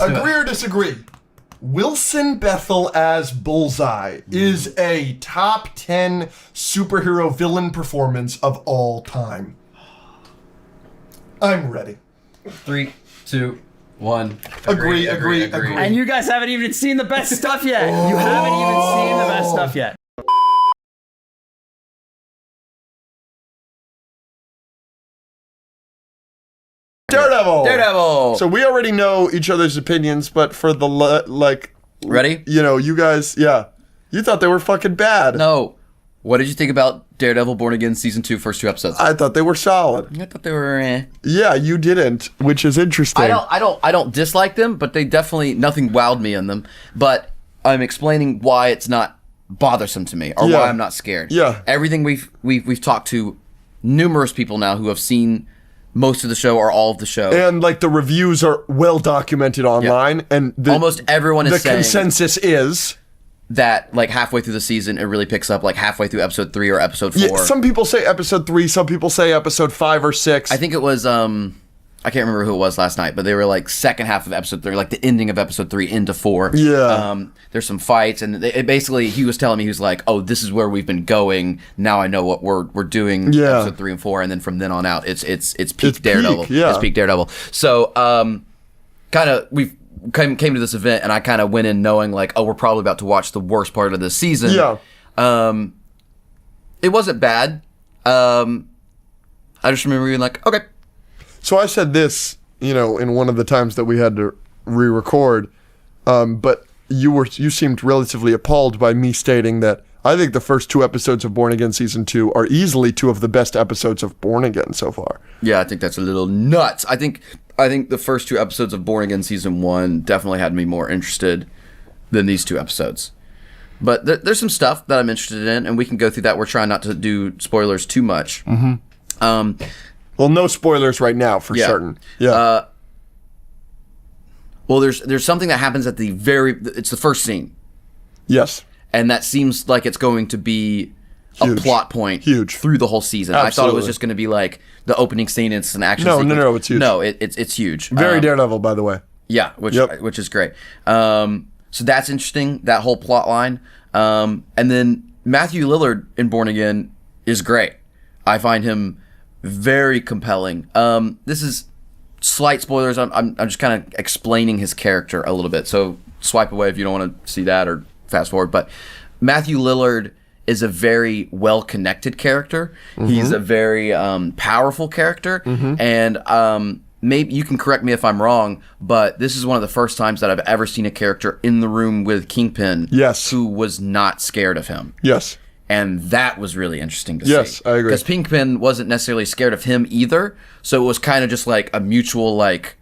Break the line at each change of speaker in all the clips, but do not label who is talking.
Agree or disagree? Wilson Bethel as Bullseye is a top 10 superhero villain performance of all time. I'm ready.
3, 2, 1.
Agree.
And you guys haven't even seen the best stuff yet. You haven't even seen the best stuff yet.
Daredevil. So we already know each other's opinions, but for the
Ready?
You know, you guys, you thought they were fucking bad.
No. What did you think about Daredevil Born Again Season 2, first 2 episodes?
I thought they were solid.
I thought they were
Yeah, you didn't, which is interesting.
I don't dislike them, but they definitely, nothing wowed me in them. But I'm explaining why it's not bothersome to me, or why I'm not scared.
Yeah.
Everything we've talked to numerous people now who have seen most of the show or all of the show.
And like the reviews are well documented online, and
almost everyone is saying
the consensus is
that like halfway through the season it really picks up, like halfway through episode 3 or episode 4.
Yeah, some people say episode 3, some people say episode 5 or 6.
I think it was I can't remember who it was last night, but they were like second half of episode 3, like the ending of episode 3 into 4.
Yeah.
There's some fights, and basically he was telling me, he was like, "Oh, this is where we've been going. Now I know what we're doing." Episode 3 and 4, and then from then on out, it's peak Daredevil. It's peak Daredevil. So kind of we came to this event, and I kind of went in knowing like, oh, we're probably about to watch the worst part of this season.
Yeah.
It wasn't bad. I just remember being like, okay.
So I said this, you know, in one of the times that we had to re-record, but you seemed relatively appalled by me stating that I think the first 2 episodes of Born Again Season 2 are easily 2 of the best episodes of Born Again so far.
Yeah, I think that's a little nuts. I think the first 2 episodes of Born Again Season 1 definitely had me more interested than these 2 episodes. But there's some stuff that I'm interested in, and we can go through that. We're trying not to do spoilers too much.
Mm-hmm. Well, no spoilers right now for certain. Yeah.
Well, there's something that happens at it's the first scene.
Yes.
And that seems like it's going to be a plot point through the whole season.
Absolutely.
I thought it was just going to be like the opening scene, it's an action sequence.
No, it's huge.
No, it's huge.
Very Daredevil, by the way.
Yeah, which is great. So that's interesting, that whole plot line. And then Matthew Lillard in Born Again is great. I find him very compelling. This is slight spoilers. I'm just kind of explaining his character a little bit. So swipe away if you don't want to see that, or fast forward. But Matthew Lillard is a very well-connected character. Mm-hmm. He's a very powerful character. Mm-hmm. And maybe you can correct me if I'm wrong, but this is one of the first times that I've ever seen a character in the room with Kingpin who was not scared of him.
Yes.
And that was really interesting to see.
Yes, I agree.
Because Kingpin wasn't necessarily scared of him either. So it was kind of just like a mutual, like,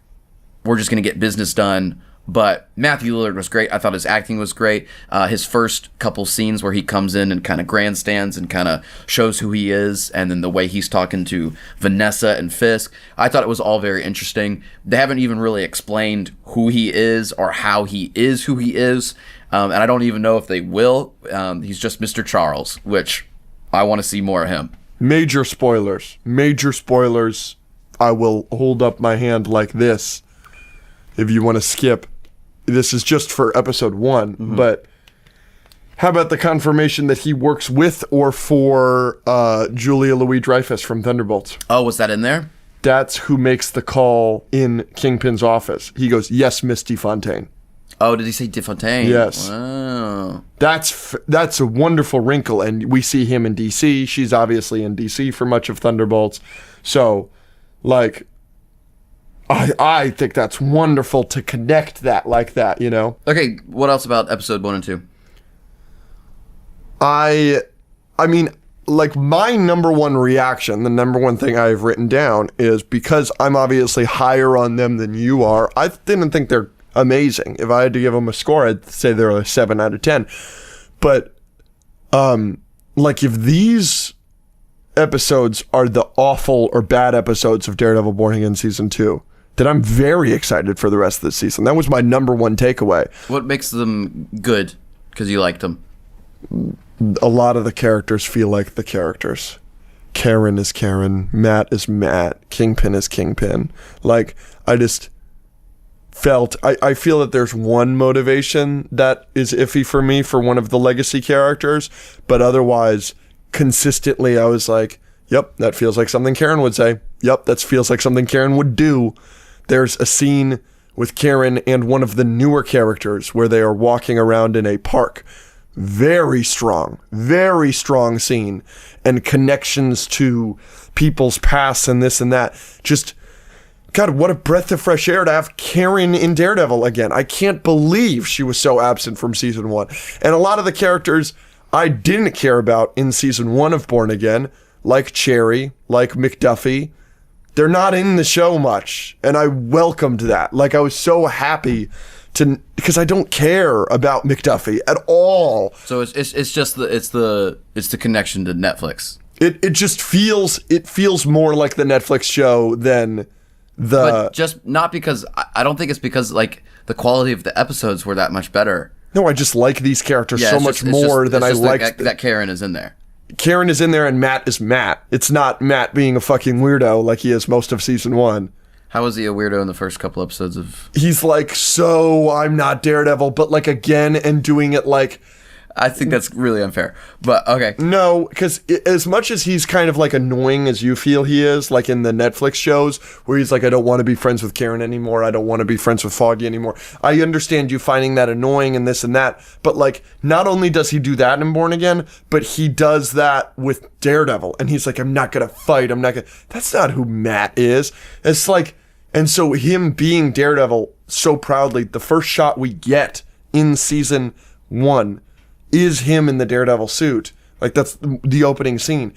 we're just going to get business done. But Matthew Lillard was great. I thought his acting was great. His first couple scenes where he comes in and kind of grandstands and kind of shows who he is, and then the way he's talking to Vanessa and Fisk, I thought it was all very interesting. They haven't even really explained who he is or how he is who he is. And I don't even know if they will. He's just Mr. Charles, which I want to see more of him.
Major spoilers. I will hold up my hand like this if you want to skip. This is just for episode 1, but how about the confirmation that he works with or for Julia Louis-Dreyfus from Thunderbolts?
Oh, was that in there?
That's who makes the call in Kingpin's office. He goes, "Yes, Miss DeFontaine."
Oh, did he say DeFontaine?
Yes.
Wow.
That's a wonderful wrinkle, and we see him in DC. She's obviously in DC for much of Thunderbolts. So, like, I think that's wonderful to connect that like that, you know?
Okay, what else about episode 1 and 2?
I mean, like, my number one reaction, the number one thing I've written down is, because I'm obviously higher on them than you are, I didn't think they're amazing. If I had to give them a score, I'd say they're a 7 out of 10. But, like, if these episodes are the awful or bad episodes of Daredevil Born Again Season 2, then I'm very excited for the rest of the season. That was my number one takeaway.
What makes them good? Because you liked them.
A lot of the characters feel like the characters. Karen is Karen. Matt is Matt. Kingpin is Kingpin. Like, I feel that there's one motivation that is iffy for me for one of the legacy characters, but otherwise, consistently, I was like, yep, that feels like something Karen would say. Yep, that feels like something Karen would do. There's a scene with Karen and one of the newer characters where they are walking around in a park. Very strong scene, and connections to people's pasts and this and that. Just, God, what a breath of fresh air to have Karen in Daredevil again. I can't believe she was so absent from season 1. And a lot of the characters I didn't care about in season 1 of Born Again, like Cherry, like McDuffie, they're not in the show much. And I welcomed that. Like, I was so happy because I don't care about McDuffie at all.
So it's just the connection to Netflix.
It just feels more like the Netflix show than
But just not because I don't think it's because like the quality of the episodes were that much better.
No, I just like these characters so much more than I liked
that Karen is in there.
Karen is in there and Matt is Matt. It's not Matt being a fucking weirdo like he is most of season 1.
How was he a weirdo in the first couple episodes of?
He's like, so I'm not Daredevil, but like again, and doing it like.
I think that's really unfair, but okay.
No, because as much as he's kind of like annoying as you feel he is, like in the Netflix shows where he's like, I don't want to be friends with Karen anymore. I don't want to be friends with Foggy anymore. I understand you finding that annoying and this and that, but like, not only does he do that in Born Again, but he does that with Daredevil. And he's like, I'm not going to fight. That's not who Matt is. It's like, and so him being Daredevil so proudly, the first shot we get in season 1 is him in the Daredevil suit. Like, that's the opening scene.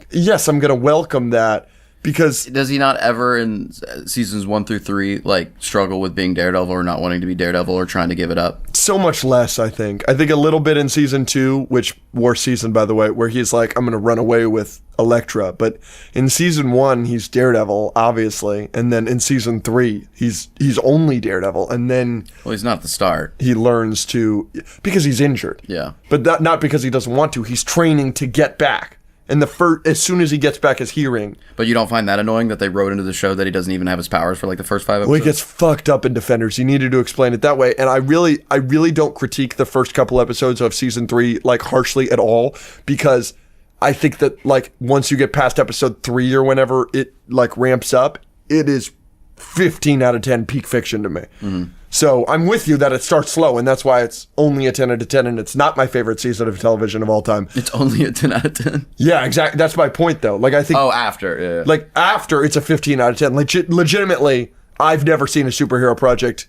Yes, I'm going to welcome that because...
Does he not ever in seasons 1 through 3, like, struggle with being Daredevil or not wanting to be Daredevil or trying to give it up?
So much less, I think. I think a little bit in season 2, which, worst season, by the way, where he's like, I'm going to run away with Elektra. But in season 1, he's Daredevil, obviously. And then in season 3, he's only Daredevil. And then...
Well, he's not at the start.
He learns to... Because he's injured.
Yeah.
But not because he doesn't want to. He's training to get back. And as soon as he gets back his hearing.
But you don't find that annoying that they wrote into the show that he doesn't even have his powers for like the first 5 episodes?
Well, he gets fucked up in Defenders. You needed to explain it that way. And I really don't critique the first couple episodes of season 3 like harshly at all, because I think that like once you get past episode 3 or whenever it like ramps up, it is 15 out of 10 peak fiction to me. Mm-hmm. So I'm with you that it starts slow, and that's why it's only a 10 out of 10, and it's not my favorite season of television of all time.
It's only a 10 out of 10?
Yeah, exactly. That's my point, though. Like, I think...
Oh, after, yeah.
Like, after, it's a 15 out of 10. Legitimately, I've never seen a superhero project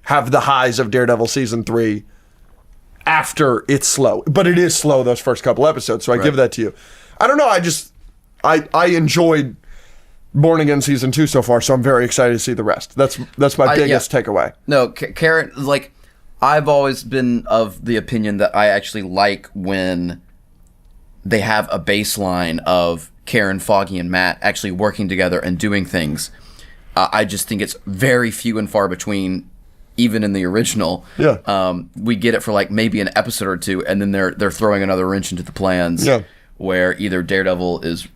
have the highs of Daredevil season 3 after it's slow. But it is slow those first couple episodes, so I give that to you. I don't know, I enjoyed Born Again season 2 so far, so I'm very excited to see the rest. That's my biggest takeaway.
No, Karen, like, I've always been of the opinion that I actually like when they have a baseline of Karen, Foggy, and Matt actually working together and doing things. I just think it's very few and far between, even in the original.
Yeah.
We get it for like maybe an episode or 2, and then they're throwing another wrench into the plans.
Yeah.
Where either Daredevil is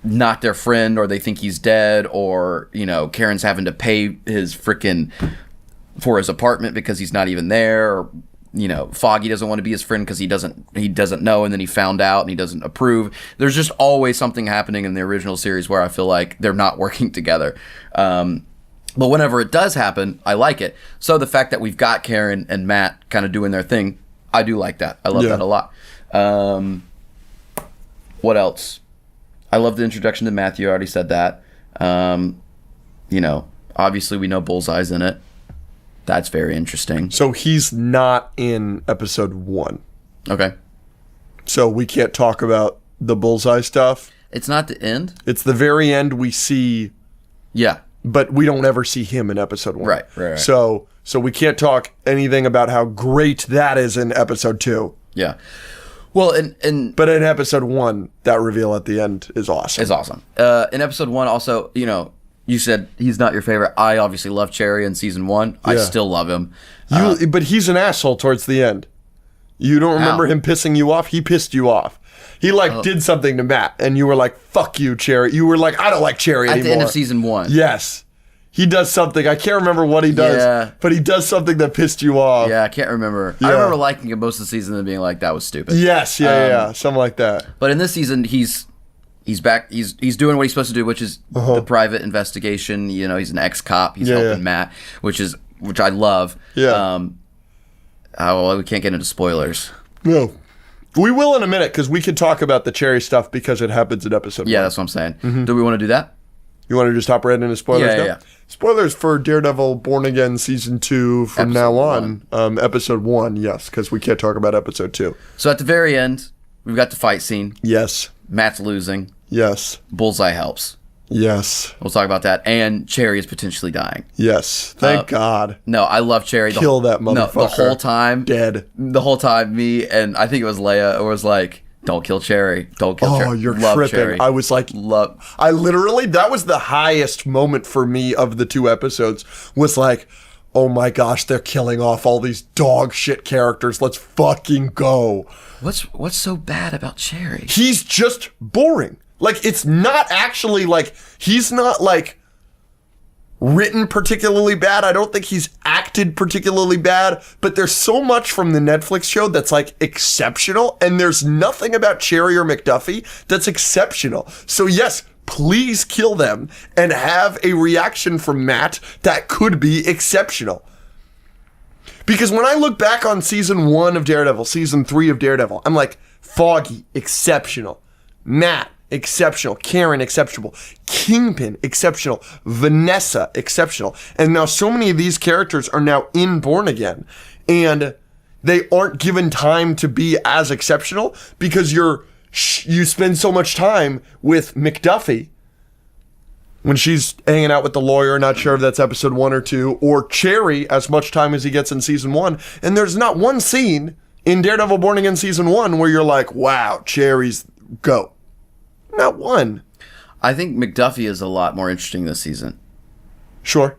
not their friend, or they think he's dead, or, you know, Karen's having to pay his for his apartment because he's not even there, or, you know, Foggy doesn't want to be his friend because he doesn't know, and then he found out and he doesn't approve. There's just always something happening in the original series where I feel like they're not working together. But whenever it does happen, I like it. So the fact that we've got Karen and Matt kind of doing their thing, I do like that. I love that a lot. What else? I love the introduction to Matthew. I already said that. You know, obviously we know Bullseye's in it. That's very interesting.
So he's not in episode 1.
Okay.
So we can't talk about the Bullseye stuff.
It's not the end?
It's the very end we see.
Yeah.
But we don't ever see him in episode 1.
Right.
So we can't talk anything about how great that is in episode 2.
Yeah. Well,
but in episode 1, that reveal at the end is awesome.
It's awesome. In episode 1, also, you know, you said he's not your favorite. I obviously love Cherry in season 1. I still love him.
But he's an asshole towards the end. You don't remember him pissing you off? He pissed you off. He did something to Matt, and you were like, "Fuck you, Cherry." You were like, "I don't like Cherry anymore."
At the end of season 1.
Yes. He does something. I can't remember what he does, but he does something that pissed you off.
Yeah, I can't remember.
Yeah.
I remember liking it most of the season and being like, that was stupid.
Yes, yeah, something like that.
But in this season, he's back. He's doing what he's supposed to do, which is the private investigation. You know, he's an ex-cop. He's helping Matt, which I love.
Yeah.
Well, we can't get into spoilers.
No. We will in a minute, because we could talk about the Cherry stuff because it happens in episode 1.
Yeah, that's what I'm saying. Do we want to do that?
You want to just hop right into spoilers now?
Yeah.
Spoilers for Daredevil Born Again Season 2 from now on. Episode 1, yes, because we can't talk about Episode 2.
So at the very end, we've got the fight scene.
Yes.
Matt's losing.
Yes.
Bullseye helps.
Yes.
We'll talk about that. And Cherry is potentially dying.
Yes. Thank God.
No, I love Cherry.
Kill that motherfucker.
No, the whole time.
Dead.
The whole time, me and I think it was Leia was like, don't kill Cherry. Don't kill Cherry.
Oh, you're
love
tripping.
Cherry.
I was like, I literally, that was the highest moment for me of the 2 episodes, was like, oh my gosh, they're killing off all these dog shit characters. Let's fucking go.
What's so bad about Cherry?
He's just boring. Like, it's not actually like, he's not like written particularly bad. I don't think he's acted particularly bad, but there's so much from the Netflix show that's like exceptional, and there's nothing about Cherry or McDuffie that's exceptional. So yes, please kill them and have a reaction from Matt that could be exceptional. Because when I look back on season 1 of Daredevil, season 3 of Daredevil, I'm like, Foggy, exceptional. Matt, exceptional. Karen, exceptional. Kingpin, exceptional. Vanessa, exceptional. And now so many of these characters are now in Born Again, and they aren't given time to be as exceptional because you spend so much time with McDuffie when she's hanging out with the lawyer, not sure if that's episode 1 or 2, or Cherry as much time as he gets in season 1. And there's not one scene in Daredevil Born Again season 1 where you're like, wow, Cherry's go. Not one.
I think McDuffie is a lot more interesting this season.
Sure.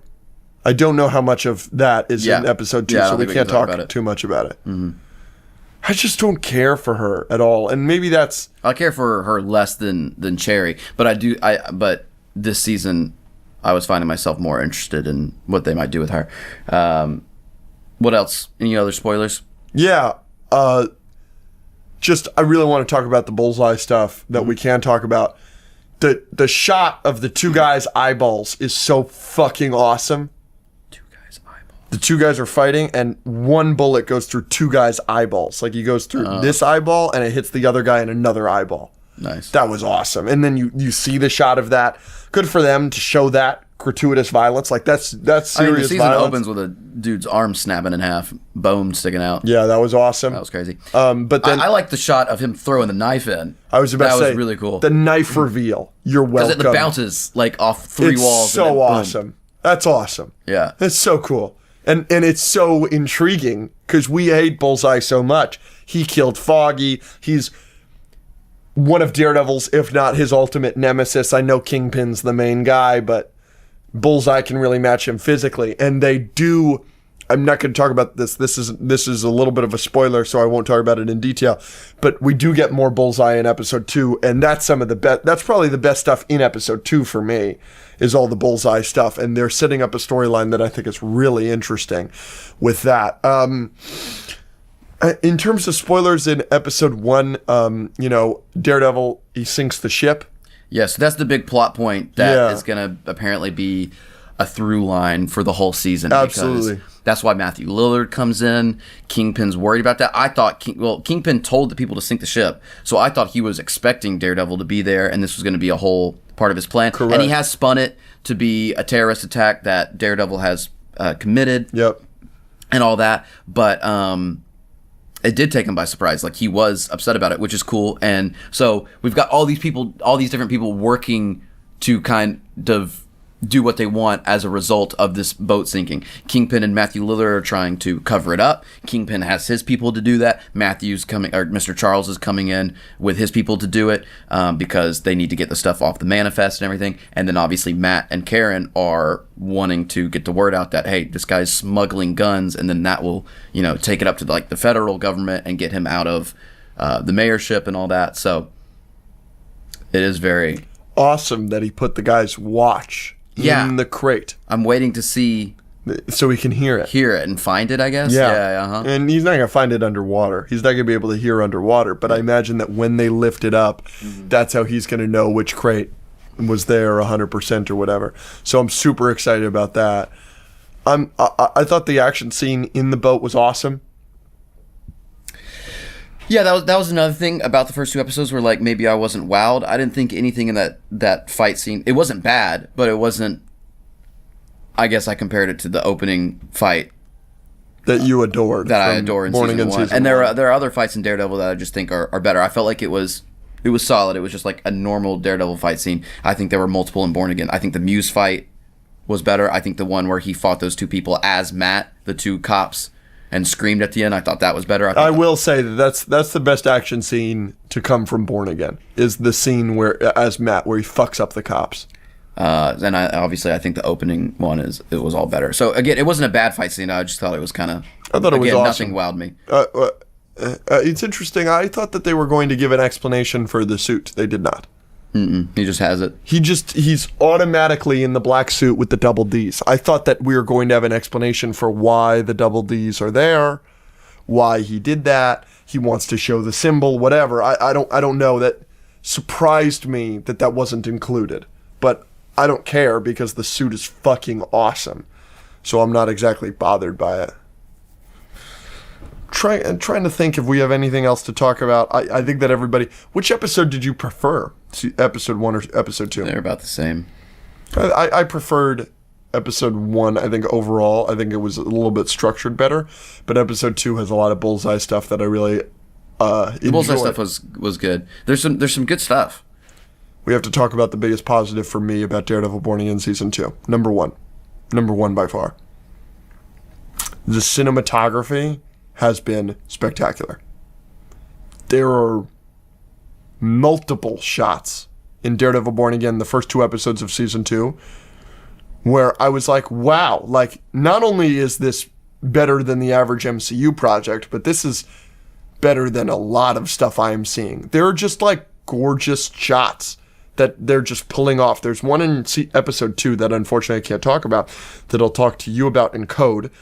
I don't know how much of that is in episode 2, so we can't talk too much about it. Mm-hmm. I just don't care for her at all, and maybe that's...
I care for her less than Cherry, but I do. But this season, I was finding myself more interested in what they might do with her. What else? Any other spoilers?
Yeah. I really want to talk about the Bullseye stuff that we can talk about. The shot of the 2 guys' eyeballs is so fucking awesome.
2 guys' eyeballs.
The 2 guys are fighting, and one bullet goes through 2 guys' eyeballs. Like, he goes through this eyeball, and it hits the other guy in another eyeball.
Nice.
That was awesome. And then you see the shot of that. Good for them to show that gratuitous violence. Like, that's serious
the season
violence.
opens with a dude's arm snapping in half, bone sticking out.
Yeah, that was awesome.
That was crazy.
But then
I like the shot of him throwing the knife in.
I was about to say,
that was really cool.
The knife reveal. You're welcome.
Because it bounces like off 3 walls.
It's so awesome. That's awesome.
Yeah.
It's so cool. And it's so intriguing because we hate Bullseye so much. He killed Foggy. He's one of Daredevil's, if not his ultimate nemesis. I know Kingpin's the main guy, but Bullseye can really match him physically. And they do... I'm not going to talk about this. This is a little bit of a spoiler, so I won't talk about it in detail. But we do get more Bullseye in episode 2, and that's some of the best. That's probably the best stuff in episode 2 for me, is all the Bullseye stuff. And they're setting up a storyline that I think is really interesting with that. In terms of spoilers in episode 1, Daredevil, he sinks the ship.
Yeah, so that's the big plot point that is going to apparently be a through line for the whole season.
Absolutely.
Because that's why Matthew Lillard comes in. Kingpin's worried about that. I thought, Kingpin told the people to sink the ship, so I thought he was expecting Daredevil to be there, and this was going to be a whole part of his plan.
Correct.
And he has spun it to be a terrorist attack that Daredevil has committed.
Yep.
And all that, but it did take him by surprise. Like, he was upset about it, which is cool. And so we've got all these different people working to kind of do what they want as a result of this boat sinking. Kingpin and Matthew Lillard are trying to cover it up. Kingpin has his people to do that. Mr. Charles is coming in with his people to do it because they need to get the stuff off the manifest and everything. And then obviously Matt and Karen are wanting to get the word out that, hey, this guy's smuggling guns, and then that will, take it up to the federal government and get him out of the mayorship and all that. So it is very
awesome that he put the guy's watch in the crate.
I'm waiting to see
So he can hear it.
and find it, I guess.
Yeah. And he's not going to find it underwater. He's not going to be able to hear underwater. But I imagine that when they lift it up, that's how he's going to know which crate was there 100% or whatever. So I'm super excited about that. I thought the action scene in the boat was awesome.
Yeah, that was another thing about the first 2 episodes where like maybe I wasn't wowed. I didn't think anything in that fight scene. It wasn't bad, but it wasn't. I guess I compared it to the opening fight
that you adored.
That I adore in season 1. And there are other fights in Daredevil that I just think are better. I felt like it was solid. It was just like a normal Daredevil fight scene. I think there were multiple in Born Again. I think the Muse fight was better. I think the one where he fought those 2 people as Matt, the 2 cops, and screamed at the end, I thought that was better.
I will say that's the best action scene to come from Born Again, is the scene where, as Matt, where he fucks up the cops.
And I think the opening one it was all better. So again, it wasn't a bad fight scene. I just thought it was kind of.
I thought it was awesome.
Nothing wowed me.
It's interesting. I thought that they were going to give an explanation for the suit. They did not.
He just has it.
He's automatically in the black suit with the double Ds. I thought that we were going to have an explanation for why the double Ds are there, why he did that. He wants to show the symbol, whatever. I don't know. That surprised me that wasn't included. But I don't care because the suit is fucking awesome. So I'm not exactly bothered by it. Trying to think if we have anything else to talk about. I think that everybody... Which episode did you prefer? Episode 1 or episode 2?
They're about the same.
I preferred episode 1, I think, overall. I think it was a little bit structured better. But episode 2 has a lot of Bullseye stuff that I really enjoyed.
The Bullseye stuff was good. There's some good stuff.
We have to talk about the biggest positive for me about Daredevil Born Again Season 2. Number one by far. The cinematography has been spectacular. There are multiple shots in Daredevil Born Again, the first 2 episodes of Season 2, where I was like, wow, like, not only is this better than the average MCU project, but this is better than a lot of stuff I am seeing. There are just, like, gorgeous shots that they're just pulling off. There's one in episode 2 that unfortunately I can't talk about, that I'll talk to you about in code.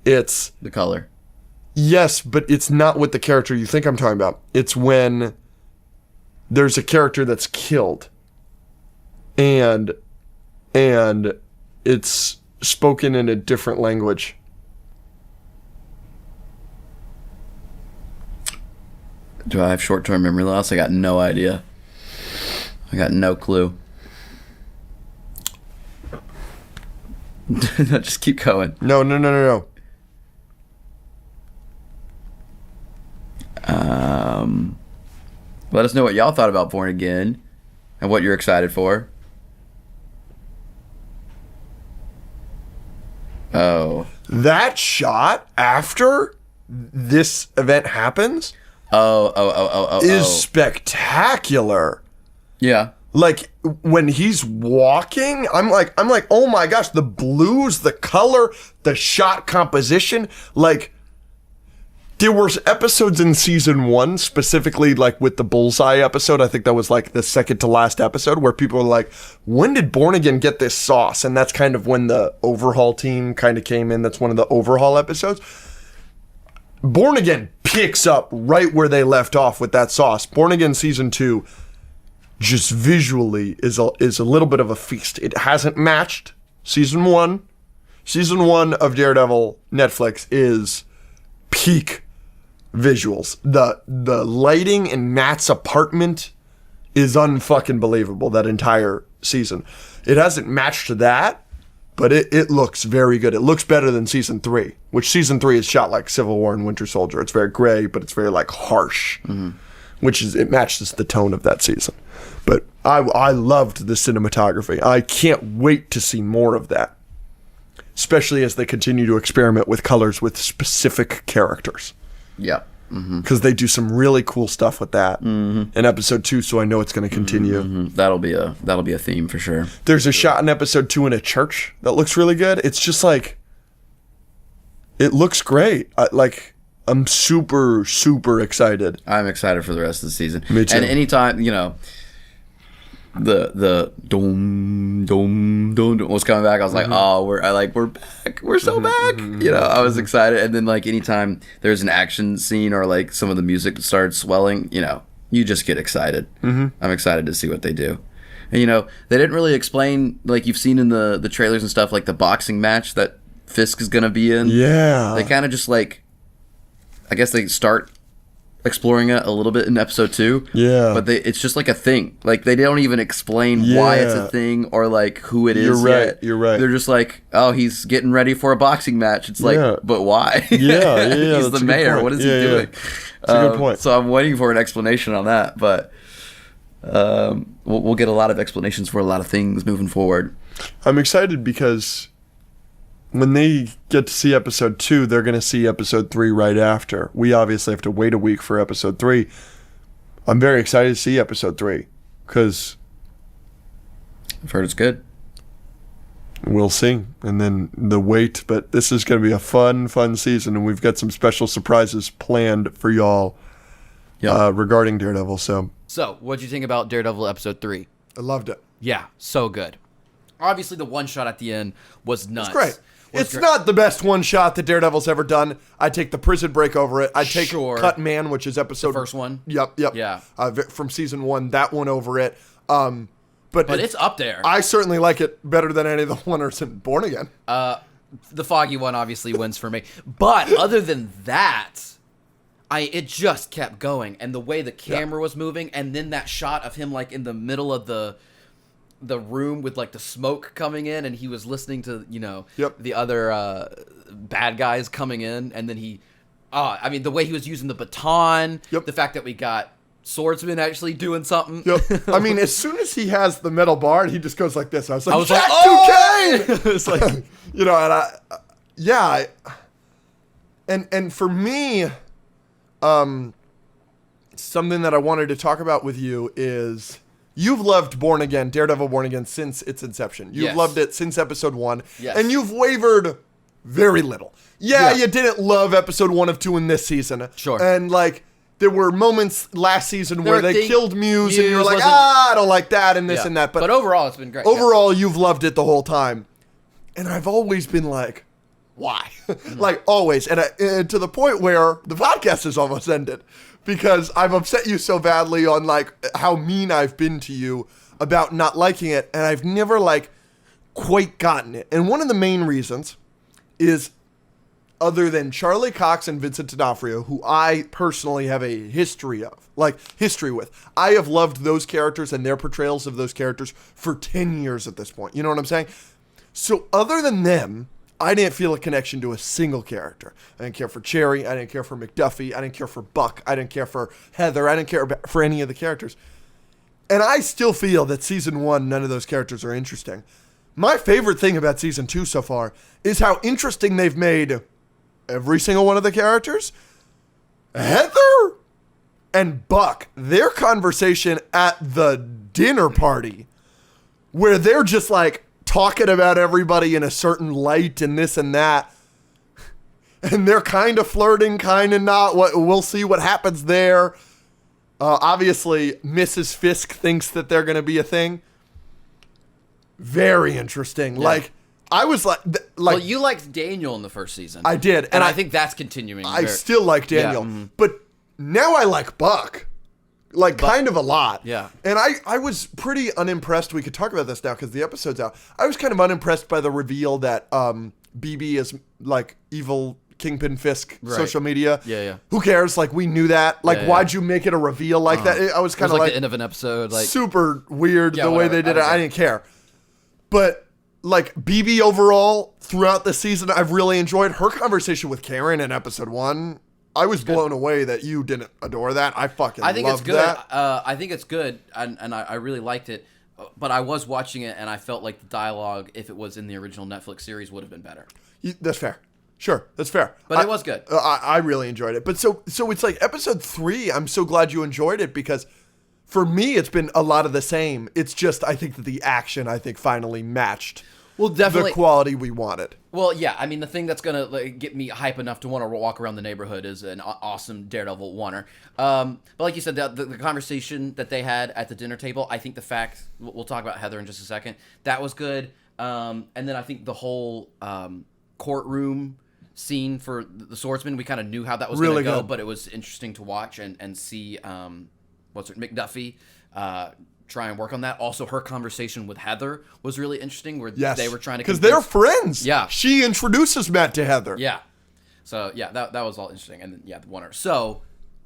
It's...
The color.
Yes, but it's not with the character you think I'm talking about. It's when there's a character that's killed. And it's spoken in a different language.
Do I have short-term memory loss? I got no idea. I got no clue. No, just keep going.
No.
Let us know what y'all thought about Born Again and what you're excited for. Oh.
That shot after this event happens is spectacular.
Yeah.
Like when he's walking, I'm like, oh my gosh, the blues, the color, the shot composition, like there were episodes in season 1, specifically like with the Bullseye episode. I think that was like the second to last episode where people were like, when did Born Again get this sauce? And that's kind of when the Overhaul team kind of came in. That's one of the Overhaul episodes. Born Again picks up right where they left off with that sauce. Born Again season 2 just visually is a little bit of a feast. It hasn't matched season 1. Season 1 of Daredevil Netflix is peak visuals. The lighting in Matt's apartment is unfucking believable, that entire season. It hasn't matched that, but it looks very good. It looks better than season 3, which season 3 is shot like Civil War and Winter Soldier. It's very gray, but it's very like harsh, which is, it matches the tone of that season. But I loved the cinematography. I can't wait to see more of that, especially as they continue to experiment with colors with specific characters.
Yeah.
Because they do some really cool stuff with that in episode 2, so I know it's going to continue.
That'll be a theme for sure.
There's a shot in episode 2 in a church that looks really good. It's just like, it looks great. I'm super, super excited.
I'm excited for the rest of the season.
Me too.
And anytime, the dum dum dum was coming back, I was like, oh, we're back, we're so back. You know, I was excited. And then like anytime there's an action scene or like some of the music starts swelling, you know, you just get excited. I'm excited to see what they do. And you know, they didn't really explain, like you've seen in the trailers and stuff, like the boxing match that Fisk is gonna be in.
Yeah,
they kind of just like, I guess they start exploring it a little bit in episode 2.
Yeah,
but it's just like a thing. Like they don't even explain why it's a thing or like who it is.
You're right.
They're just like, oh, he's getting ready for a boxing match. It's like, but why?
Yeah,
He's the mayor. What is he doing?
That's a good point.
So I'm waiting for an explanation on that, but we'll get a lot of explanations for a lot of things moving forward.
I'm excited because when they get to see episode 2, they're going to see episode 3 right after. We obviously have to wait a week for episode 3. I'm very excited to see episode 3 because
I've heard it's good.
We'll see. And then the wait, but this is going to be a fun season, and we've got some special surprises planned for y'all regarding Daredevil. So,
what'd you think about Daredevil episode 3?
I loved it.
Yeah, so good. Obviously, the one shot at the end was nuts.
It's great. It's not the best one shot that Daredevil's ever done. I take the prison break over it. I take Cut Man, which is episode...
The first one?
Yep.
Yeah.
From season 1, that one over it. But
it's up there.
I certainly like it better than any of the ones in Born Again.
The foggy one obviously wins for me. But other than that, it just kept going. And the way the camera was moving, and then that shot of him like in the middle of the room with like the smoke coming in, and he was listening to the other bad guys coming in, and then the way he was using the baton, the fact that we got swordsman actually doing something.
I mean, as soon as he has the metal bar and he just goes like this, I was like,
Jack
Duquesne!
It's like,
and for me, something that I wanted to talk about with you is you've loved Daredevil Born Again since its inception. You've loved it since episode 1, and you've wavered very little. You didn't love episode 1 of 2 in this season.
Sure.
And like, there were moments last season where they killed Muse and you're like, I don't like that and this and that.
But overall, it's been great.
Overall, you've loved it the whole time. And I've always been like, why? Like, always. And to the point where the podcast has almost ended because I've upset you so badly on, like, how mean I've been to you about not liking it. And I've never, like, quite gotten it. And one of the main reasons is, other than Charlie Cox and Vincent D'Onofrio, who I personally have a history with. I have loved those characters and their portrayals of those characters for 10 years at this point. You know what I'm saying? So other than them, I didn't feel a connection to a single character. I didn't care for Cherry. I didn't care for McDuffie. I didn't care for Buck. I didn't care for Heather. I didn't care for any of the characters. And I still feel that season 1, none of those characters are interesting. My favorite thing about season 2 so far is how interesting they've made every single one of the characters. Heather and Buck, their conversation at the dinner party, where they're just like talking about everybody in a certain light and this and that. And they're kind of flirting, kind of not. We'll see what happens there. Obviously, Mrs. Fisk thinks that they're going to be a thing. Very interesting. Yeah. Like, I was like,
well, you liked Daniel in the first season.
I did,
and I think that's continuing.
I still like Daniel, but now I like Buck, kind of a lot.
Yeah,
and I was pretty unimpressed. We could talk about this now because the episode's out. I was kind of unimpressed by the reveal that BB is like evil Kingpin Fisk social media.
Yeah.
Who cares? Like, we knew that. Like, why'd you make it a reveal like that? I was kind of
like the end of an episode, like
super weird the way they did it. I didn't care, but. Like, BB overall, throughout the season, I've really enjoyed her conversation with Karen in episode 1. I was blown away that you didn't adore that. I think loved
it's good.
That.
I think it's good, and I really liked it. But I was watching it, and I felt like the dialogue, if it was in the original Netflix series, would have been better.
That's fair. Sure, that's fair.
But it was good.
I really enjoyed it. But so it's like episode 3, I'm so glad you enjoyed it because for me, it's been a lot of the same. It's just, I think that the action, finally matched
Well, definitely.
the quality we wanted.
Well, yeah. I mean, the thing that's gonna get me hype enough to want to walk around the neighborhood is an awesome Daredevil oneer. But like you said, the conversation that they had at the dinner table, I think the fact we'll talk about Heather in just a second. That was good. And then I think the whole courtroom scene for the swordsman, we kind of knew how that was
Really
going to go,
good.
but it was interesting to watch and see McDuffie try and work on that. Also, her conversation with Heather was really interesting, where
Yes.
they were trying to
because they're
convince-
friends.
Yeah.
She introduces Matt to Heather.
yeah. So yeah, that was all interesting, and then the oneer. So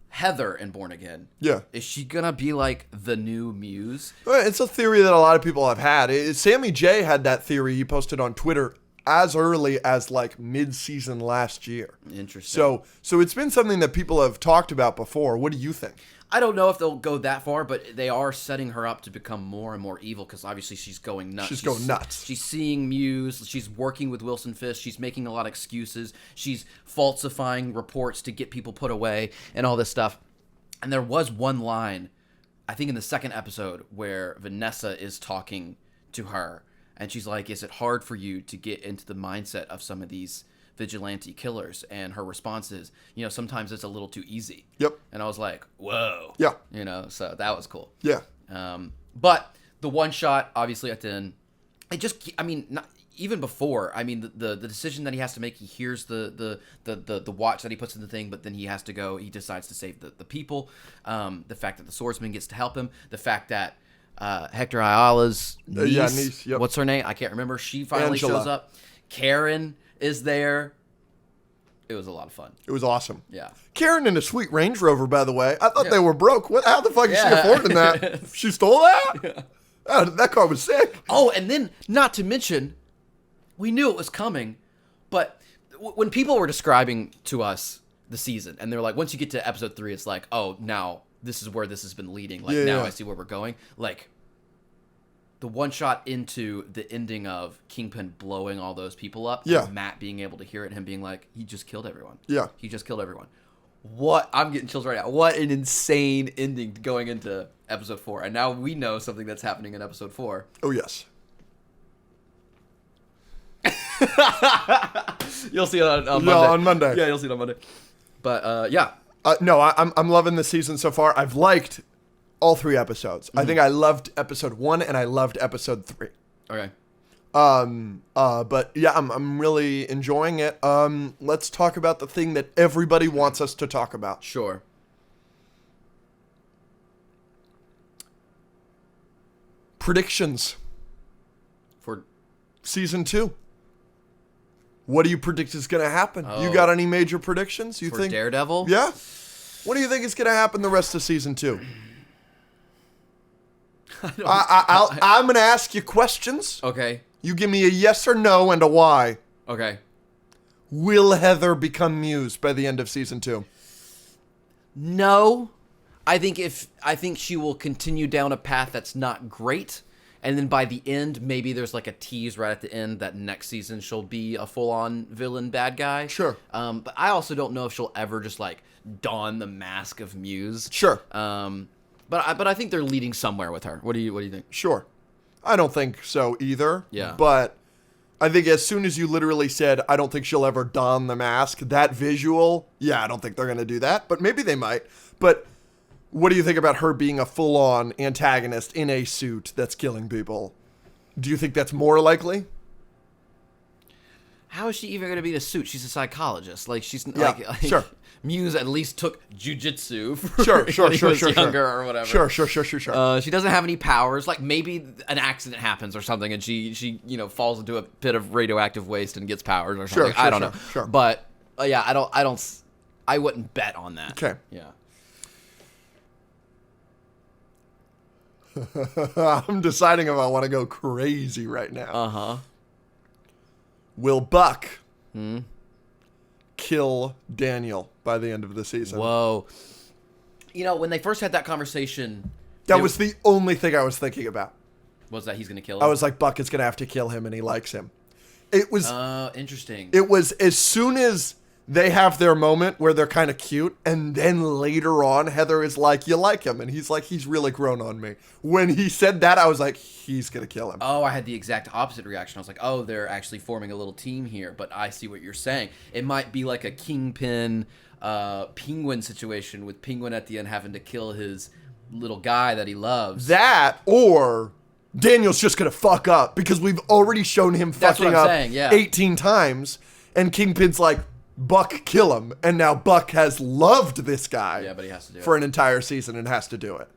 Heather in Born Again,
Yeah.
is she gonna be like the new Muse?
Well, it's a theory that a lot of people have had. Sammy J had that theory he posted on Twitter as early as like mid-season last year.
Interesting.
So it's been something that people have talked about before. What do you think?
I don't know if they'll go that far, but they are setting her up to become more and more evil because obviously she's going nuts.
She's going nuts.
She's seeing Muse. She's working with Wilson Fisk. She's making a lot of excuses. She's falsifying reports to get people put away and all this stuff. And there was one line, I think in the second episode, where Vanessa is talking to her. And she's like, is it hard for you to get into the mindset of some of these vigilante killers? And her response is, sometimes it's a little too easy.
Yep.
And I was like, whoa.
Yeah.
So that was cool.
Yeah.
But the one shot, obviously, at the end, not even before. I mean, the decision that he has to make. He hears the watch that he puts in the thing, but then he has to go. He decides to save the people. The fact that the swordsman gets to help him. The fact that Hector Ayala's niece,
yep.
What's her name? I can't remember. She finally
Angela.
shows up. Karen is there. It was a lot of fun.
It was awesome.
Yeah.
Karen in a sweet Range Rover, by the way. I thought they were broke. How the fuck is she
Yeah.
affording that? She stole that? Oh, that car was sick.
Oh, and then, not to mention, we knew it was coming, but when people were describing to us the season, and they're like, once you get to episode 3, it's like, oh, now this is where this has been leading. Like, now
Yeah.
I see where we're going. Like, the one shot into the ending of Kingpin blowing all those people up,
Yeah.
and Matt being able to hear it, and him being like, he just killed everyone.
Yeah.
He just killed everyone. What? I'm getting chills right now. What an insane ending going into episode 4. And now we know something that's happening in episode 4.
Oh, yes.
You'll see it on Monday.
Yeah, on Monday.
Yeah, you'll see it on Monday. But, yeah.
No, I'm loving the season so far. I've liked all 3 episodes. I think I loved episode 1 and I loved episode 3.
Okay.
But yeah, I'm really enjoying it. Let's talk about the thing that everybody wants us to talk about.
Sure.
Predictions.
For
Season 2. What do you predict is going to happen? You
Oh.
got any major predictions? You
for
think?
Daredevil?
Yeah. What do you think is going to happen the rest of season 2? I'm going to ask you questions.
Okay.
You give me a yes or no and a why.
Okay.
Will Heather become Muse by the end of season 2?
No. I think she will continue down a path that's not great. And then by the end, maybe there's like a tease right at the end that next season she'll be a full-on villain bad guy.
Sure.
But I also don't know if she'll ever just like don the mask of Muse.
Sure.
But I think they're leading somewhere with her. What do you think?
Sure. I don't think so either.
Yeah.
But I think as soon as you literally said, I don't think she'll ever don the mask, that visual, yeah, I don't think they're going to do that. But maybe they might. But what do you think about her being a full-on antagonist in a suit that's killing people? Do you think that's more likely?
How is she even going to be in a suit? She's a psychologist. Like she's
Yeah,
like
sure.
Muse at least took jujitsu.
Sure.
When he was younger or whatever.
Sure.
She doesn't have any powers. Like maybe an accident happens or something, and she falls into a pit of radioactive waste and gets powers or something. I don't know.
Sure.
But yeah, I wouldn't bet on that.
Okay.
Yeah.
I'm deciding if I want to go crazy right now.
Uh-huh.
Will Buck kill Daniel by the end of the season?
Whoa. When they first had that conversation,
That was the only thing I was thinking about.
was that he's going to kill him.
I was like, Buck is going to have to kill him, and he likes him. It was
interesting.
It was as soon as they have their moment where they're kind of cute, and then later on, Heather is like, you like him, and he's like, he's really grown on me. When he said that, I was like, he's gonna kill him.
Oh, I had the exact opposite reaction. I was like, oh, they're actually forming a little team here, but I see what you're saying. It might be like a Kingpin Penguin situation with Penguin at the end having to kill his little guy that he loves.
That, or Daniel's just gonna fuck up, because we've already shown him
That's what
fucking
I'm
up
saying, yeah.
18 times, and Kingpin's like, Buck, kill him. And now Buck has loved this guy
Yeah, but he has to do
for
it.
an entire season and has to do it.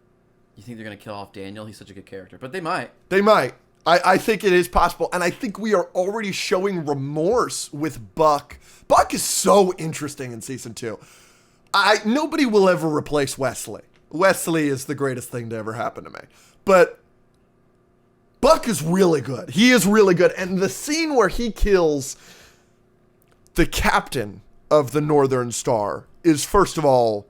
You think they're going to kill off Daniel? He's such a good character. But they might.
They might. I think it is possible. And I think we are already showing remorse with Buck. Buck is so interesting in season 2. Nobody will ever replace Wesley. Wesley is the greatest thing to ever happen to me. But Buck is really good. He is really good. And the scene where he kills the captain of the Northern Star is, first of all,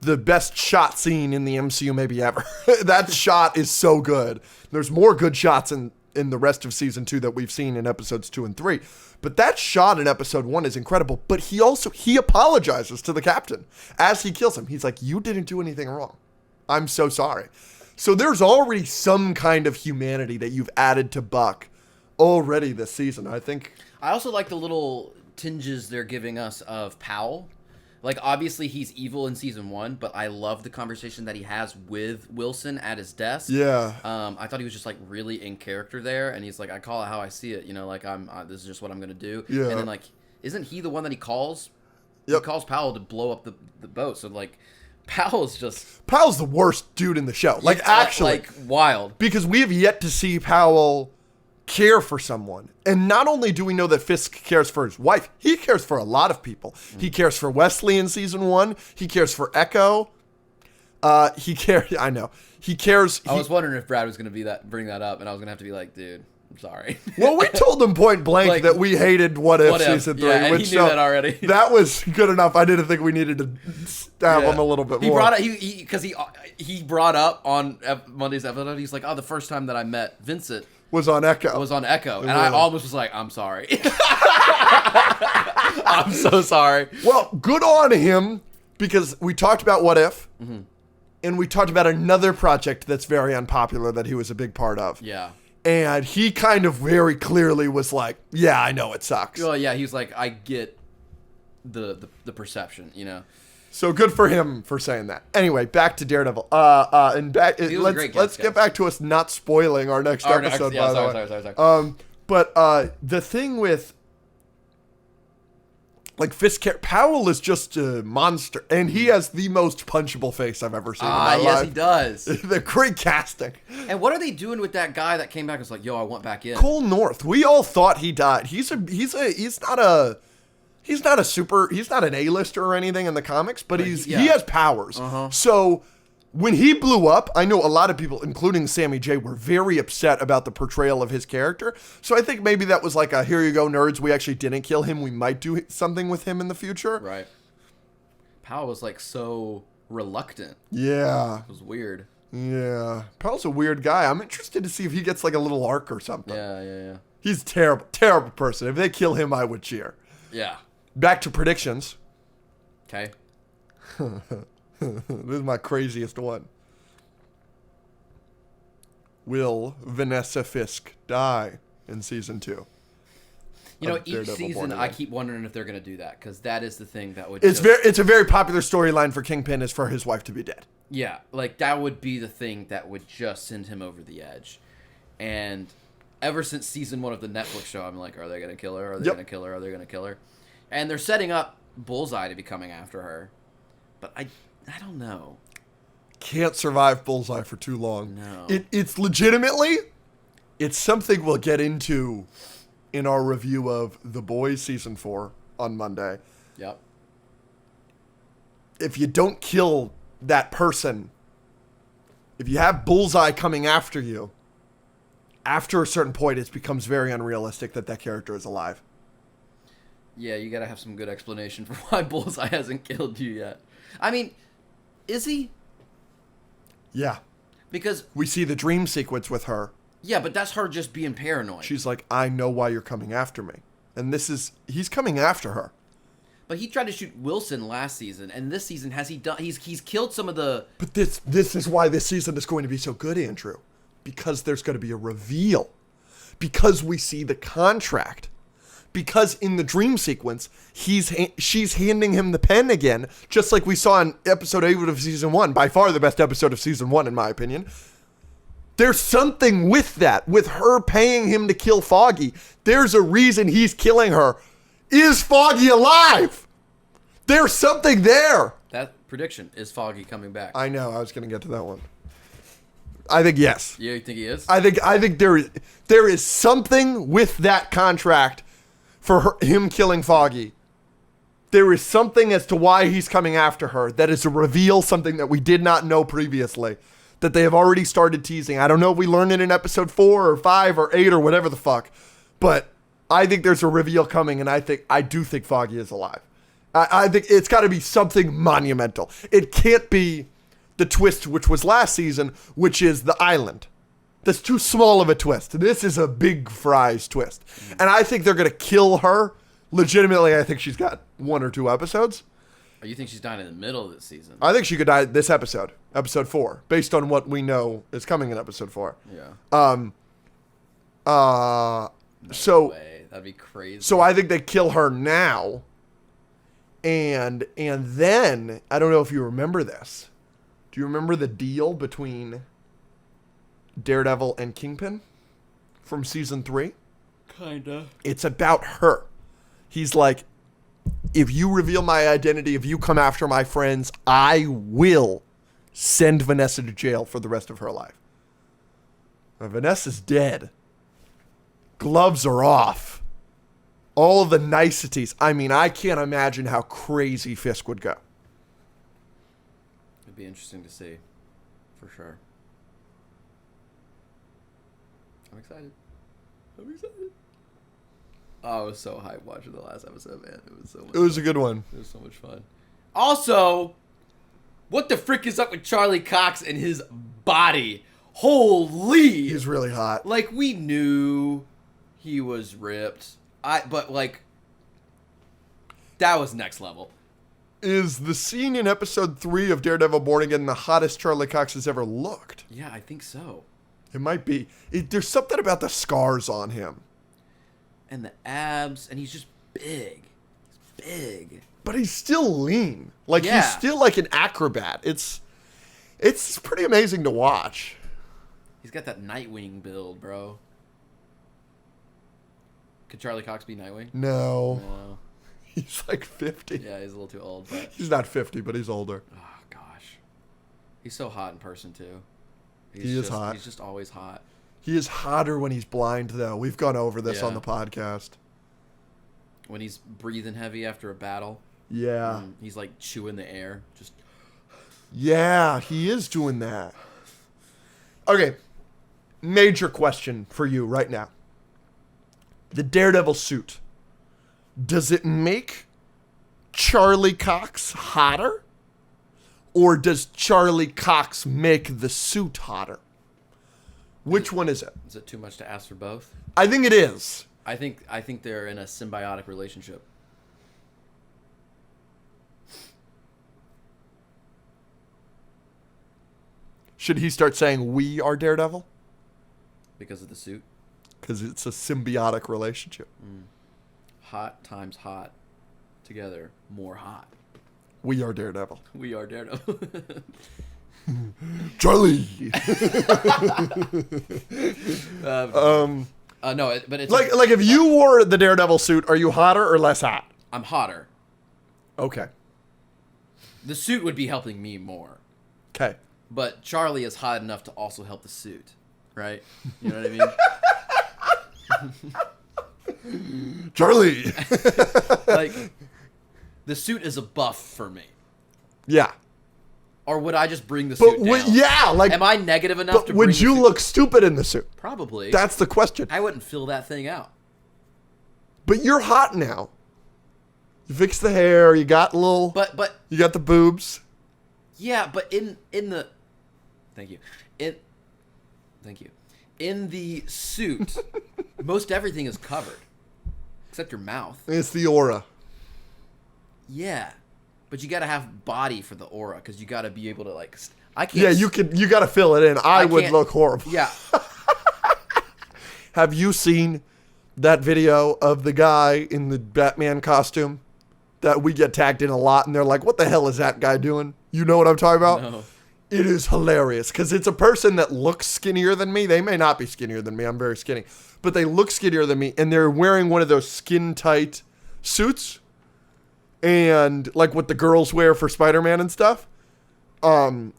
the best shot scene in the MCU maybe ever. That shot is so good. There's more good shots in the rest of season 2 that we've seen in episodes 2 and 3. But that shot in episode 1 is incredible. But he apologizes to the captain as he kills him. He's like, you didn't do anything wrong. I'm so sorry. So there's already some kind of humanity that you've added to Buck already this season. I think.
I also like the little tinges they're giving us of Powell. Like, obviously he's evil in season 1, but I love the conversation that he has with Wilson at his desk.
Yeah.
I thought he was just like really in character there, and he's like, I call it how I see it, you know, like this is just what I'm gonna do.
Yeah.
And then like, isn't he the one that he calls?
Yep.
He calls Powell to blow up the boat. So like, Powell's
the worst dude in the show. Like, actually.
like wild.
Because we have yet to see Powell care for someone. And not only do we know that Fisk cares for his wife, he cares for a lot of people. He cares for Wesley in season 1. He cares for Echo. He cares. I know. He cares.
I was wondering if Brad was going to bring that up, and I was going to have to be like, dude, I'm sorry.
Well, we told him point blank
Like,
that we hated What If
What If,
season 3.
yeah, and
which
he knew that already.
That was good enough. I didn't think we needed to stab him a little bit
He
more.
brought it because he brought up on Monday's episode. He's like, oh, the first time that I met Vincent
was on Echo.
was on Echo, and
Yeah.
I almost was like, I'm sorry. I'm so sorry.
Well, good on him, because we talked about What If, and we talked about another project that's very unpopular that he was a big part of.
Yeah.
And he kind of very clearly was like, yeah, I know it sucks.
Well, yeah, he's like, I get the perception, you know.
So good for him for saying that. Anyway, back to Daredevil. Let's get back to us not spoiling our next episode.
Yeah,
by the way.
sorry.
But the thing with like Fisk, Powell is just a monster, and he has the most punchable face I've ever seen in my
Yes,
life.
he does.
The great casting.
And what are they doing with that guy that came back and was like, yo, I want back in?
Cole North. We all thought he died. He's not an A-lister or anything in the comics, but he has powers. So when he blew up, I know a lot of people, including Sammy J, were very upset about the portrayal of his character. So I think maybe that was like a, here you go, nerds, we actually didn't kill him. We might do something with him in the future.
Right. Powell was like so reluctant.
Yeah.
It was weird.
Yeah. Powell's a weird guy. I'm interested to see if he gets like a little arc or something.
Yeah.
He's a terrible, terrible person. If they kill him, I would cheer.
Yeah.
Back to predictions.
Okay.
This is my craziest one. Will Vanessa Fisk die in season 2?
You know,
of
each
Daredevil
season
Born
I
Again?
keep wondering if they're going to do that, because that is the thing that would
It's a very popular storyline for Kingpin is for his wife to be dead.
Yeah, like that would be the thing that would just send him over the edge. And ever since season 1 of the Netflix show, I'm like, are they going to kill her? Are they
Yep.
going to kill her? Are they going to kill her? And they're setting up Bullseye to be coming after her. But I don't know.
Can't survive Bullseye for too long.
No.
It's legitimately, it's something we'll get into in our review of The Boys season 4 on Monday.
Yep.
If you don't kill that person, if you have Bullseye coming after you, after a certain point, it becomes very unrealistic that character is alive.
Yeah, you got to have some good explanation for why Bullseye hasn't killed you yet. I mean, is he?
Yeah.
Because
We see the dream sequence with her.
yeah, but that's her just being paranoid.
She's like, I know why you're coming after me. And he's coming after her.
But he tried to shoot Wilson last season, and this season has he done? He's killed some of the.
But this is why this season is going to be so good, Andrew, because there's going to be a reveal, because we see the contract, because in the dream sequence she's handing him the pen again, just like we saw in episode 8 of season 1, by far the best episode of season 1 in my opinion. There's something with that, with her paying him to kill Foggy. There's a reason he's killing her. Is Foggy alive? There's something there.
That prediction is Foggy coming back.
I know. I was going to get to that one. I think yes.
Yeah, you think he is?
I think there is something with that contract for him killing Foggy. There is something as to why he's coming after her that is a reveal, something that we did not know previously, that they have already started teasing. I don't know if we learned it in episode 4 or 5 or 8 or whatever the fuck, but I think there's a reveal coming, and I do think Foggy is alive. I think it's got to be something monumental. It can't be the twist which was last season, which is the island. That's too small of a twist. This is a big fries twist. And I think they're going to kill her. Legitimately, I think she's got 1 or 2 episodes.
Or you think she's dying in the middle of this season?
I think she could die this episode 4, based on what we know is coming in episode 4.
Yeah.
So
way. That'd be crazy.
So I think they kill her now, and then I don't know if you remember this. Do you remember the deal between Daredevil and Kingpin from season 3?
Kinda.
It's about her. He's like, if you reveal my identity, if you come after my friends, I will send Vanessa to jail for the rest of her life. Now, Vanessa's dead. Gloves are off. All the niceties. I mean, I can't imagine how crazy Fisk would go.
It'd be interesting to see, for sure. I'm excited. Oh, I was so hyped watching the last episode, man. It was so much
It was
fun.
a good one.
It was so much fun. Also, what the frick is up with Charlie Cox and his body? Holy!
He's really hot.
Like, we knew he was ripped. But like, that was next level.
Is the scene in episode 3 of Daredevil Born Again the hottest Charlie Cox has ever looked?
Yeah, I think so.
It might be. There's something about the scars on him.
And the abs, and he's just big. He's big.
But he's still lean. Like,
Yeah.
he's still like an acrobat. It's pretty amazing to watch.
He's got that Nightwing build, bro. Could Charlie Cox be Nightwing?
No.
No.
He's like 50.
Yeah, he's a little too old, but...
He's not 50, but he's older.
Oh, gosh. He's so hot in person, too.
He is hot.
He's just always hot.
He is hotter when he's blind, though. We've gone over this
Yeah.
on the podcast.
When he's breathing heavy after a battle.
Yeah.
He's like chewing the air. Just...
Yeah, he is doing that. Okay. Major question for you right now. The Daredevil suit. Does it make Charlie Cox hotter? Or does Charlie Cox make the suit hotter? Which one is it?
Is it too much to ask for both?
I think it is.
I think they're in a symbiotic relationship.
Should he start saying we are Daredevil?
Because of the suit.
Because it's a symbiotic relationship.
Hot times hot. Together, more hot.
We are Daredevil.
We are Daredevil.
Charlie!
No, but it's
Like if you wore the Daredevil suit, are you hotter or less hot?
I'm hotter.
Okay.
The suit would be helping me more.
Okay.
But Charlie is hot enough to also help the suit. Right? You know what I mean?
Charlie!
Like, the suit is a buff for me.
Yeah.
Or would I just bring the
But
suit down?
yeah, like.
Am I negative enough
But
to bring
would
the
you
suit?
look stupid in the suit?
Probably.
That's the question.
I wouldn't fill that thing out.
But you're hot now. You fixed the hair. You got a little.
But
You got the boobs.
yeah, but in the thank you. Thank you. In the suit, most everything is covered except your mouth.
It's the aura.
Yeah, but you got to have body for the aura because you got to be able to like. I can't.
Yeah, you got to fill it in. I would
can't-
look horrible.
Yeah.
Have you seen that video of the guy in the Batman costume that we get tagged in a lot, and they're like, "What the hell is that guy doing?" You know what I'm talking about?
No.
It is hilarious because it's a person that looks skinnier than me. They may not be skinnier than me. I'm very skinny, but they look skinnier than me, and they're wearing one of those skin tight suits, and like what the girls wear for Spider-Man and stuff. And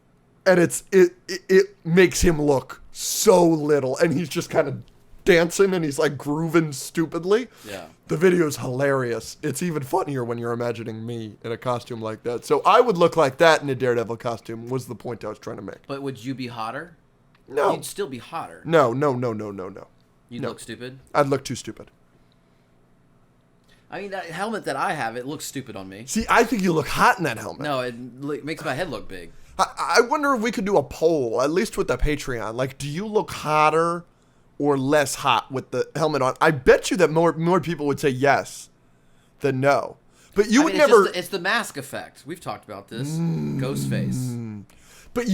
it makes him look so little, and he's just kind of dancing and he's like grooving stupidly.
Yeah.
The video's hilarious. It's even funnier when you're imagining me in a costume like that. So I would look like that in a Daredevil costume was the point I was trying to make.
But would you be hotter?
No.
You'd still be hotter.
No.
You'd
No.
look stupid.
I'd look too stupid.
I mean, that helmet that I have, it looks stupid on me.
See, I think you look hot in that helmet.
No, it makes my head look big.
I wonder if we could do a poll, at least with the Patreon. Like, do you look hotter or less hot with the helmet on? I bet you that more people would say yes than no. But you
I
would
mean,
never.
it's the mask effect. We've talked about this. Ghost face.
But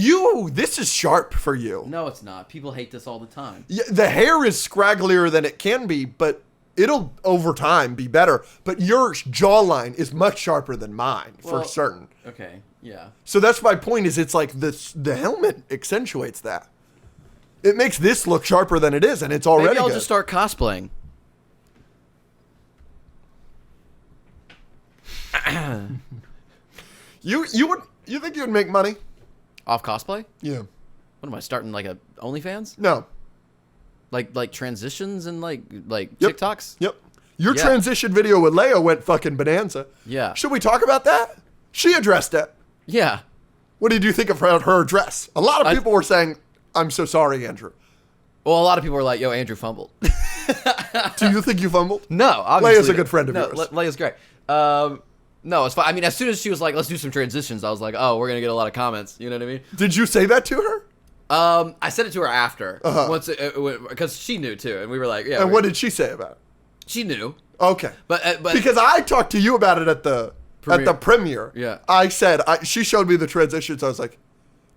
this is sharp for you.
No, it's not. People hate this all the time.
Yeah, the hair is scragglier than it can be, but it'll over time be better. But your jawline is much sharper than mine for
Well,
certain.
Okay, yeah.
So that's my point. Is it's like the helmet accentuates that. It makes this look sharper than it is, and it's already
Maybe I'll
good.
just start cosplaying.
You think you would make money?
Off cosplay?
Yeah.
What am I starting like a OnlyFans?
No.
Like transitions and like
Yep.
TikToks?
Yep. Your
Yeah.
transition video with Leia went fucking bonanza.
Yeah.
Should we talk about that? She addressed it.
Yeah.
What did you think of her address? A lot of people were saying, "I'm so sorry, Andrew."
Well, a lot of people were like, "Yo, Andrew fumbled."
Do you think you fumbled?
No, obviously.
Leia's a good friend of
no,
yours.
Leia's great. No, it's fine. I mean, as soon as she was like, "Let's do some transitions," I was like, "Oh, we're gonna get a lot of comments." You know what I mean?
Did you say that to her?
I said it to her after once because she knew too, and we were like, "Yeah."
And what did she say about it?
She knew,
Okay.
but
Because I talked to you about it at the premiere.
Yeah.
I said she showed me the transitions. I was like,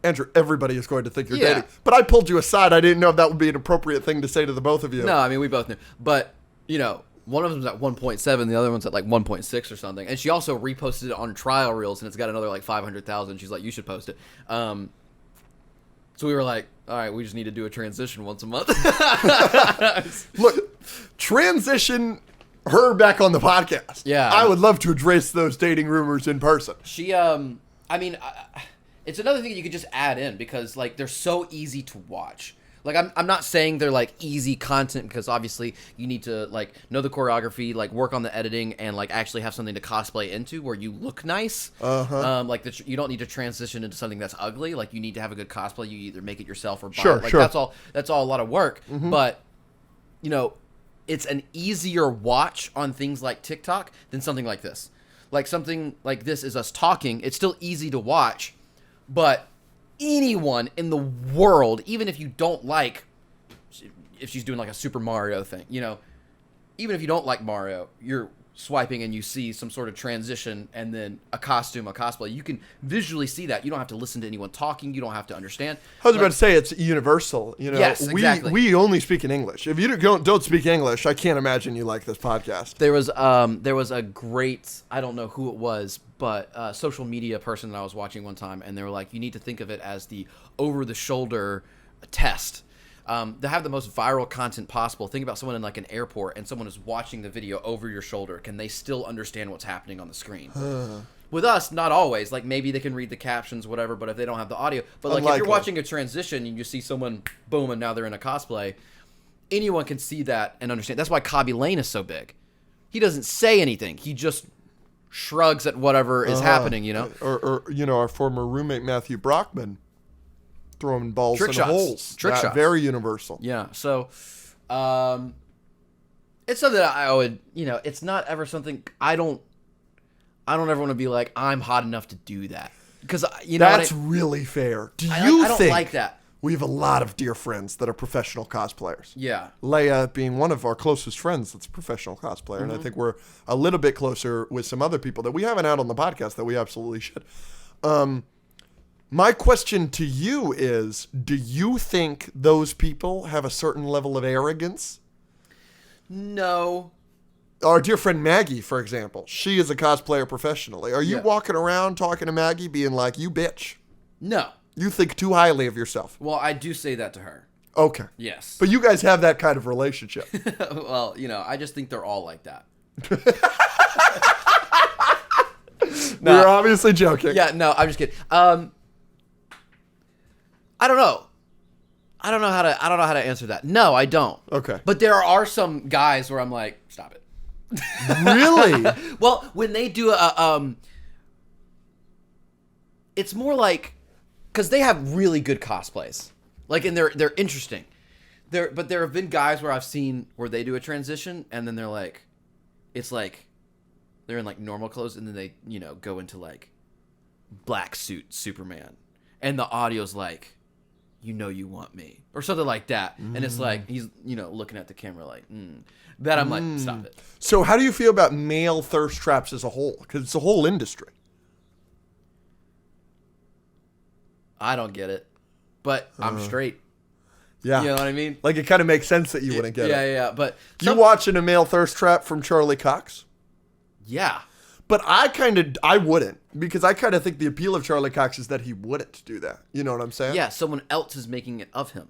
Andrew, everybody is going to think you're
Yeah.
dating. But I pulled you aside. I didn't know if that would be an appropriate thing to say to the both of you.
no, I mean we both knew, but you know. One of them's at 1.7, the other one's at like 1.6 or something. And she also reposted it on trial reels, and it's got another like 500,000. She's like, "You should post it." So we were like, "All right, we just need to do a transition once a month."
Look, transition her back on the podcast.
Yeah.
I would love to address those dating rumors in person.
She, I mean, it's another thing that you could just add in because like they're so easy to watch. Like I'm not saying they're like easy content because obviously you need to like know the choreography, like work on the editing, and like actually have something to cosplay into where you look nice. Like you don't need to transition into something that's ugly. Like you need to have a good cosplay. You either make it yourself or buy
Sure,
it. Like
sure.
that's all a lot of work. But you know, it's an easier watch on things like TikTok than something like this. Like something like this is us talking. It's still easy to watch, but anyone in the world, even if you don't like, if she's doing like a Super Mario thing, you know, even if you don't like Mario, you're swiping and you see some sort of transition and then a costume, a cosplay. You can visually see that. You don't have to listen to anyone talking. You don't have to understand.
I was about to say it's universal. You know,
Yes, exactly.
we only speak in English. If you don't speak English, I can't imagine you like this podcast.
There was a great, I don't know who it was, but social media person that I was watching one time, and they were like, you need to think of it as the over-the-shoulder test. To have the most viral content possible, think about someone in like an airport and someone is watching the video over your shoulder. Can they still understand what's happening on the screen? With us, not always. Like maybe they can read the captions, whatever, but if they don't have the audio. But like if
Unlikely.
you're watching a transition and you see someone, boom, and now they're in a cosplay, anyone can see that and understand. That's why Kobby Lane is so big. He doesn't say anything. He just shrugs at whatever is happening, you know?
Or you know, our former roommate Matthew Brockman throwing balls
Trick
in
shots.
holes.
Trick shots.
Very universal.
Yeah, so it's something that I would, you know, it's not ever something I don't ever want to be like I'm hot enough to do that because you know
That's really fair. Do
I
you
don't
think
like that.
We have a lot of dear friends that are professional cosplayers.
Yeah.
Leia being one of our closest friends that's a professional cosplayer. And I think we're a little bit closer with some other people that we haven't had on the podcast that we absolutely should. My question to you is, do you think those people have a certain level of arrogance?
No.
Our dear friend Maggie, for example, she is a cosplayer professionally. Are you walking around talking to Maggie being like, you bitch?
No.
You think too highly of yourself.
Well, I do say that to her.
Okay.
Yes.
But you guys have that kind of relationship.
Well, I just think they're all like that.
You're obviously joking.
Yeah, no, I'm just kidding. I don't know. I don't know how to answer that. No, I don't.
Okay.
But there are some guys where I'm like, stop it.
Really?
Well, when they do it's more like, because they have really good cosplays, like, and they're interesting. But there have been guys where I've seen where they do a transition and then they're like, it's like they're in like normal clothes and then they go into like black suit Superman, and the audio's like, you want me, or something like that, and it's like he's looking at the camera like that. I'm like, stop it.
So how do you feel about male thirst traps as a whole? Because it's a whole industry.
I don't get it, but I'm straight.
Yeah.
You know what I mean?
Like, it kind of makes sense that you wouldn't get it.
Yeah. But
You watching a male thirst trap from Charlie Cox?
Yeah.
But I wouldn't, because I kind of think the appeal of Charlie Cox is that he wouldn't do that. You know what I'm saying?
Yeah, someone else is making it of him.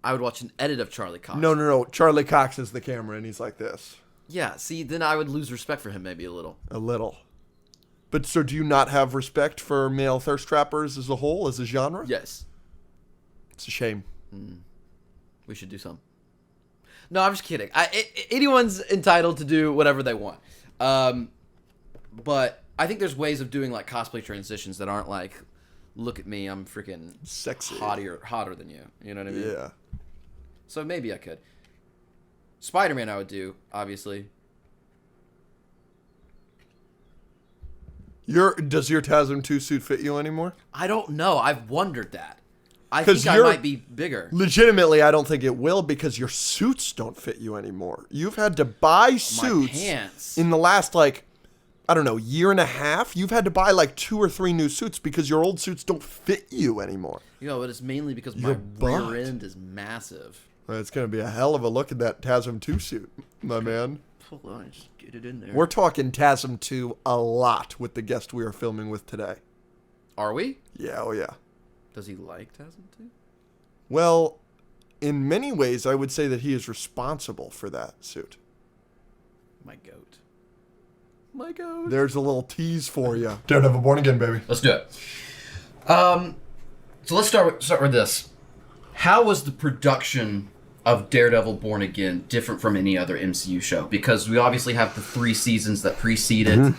I would watch an edit of Charlie Cox.
No. Charlie Cox is the camera, and he's like this.
Yeah, see, then I would lose respect for him maybe a little.
A little. But so do you not have respect for male thirst trappers as a whole, as a genre?
Yes.
It's a shame.
We should do some. No, I'm just kidding. Anyone's entitled to do whatever they want. But I think there's ways of doing like cosplay transitions that aren't like, look at me, I'm freaking
Sexy.
hotter than you. You know what I mean?
Yeah.
So maybe I could. Spider-Man I would do, obviously.
Does your TASM 2 suit fit you anymore?
I don't know. I've wondered that. I think I might be bigger.
Legitimately, I don't think it will, because your suits don't fit you anymore. You've had to buy suits
pants.
in the last, year and a half. You've had to buy 2 or 3 new suits because your old suits don't fit you anymore.
But it's mainly because
Your
my
butt.
rear end is massive.
Well, it's going to be a hell of a look at that TASM 2 suit, my man.
Hold on, just get it in there.
We're talking TASM 2 a lot with the guest we are filming with today.
Are we?
Yeah, oh yeah.
Does he like TASM too?
Well, in many ways, I would say that he is responsible for that suit.
My goat. My goat.
There's a little tease for you. Daredevil Born Again, baby.
Let's do it. So let's start with this. How was the production of Daredevil Born Again different from any other MCU show? Because we obviously have the 3 seasons that precede it.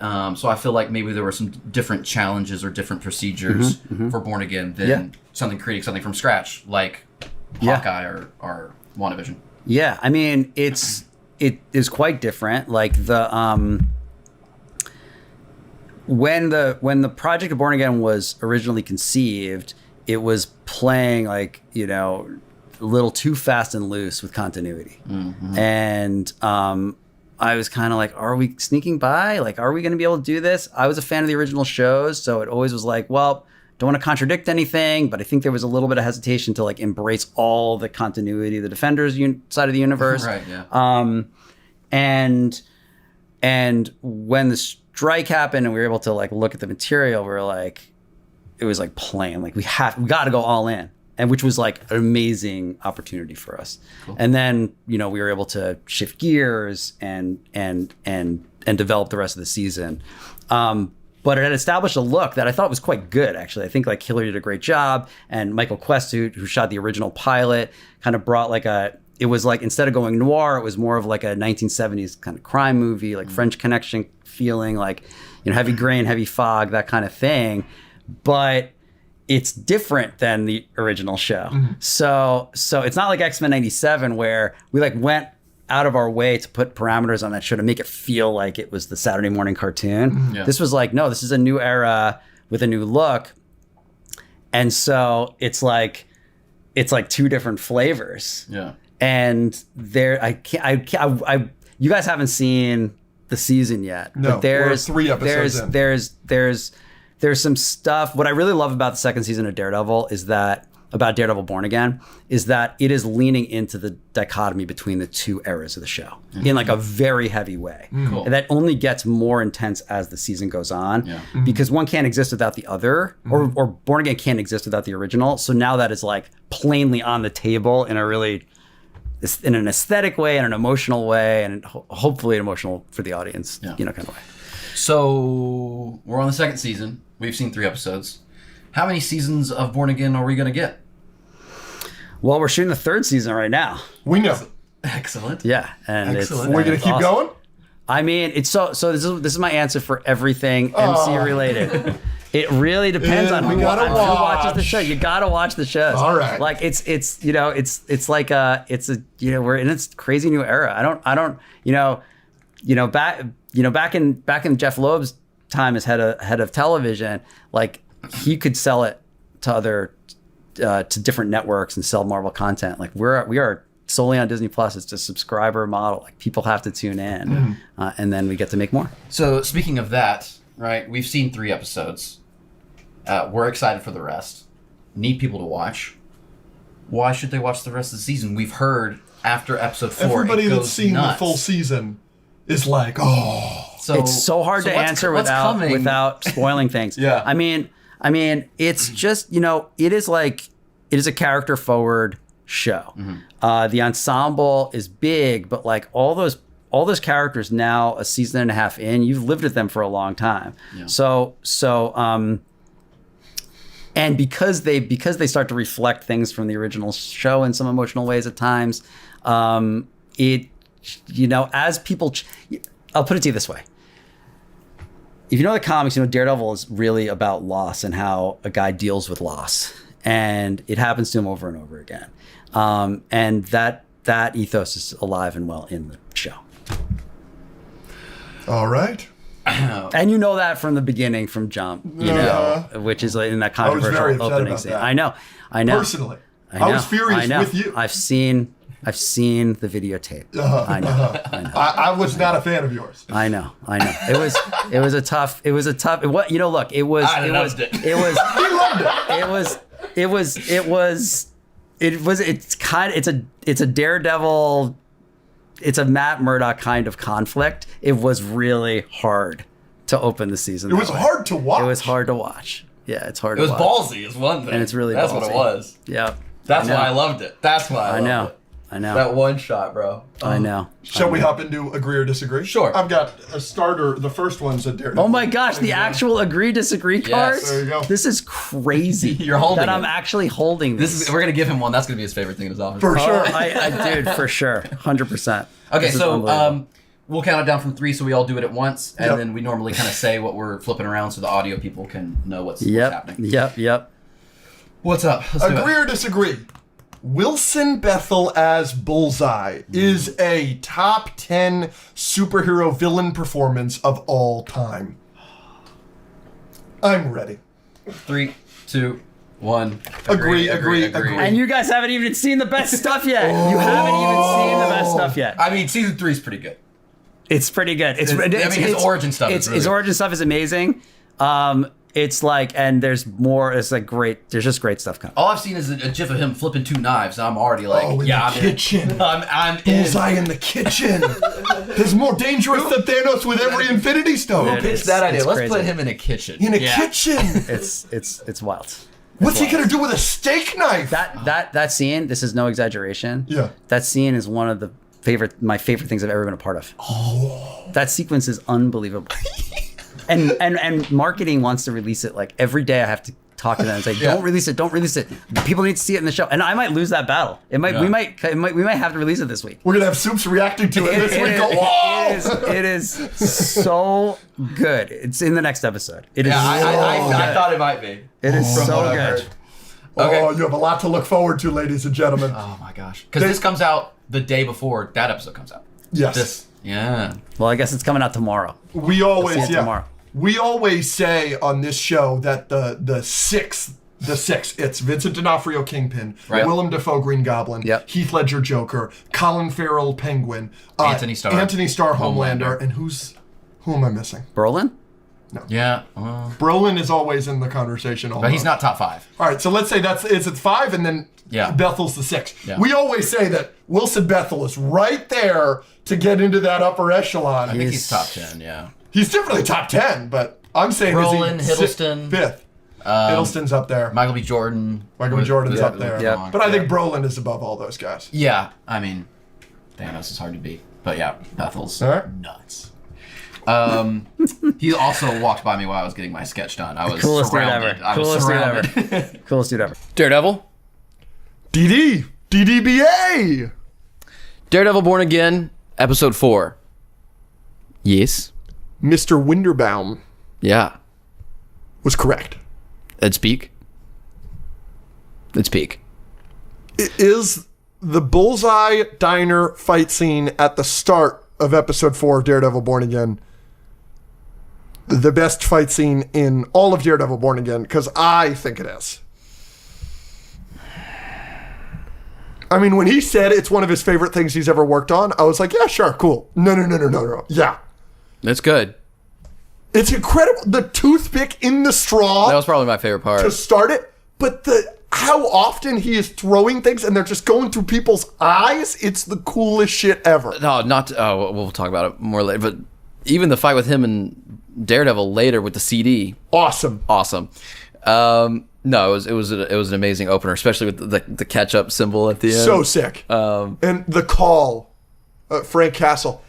So I feel like maybe there were some different challenges or different procedures for Born Again than creating something from scratch, like Hawkeye or WandaVision.
Yeah, I mean, it is quite different. Like when the project of Born Again was originally conceived, it was playing a little too fast and loose with continuity, and I was kind of like, are we sneaking by? Are we going to be able to do this? I was a fan of the original shows, so it always was like, well, don't want to contradict anything, but I think there was a little bit of hesitation to embrace all the continuity of the Defenders side of the universe.
Right, yeah.
And when the strike happened and we were able to look at the material, we were like, it was plain. We got to go all in. And which was an amazing opportunity for us. Cool. And then, we were able to shift gears and develop the rest of the season. But it had established a look that I thought was quite good, actually. I think Hillary did a great job, and Michael Quest, who shot the original pilot, kind of brought it was instead of going noir, it was more of a 1970s kind of crime movie, French Connection feeling, heavy grain, heavy fog, that kind of thing. But it's different than the original show. So it's not like X-Men 97 where we went out of our way to put parameters on that show to make it feel like it was the Saturday morning cartoon. Yeah. This was no, this is a new era with a new look. And so it's like two different flavors.
Yeah.
And you guys haven't seen the season yet.
No,
but there's
we're 3 episodes in.
There's some stuff. What I really love about the second season of Daredevil is that about Daredevil Born Again is that it is leaning into the dichotomy between the two eras of the show in like a very heavy way.
Cool.
And that only gets more intense as the season goes on because one can't exist without the other or Born Again can't exist without the original. So now that is like plainly on the table in an aesthetic way and an emotional way and hopefully an emotional for the audience, kind of way.
So we're on the second season. We've seen 3 episodes. How many seasons of Born Again are we going to get?
Well, we're shooting the 3rd season right now.
We know.
Excellent.
Yeah, and
Excellent.
We're going to keep
awesome.
going?
I mean, it's so this is my answer for everything MC related. It really depends on
We
who
gotta
watches the
watch.
show. You gotta watch the shows.
All right.
Like it's like we're in this crazy new era. Back in Jeff Loeb's time as head of television, like he could sell it to other to different networks and sell Marvel content. Like we are solely on Disney Plus. It's a subscriber model. Like people have to tune in, and then we get to make more.
So speaking of that, right? We've seen 3 episodes. We're excited for the rest. Need people to watch. Why should they watch the rest of the season? We've heard after episode 4,
Everybody
it goes
that's seen
nuts.
the full season is like, oh.
It's so hard to answer without spoiling things.
Yeah.
I mean, it's just, it is a character forward show. The ensemble is big, but like all those characters now a season and a half in, you've lived with them for a long time.
Yeah.
And because they start to reflect things from the original show in some emotional ways at times, as people, I'll put it to you this way. If you know the comics, Daredevil is really about loss and how a guy deals with loss. And it happens to him over and over again. And that ethos is alive and well in the show.
All right.
And you know that from the beginning, from Jump, which is like in that
I was very
controversial
upset
opening
about
scene.
that.
I know.
Personally. I was furious with you.
I've seen the videotape. I know.
I was not a fan of yours.
I know. It was a tough. He loved it. It's a Daredevil. It's a Matt Murdock kind of conflict. It was really hard to open the season.
It was hard to watch.
It was hard to watch. Yeah, it's hard
It
to
was
watch.
ballsy is one thing.
And it's really
That's
ballsy.
what it was.
Yeah.
That's
I know.
why I loved it. That's why I loved it.
I know.
That one shot, bro.
I know.
Shall we hop into agree or disagree?
Sure.
I've got a starter. The first one's a Daredevil.
Oh my gosh, the actual agree disagree cards.
There you go.
This is crazy.
You're holding
that I'm
it.
actually holding this.
We're gonna give him one. That's gonna be his favorite thing in his office.
For sure.
Dude, for sure, 100%.
Okay,
This is
so
unbelievable.
we'll count it down from 3, so we all do it at once, and
Yep.
then we normally kind of say what we're flipping around, so the audio people can know what's happening.
Yep.
What's up? Let's do
Agree
it.
or disagree? Wilson Bethel as Bullseye is a top 10 superhero villain performance of all time. I'm ready.
3, 2, 1.
Agree.
And you guys haven't even seen the best stuff yet. You haven't even seen the best stuff yet.
I mean, season 3 is pretty good.
It's pretty good. His
origin stuff is really
His
good.
origin stuff is amazing. It's like, and there's more. It's like great. There's just great stuff coming.
All I've seen is a gif of him flipping 2 knives, and I'm already like,
Oh, in
yeah,
the
I'm in.
kitchen.
I'm in.
Bullseye in the kitchen. He's more dangerous than Thanos with every Infinity Stone.
Dude,
Pitch that idea.
it's
Let's
crazy.
put him in a kitchen.
In a kitchen.
It's wild.
What's he gonna do with a steak knife?
That scene. This is no exaggeration.
Yeah.
That scene is one of my favorite things I've ever been a part of. Oh. That sequence is unbelievable. and marketing wants to release it like every day. I have to talk to them and say, don't release it. People need to see it in the show. And I might lose that battle. We might have to release it this week.
We're gonna have Soups reacting to it this week. Go, whoa!
It is so good. It's in the next episode. It is.
I thought it might be.
It is
From
so
what I've
good.
heard.
Oh,
Okay.
you have a lot to look forward to, ladies and gentlemen.
Oh my gosh. Because this comes out the day before that episode comes out.
Yes.
Yeah.
Well, I guess it's coming out tomorrow.
We always,
see it tomorrow.
We always say on this show that the 6th the six. It's Vincent D'Onofrio, Kingpin,
Right.
Willem Dafoe, Green Goblin,
Yep.
Heath Ledger, Joker, Colin Farrell, Penguin,
Anthony Starr,
Homelander, and who am I missing?
Brolin?
Yeah.
Brolin is always in the conversation.
But he's not top 5.
All right, so let's say it's at 5, and then
Yeah.
Bethel's the 6.
Yeah.
We always say that Wilson Bethel is right there to get into that upper echelon.
I think he's top 10, yeah.
He's definitely top 10, but I'm saying
Brolin,
is he
Hiddleston.
5th. Hiddleston's up there.
Michael B. Jordan.
Michael B. Jordan's up there.
Yeah.
But I think Brolin is above all those guys.
Yeah, I mean, Thanos is hard to beat. But yeah, Bethel's
All right.
nuts. He also walked by me while I was getting my sketch done. I was
Coolest dude
surrounded.
ever.
I was
Coolest dude
surrounded.
ever. Coolest dude ever.
Daredevil.
DDBA.
Daredevil Born Again, episode 4. Yes.
Mr. Winterbaum
Yeah.
was correct.
It's peak. It's peak.
It is the Bullseye Diner fight scene at the start of episode 4 of Daredevil Born Again the best fight scene in all of Daredevil Born Again? Because I think it is. I mean, when he said it's one of his favorite things he's ever worked on, I was like, yeah, sure, cool. No. Yeah.
That's good.
It's incredible. The toothpick in the straw
That was probably my favorite part.
to start it, but how often he is throwing things and they're just going through people's eyes, it's the coolest shit ever.
No, not. Oh, we'll talk about it more later. But even the fight with him and Daredevil later with the CD,
Awesome.
No, it was an amazing opener, especially with the catch up symbol at the end.
So sick. And the call, Frank Castle.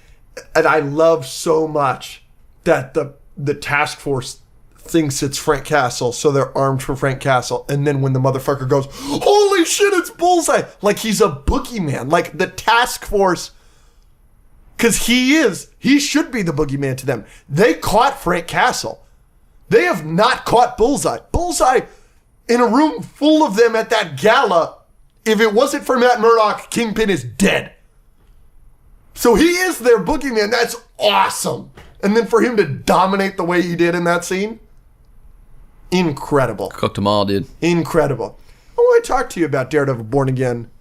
And I love so much that the task force thinks it's Frank Castle, so they're armed for Frank Castle. And then when the motherfucker goes, holy shit, it's Bullseye! Like he's a boogeyman. Like the task force, because he should be the boogeyman to them. They caught Frank Castle. They have not caught Bullseye. Bullseye, in a room full of them at that gala, if it wasn't for Matt Murdock, Kingpin is dead. So he is their boogeyman. That's awesome. And then for him to dominate the way he did in that scene, incredible.
Cooked them all, dude.
Incredible. I want to talk to you about Daredevil Born Again,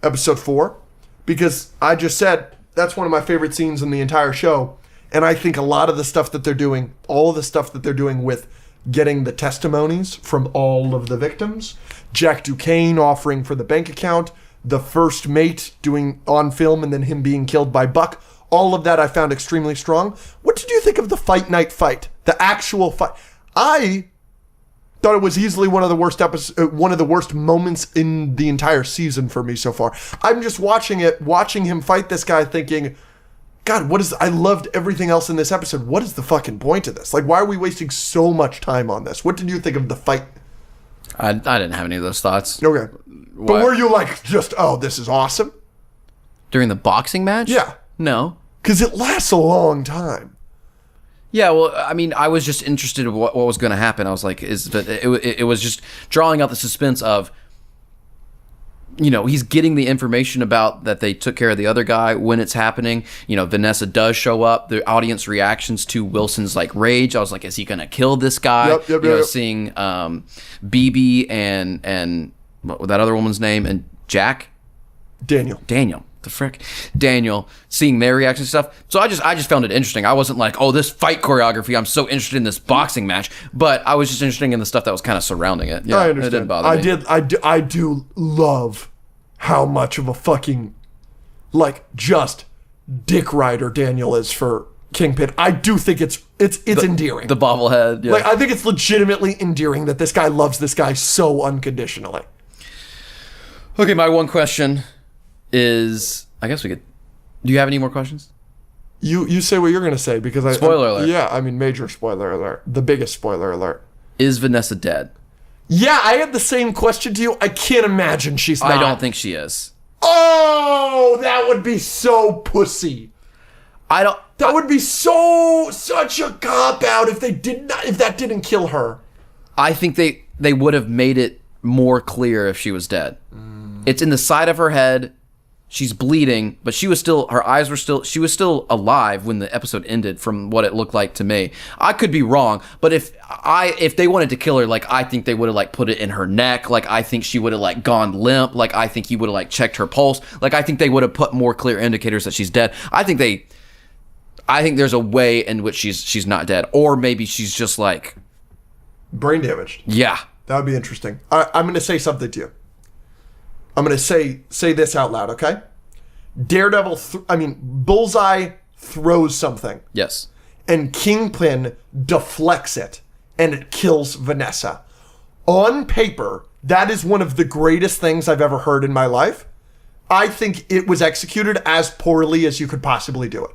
episode 4, because I just said that's one of my favorite scenes in the entire show. And I think a lot of the stuff that they're doing, all of the stuff that they're doing with getting the testimonies from all of the victims, Jack Duquesne offering for the bank account, the first mate doing on film, and then him being killed by Buck, all of that I found extremely strong. What did you think of the fight night fight? The actual fight? I thought it was easily one of the worst moments in the entire season for me so far. I'm just watching him fight this guy thinking, God, I loved everything else in this episode. What is the fucking point of this? Like, why are we wasting so much time on this? What did you think of the fight?
I didn't have any of those thoughts.
Okay. But were you like, just, oh, this is awesome?
During the boxing match?
Yeah.
No.
Because it lasts a long time.
Yeah, well, I mean, I was just interested in what was going to happen. I was like, it was just drawing out the suspense of, he's getting the information about that they took care of the other guy when it's happening. Vanessa does show up. The audience reactions to Wilson's like rage. I was like, is he going to kill this guy?
Yep.
Seeing BB and what that other woman's name and Jack?
Daniel.
The frick? Daniel, seeing their reactions and stuff. So I just found it interesting. I wasn't like, oh, this fight choreography, I'm so interested in this boxing match. But I was just interested in the stuff that was kind of surrounding it. Yeah,
I understand.
It didn't bother me.
I do love how much of a fucking, like, just dick rider Daniel is for Kingpin. I do think it's endearing.
The bobblehead. Yeah.
Like, I think it's legitimately endearing that this guy loves this guy so unconditionally.
Okay, my one question is, I guess we could. Do you have any more questions?
You say what you're gonna say because
Spoiler alert.
Yeah, I mean major spoiler alert. The biggest spoiler alert.
Is Vanessa dead?
Yeah, I had the same question to you. I can't imagine she's not.
I don't think she is.
Oh, that would be so pussy. That would be such a cop out if that didn't kill her.
I think they would have made it more clear if she was dead. It's in the side of her head. she's bleeding, but she was still, her eyes were still, she was still alive when the episode ended from what it looked like to me. I could be wrong, but if they wanted to kill her, like, I think they would have like put it in her neck. Like, I think she would have like gone limp. Like, I think he would have like checked her pulse. Like, I think they would have put more clear indicators that she's dead. I think there's a way in which she's not dead, or maybe she's just like
Brain damaged.
Yeah.
That would be interesting. I'm going to say something to you. I'm going to say this out loud, okay? Daredevil, Bullseye throws something.
Yes.
And Kingpin deflects it, and it kills Vanessa. On paper, that is one of the greatest things I've ever heard in my life. I think it was executed as poorly as you could possibly do it.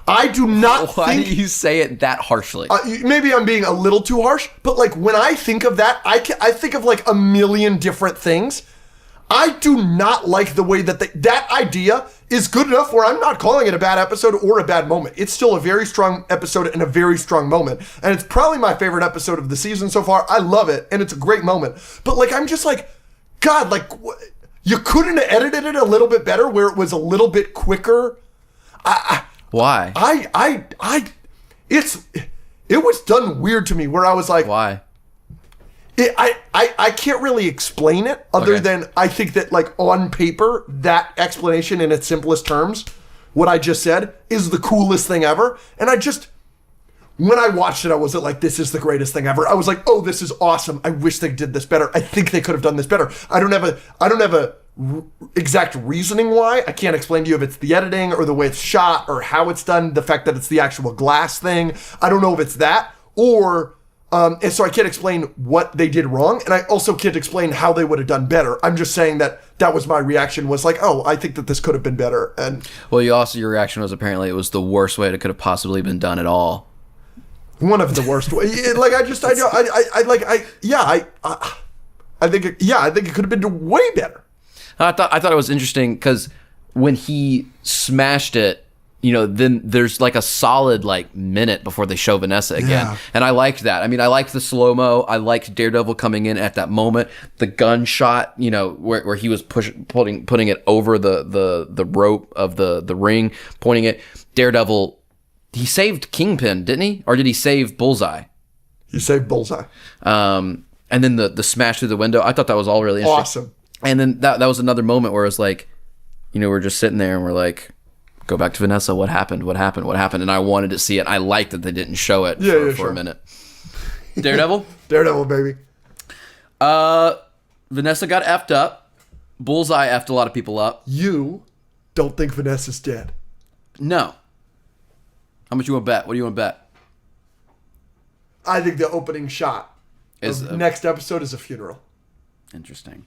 I do not
Why
think...
do you say it that harshly?
Maybe I'm being a little too harsh, but like when I think of that, I think of like a million different things. I do not like the way that that idea is good enough where I'm not calling it a bad episode or a bad moment. It's still a very strong episode and a very strong moment. And it's probably my favorite episode of the season so far. I love it, and it's a great moment. But like, I'm just like, God, like, you couldn't have edited it a little bit better where it was a little bit quicker?
Why?
It was done weird to me where I was like,
Why?
I can't really explain it other
Okay.
than I think that like on paper, that explanation in its simplest terms, what I just said is the coolest thing ever. And when I watched it, I wasn't like, this is the greatest thing ever. I was like, oh, this is awesome. I wish they did this better. I think they could have done this better. I don't have a exact reasoning why. I can't explain to you if it's the editing or the way it's shot or how it's done, the fact that it's the actual glass thing. I don't know if it's that or... and so I can't explain what they did wrong, and I also can't explain how they would have done better. I'm just saying that was my reaction, was like, oh, I think that this could have been better. And
Well, your reaction was apparently it was the worst way it could have possibly been done at all.
one of the worst ways. Like, I think it could have been way better.
I thought it was interesting because when he smashed it, then there's like a solid like minute before they show Vanessa again.
Yeah.
And I liked that. I mean, I liked the slow-mo. I liked Daredevil coming in at that moment. The gunshot, where he was putting it over the rope of the ring, pointing it. Daredevil, he saved Kingpin, didn't he? Or did he save Bullseye?
You saved Bullseye.
And then the smash through the window. I thought that was all really interesting.
Awesome.
And then that was another moment where it was like, we're just sitting there and we're like, go back to Vanessa. What happened? And I wanted to see it. I liked that they didn't show it for
sure.
a minute. Daredevil?
Daredevil, baby.
Vanessa got effed up. Bullseye effed a lot of people up.
You don't think Vanessa's dead.
No. How much you want to bet? What do you want to bet?
I think the opening shot
Is
of next episode is a funeral.
Interesting.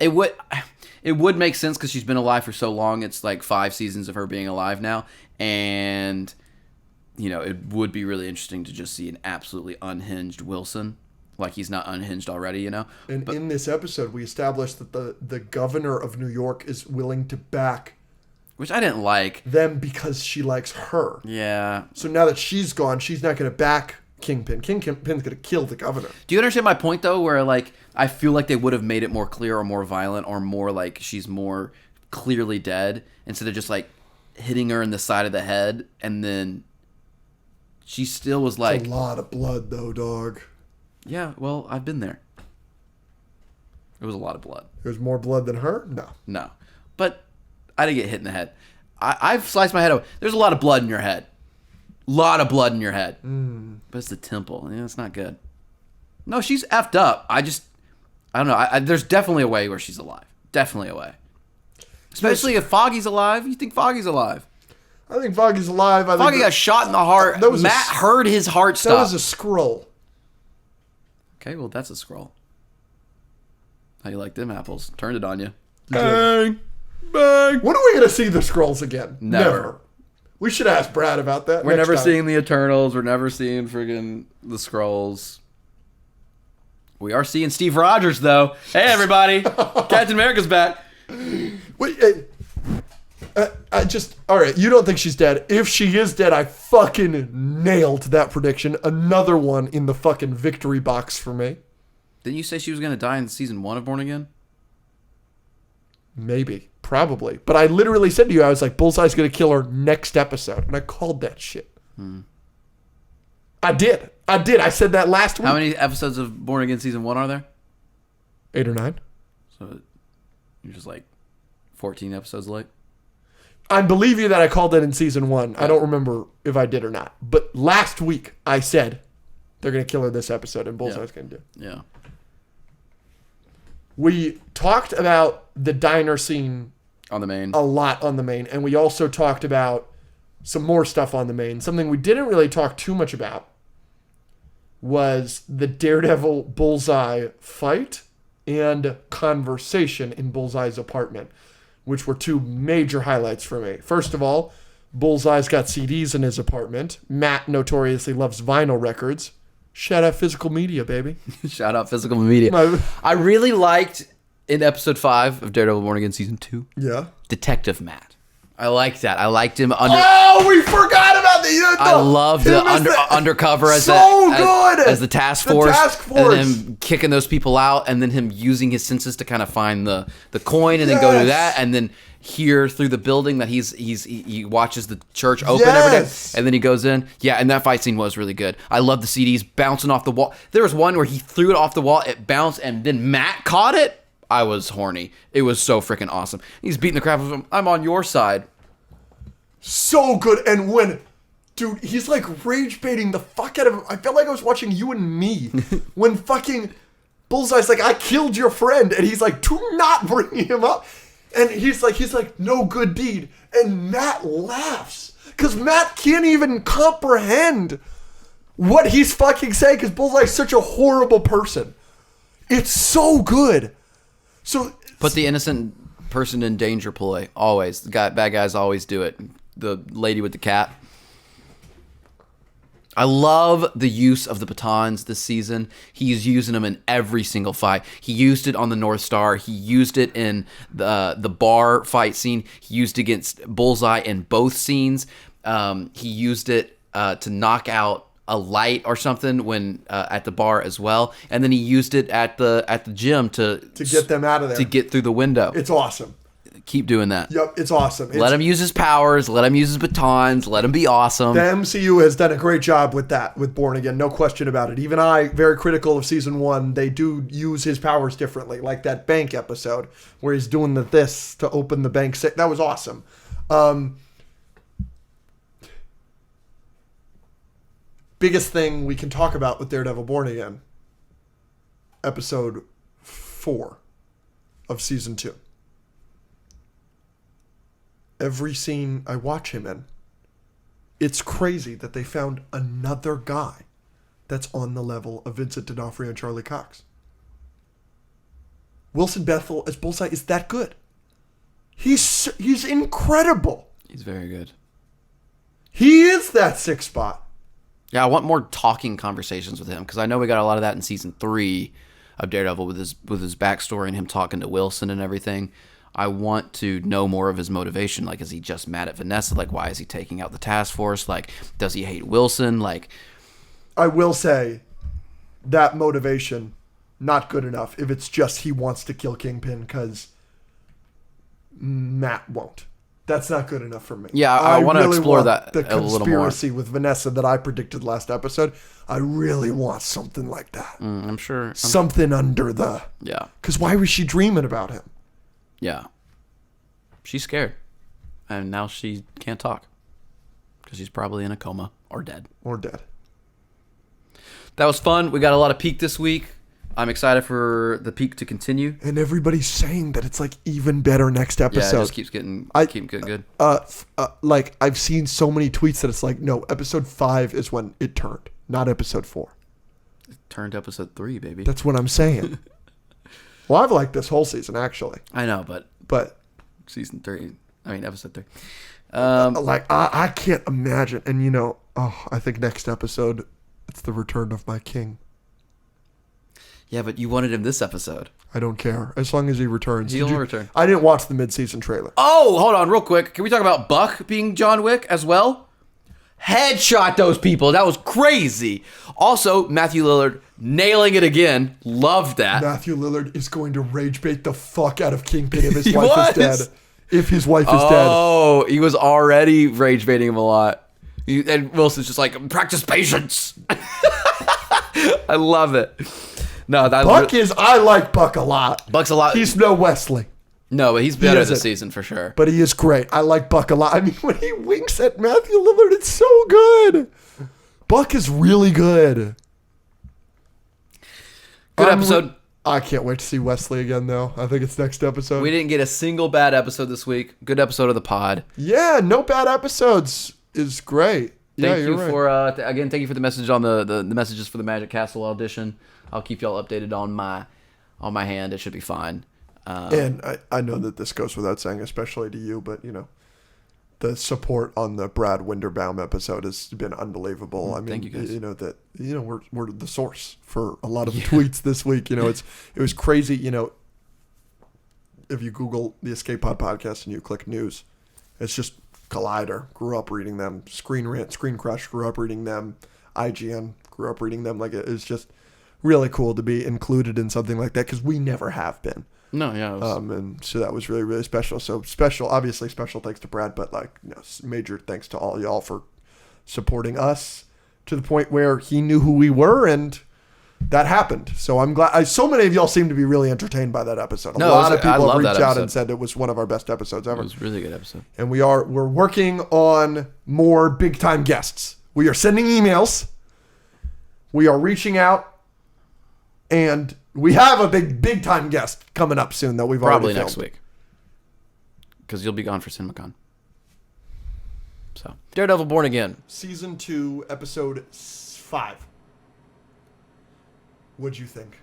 It would make sense because she's been alive for so long. It's like 5 seasons of her being alive now. And, it would be really interesting to just see an absolutely unhinged Wilson. Like he's not unhinged already,
And in this episode, we established that the governor of New York is willing to back
Which I didn't like.
them because she likes her.
Yeah.
So now that she's gone, she's not going to back Kingpin. Kingpin's going to kill the governor.
Do you understand my point, though, where, like, I feel like they would have made it more clear or more violent or more, like, she's more clearly dead instead of just, like, hitting her in the side of the head and then she still was like...
It's a lot of blood, though, dog.
Yeah, well, I've been there. It was a lot of blood.
There's more blood than her?
No. But I didn't get hit in the head. I've sliced my head open. There's a lot of blood in your head. Lot of blood in your head. But it's the temple. Yeah, it's not good. No, she's effed up. I don't know. There's definitely a way where she's alive. Definitely a way. Especially if Foggy's alive. You think Foggy's alive?
I think Foggy's alive.
Foggy got shot in the heart. Matt heard his heart stop.
That was a scroll.
Okay, well, that's a scroll. How you like them apples? Turned it on you.
Bang! Bang! When are we going to see the scrolls again?
Never.
We should ask Brad about that.
We're
next
never
time.
seeing the Eternals. We're never seeing friggin' the Skrulls. We are seeing Steve Rogers, though. Hey, everybody. Captain America's back.
Wait, all right, you don't think she's dead. If she is dead, I fucking nailed that prediction. Another one in the fucking victory box for me.
Didn't you say she was going to die in season 1 of Born Again?
Maybe. Probably. But I literally said to you, I was like, Bullseye's going to kill her next episode. And I called that shit. I did. I said that last week.
How many episodes of Born Again Season 1 are there?
8 or 9.
So you're just like 14 episodes late?
I believe you that I called it in season 1. I don't remember if I did or not. But last week, I said they're going to kill her this episode and Bullseye's going to do it.
Yeah.
We talked about the diner scene
On the main.
a lot on the main, and we also talked about some more stuff on the main. Something we didn't really talk too much about was the Daredevil Bullseye fight and conversation in Bullseye's apartment, which were two major highlights for me. First of all, Bullseye's got CDs in his apartment. Matt notoriously loves vinyl records. Shout out physical media, baby.
Shout out physical media. I really liked in episode 5 of Daredevil Born Again Season 2,
Yeah.
Detective Matt. I liked that. I liked him
Oh, we forgot about the
I love the
him as
undercover as
good
as the task
The
force,
task force.
and him kicking those people out, and then him using his senses to kind of find the coin, and then go to that, and then hear through the building that he watches the church open every day,
Yes.
and then he goes in. Yeah, and that fight scene was really good. I love the CDs bouncing off the wall. There was one where he threw it off the wall, it bounced, and then Matt caught it. I was horny. It was so freaking awesome. He's beating the crap out of him. I'm on your side.
So good. And when, dude, he's like rage baiting the fuck out of him. I felt like I was watching You and Me when fucking Bullseye's like, I killed your friend. And he's like, do not bring him up. And he's like, no good deed. And Matt laughs because Matt can't even comprehend what he's fucking saying because Bullseye's such a horrible person. It's so good. So
Put the innocent person in danger ploy. Always. Bad guys always do it. The lady with the cat. I love the use of the batons this season. He's using them in every single fight. He used it on the North Star. He used it in the bar fight scene. He used it against Bullseye in both scenes. He used it to knock out a light or something when at the bar as well, and then he used it at the gym to
get them out of there,
to get through the window.
It's awesome.
Keep doing that.
Yep, it's awesome.
Let him use his powers. Let him use his batons. Let him be awesome.
The MCU has done a great job with that, with Born Again, no question about it. Even I, very critical of season 1, they do use his powers differently, like that bank episode where he's doing this to open the bank. That was awesome. Biggest thing we can talk about with Daredevil Born Again, episode 4 of season 2. Every scene I watch him in, it's crazy that they found another guy that's on the level of Vincent D'Onofrio and Charlie Cox. Wilson Bethel as Bullseye is that good. He's incredible.
He's very good.
He is that sixth spot.
Yeah, I want more talking conversations with him because I know we got a lot of that in season 3 of Daredevil with his backstory and him talking to Wilson and everything. I want to know more of his motivation. Like, is he just mad at Vanessa? Like, why is he taking out the task force? Like, does he hate Wilson? Like,
I will say that motivation, not good enough if it's just he wants to kill Kingpin because Matt won't. That's not good enough for me.
Yeah, I want to explore
want
that
the
a little more.
conspiracy with Vanessa that I predicted last episode. I really want something like that.
I'm sure.
Something under the...
Yeah.
Because why was she dreaming about him?
Yeah. She's scared. And now she can't talk. Because she's probably in a coma or dead.
Or dead.
That was fun. We got a lot of peak this week. I'm excited for the peak to continue.
And everybody's saying that it's like even better next episode.
Yeah, it just keeps getting good.
Like I've seen so many tweets that it's like, no, episode 5 is when it turned, not episode 4.
It turned to episode 3, baby.
That's what I'm saying. Well, I've liked this whole season actually,
I know, but
but
episode 3.
like I can't imagine. And I think next episode it's the return of my king.
Yeah, but you wanted him this episode.
I don't care as long as he returns.
He'll return.
I didn't watch the mid-season trailer.
Oh, hold on real quick. Can we talk about Buck being John Wick as well? Headshot those people. That was crazy. Also, Matthew Lillard nailing it again. Loved that.
Matthew Lillard is going to rage bait the fuck out of Kingpin if his
He
wife
was.
is dead. If his wife is dead.
Oh, he was already rage baiting him a lot. And Wilson's just like, practice patience. I love it. No, that
I like Buck a lot.
Buck's a lot.
He's no Wesley,
No, but he's better
isn't.
this season for sure.
but he is great. I like Buck a lot. I mean, when he winks at Matthew Lillard, it's so good. Buck is really good.
Good episode.
I can't wait to see Wesley again, though. I think it's next episode.
We didn't get a single bad episode this week. Good episode of the pod.
Yeah, no bad episodes is great.
Thank
yeah,
you
you're right.
for again. Thank you for the message on the messages for the Magic Castle audition. I'll keep y'all updated on my hand. It should be fine.
And I know that this goes without saying, especially to you, but the support on the Brad Winderbaum episode has been unbelievable. I mean,
thank you guys.
We're the source for a lot of tweets this week. It was crazy. If you Google the Escape Pod podcast and you click news, it's just Collider, grew up reading them. Screen Rant, Screen Crush, grew up reading them. IGN, grew up reading them. Like, it's just really cool to be included in something like that because we never have been.
No, yeah. It was,
And so that was really, really special. So obviously special thanks to Brad, but major thanks to all y'all for supporting us to the point where he knew who we were, and that happened. So I'm glad. So many of y'all seem to be really entertained by that episode. A lot of
I
people
love
have
that
reached out
episode.
and said it was one of our best episodes ever.
it was a really good episode.
And we're working on more big time guests. We are sending emails. We are reaching out, and we have a big time guest coming up soon that we've
Probably
already
next
filmed.
week. Because you'll be gone for CinemaCon. So, Daredevil Born Again.
Season 2, episode 5. What'd you think?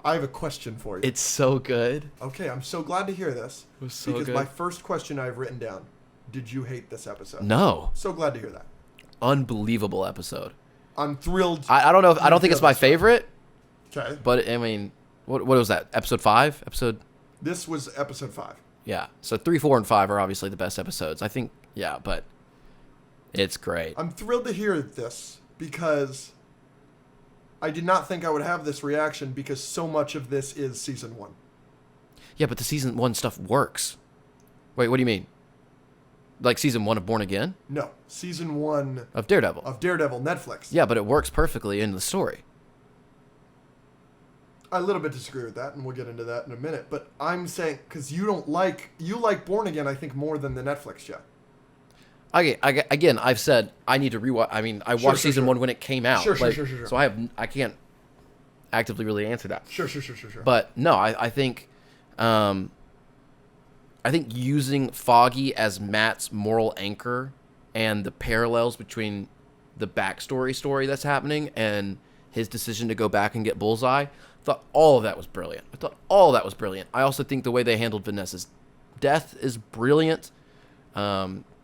I have a question for you.
It's so good.
Okay, I'm so glad to hear this.
It was so
because
good.
my first question I've written down, did you hate this episode?
No.
So glad to hear that.
Unbelievable episode.
I'm thrilled.
I don't know. I don't think it's my favorite,
Okay.
but I mean, what was that? Episode 5?
This was episode 5.
Yeah. So 3, 4, and 5 are obviously the best episodes. I think, yeah, but it's great.
I'm thrilled to hear this because I did not think I would have this reaction because so much of this is season 1.
Yeah, but the season 1 stuff works. Wait, what do you mean? Like season 1 of Born Again?
No, season 1
Of Daredevil.
of Daredevil, Netflix.
Yeah, but it works perfectly in the story.
I a little bit disagree with that, and we'll get into that in a minute. But I'm saying, because you like Born Again, I think, more than the Netflix show.
Again, I've said I need to rewatch. I mean, I watched season 1 when it came out.
Sure.
So I can't actively really answer that.
Sure.
But no, I think using Foggy as Matt's moral anchor and the parallels between the backstory story that's happening and his decision to go back and get Bullseye, I thought all of that was brilliant. I also think the way they handled Vanessa's death is brilliant.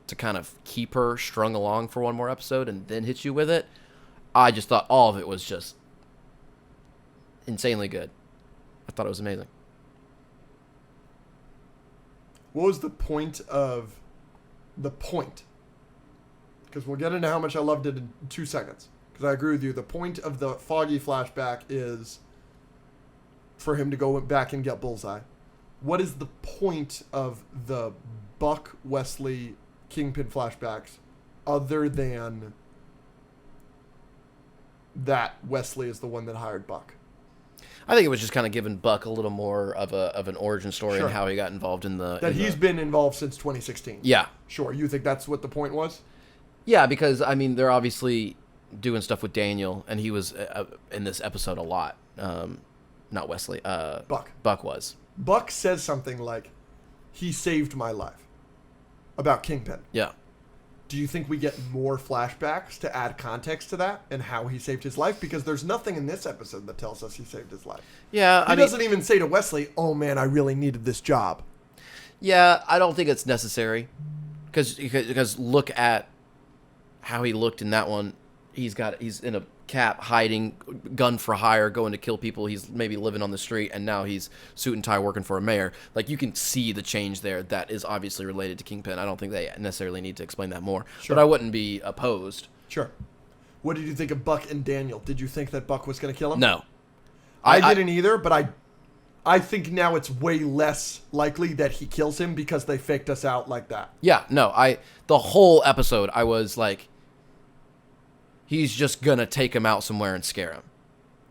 To kind of keep her strung along for one more episode and then hit you with it. I just thought all of it was just insanely good. I thought it was amazing.
What was the point? Because we'll get into how much I loved it in 2 seconds. Because I agree with you. The point of the Foggy flashback is for him to go back and get Bullseye. What is the point of the Buck Wesley Kingpin flashbacks other than that Wesley is the one that hired Buck?
I think it was just kind of giving Buck a little more of an origin story
Sure.
and how he got involved in the...
That he's been involved since 2016.
Yeah.
Sure. You think that's what the point was?
Yeah, because, I mean, they're obviously doing stuff with Daniel, and he was in this episode a lot. Not Wesley.
Buck.
Buck was.
Buck says something like, he saved my life. About Kingpin.
Yeah.
Do you think we get more flashbacks to add context to that and how he saved his life? Because there's nothing in this episode that tells us he saved his life.
Yeah,
He doesn't even say to Wesley, oh man, I really needed this job.
Yeah, I don't think it's necessary. Because look at how he looked in that one. He's in a cap, hiding, gun for hire, going to kill people. He's maybe living on the street, and now he's suit and tie working for a mayor. Like, you can see the change there that is obviously related to Kingpin. I don't think they necessarily need to explain that more.
Sure.
But I wouldn't be opposed.
Sure. What did you think of Buck and Daniel? Did you think that Buck was going to kill him?
No.
I didn't either, but I think now it's way less likely that he kills him because they faked us out like that.
Yeah, no, the whole episode I was like, he's just gonna take him out somewhere and scare him.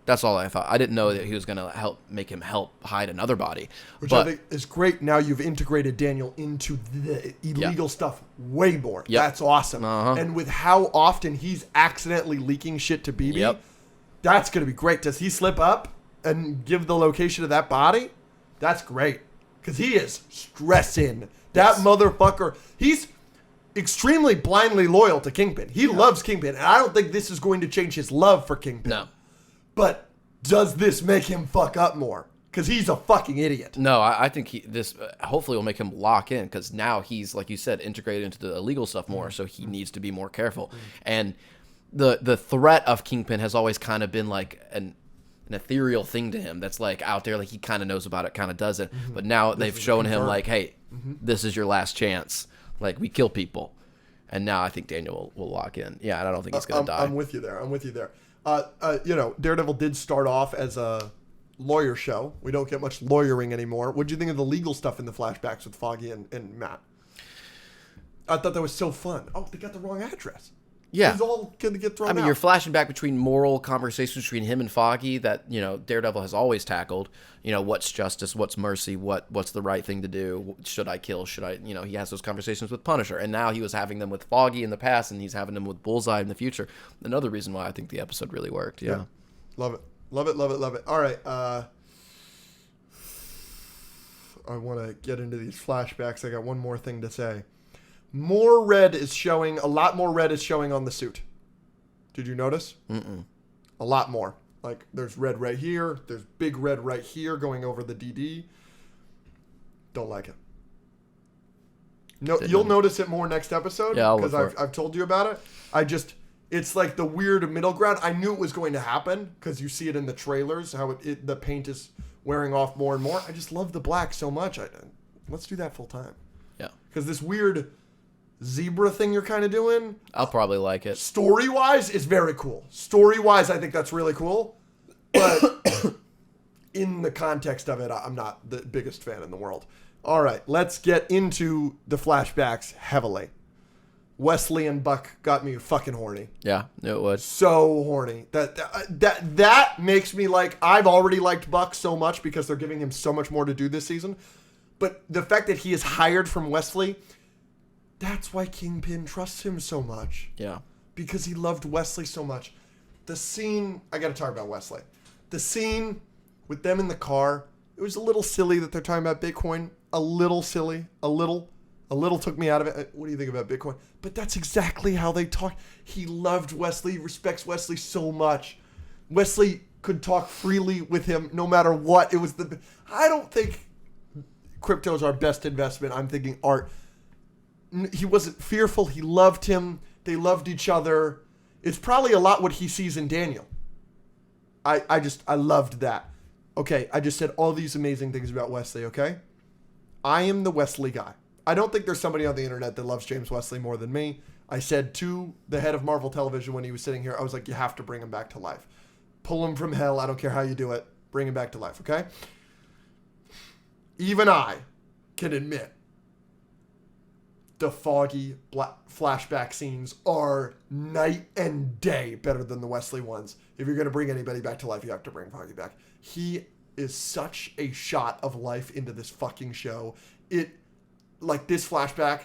That's all I thought. I didn't know that he was gonna make him help hide another body.
Which I think is great. Now you've integrated Daniel into the illegal stuff way more.
Yep.
That's awesome. And with how often he's accidentally leaking shit to BB, that's gonna be great. Does he slip up and give the location of that body? That's great. Because he is stressing. That motherfucker, he's extremely blindly loyal to Kingpin. He loves Kingpin. And I don't think this is going to change his love for Kingpin.
No.
But does this make him fuck up more? Because he's a fucking idiot.
No, I think this hopefully will make him lock in, because now he's, like you said, integrated into the illegal stuff more, so he needs to be more careful. And the threat of Kingpin has always kind of been like an ethereal thing to him that's like out there, like he kind of knows about it, kind of does it. But now they've shown him like, hey, this is your last chance. Like, we kill people. And now I think Daniel will lock in. Yeah, and I don't think he's going to die.
I'm with you there. Daredevil did start off as a lawyer show. We don't get much lawyering anymore. What do you think of the legal stuff in the flashbacks with Foggy and Matt? I thought that was so fun. Oh, they got the wrong address.
Yeah.
It's all going to get thrown out.
I mean, you're flashing back between moral conversations between him and Foggy that, Daredevil has always tackled. What's justice? What's mercy? What's the right thing to do? Should I kill? Should I, he has those conversations with Punisher. And now he was having them with Foggy in the past, and he's having them with Bullseye in the future. Another reason why I think the episode really worked. Yeah.
Love it. All right. I want to get into these flashbacks. I got one more thing to say. A lot more red is showing on the suit. Did you notice? A lot more. Like, there's red right here. There's big red right here going over the DD. Don't like it. No, you'll notice it more next episode.
Yeah,
because I've told you about it. It's like the weird middle ground. I knew it was going to happen because you see it in the trailers, how the paint is wearing off more and more. I just love the black so much. Let's do that full time.
Yeah.
Because this weird zebra thing you're kind of doing,
I'll probably like it.
Story-wise, is very cool. Story-wise, I think that's really cool. But in the context of it, I'm not the biggest fan in the world. All right, let's get into the flashbacks heavily. Wesley and Buck got me fucking horny.
Yeah, it would.
So horny. That makes me like, I've already liked Buck so much because they're giving him so much more to do this season. But the fact that he is hired from Wesley, that's why Kingpin trusts him so much.
Yeah.
Because he loved Wesley so much. The scene, I got to talk about Wesley. The scene with them in the car, it was a little silly that they're talking about Bitcoin. A little silly. A little took me out of it. What do you think about Bitcoin? But that's exactly how they talk. He loved Wesley, respects Wesley so much. Wesley could talk freely with him no matter what. I don't think crypto is our best investment. I'm thinking art. He wasn't fearful. He loved him. They loved each other. It's probably a lot what he sees in Daniel. I loved that. Okay, I just said all these amazing things about Wesley, okay? I am the Wesley guy. I don't think there's somebody on the internet that loves James Wesley more than me. I said to the head of Marvel Television when he was sitting here, I was like, you have to bring him back to life. Pull him from hell. I don't care how you do it. Bring him back to life, okay? Even I can admit the Foggy flashback scenes are night and day better than the Wesley ones. If you're going to bring anybody back to life, you have to bring Foggy back. He is such a shot of life into this fucking show. This flashback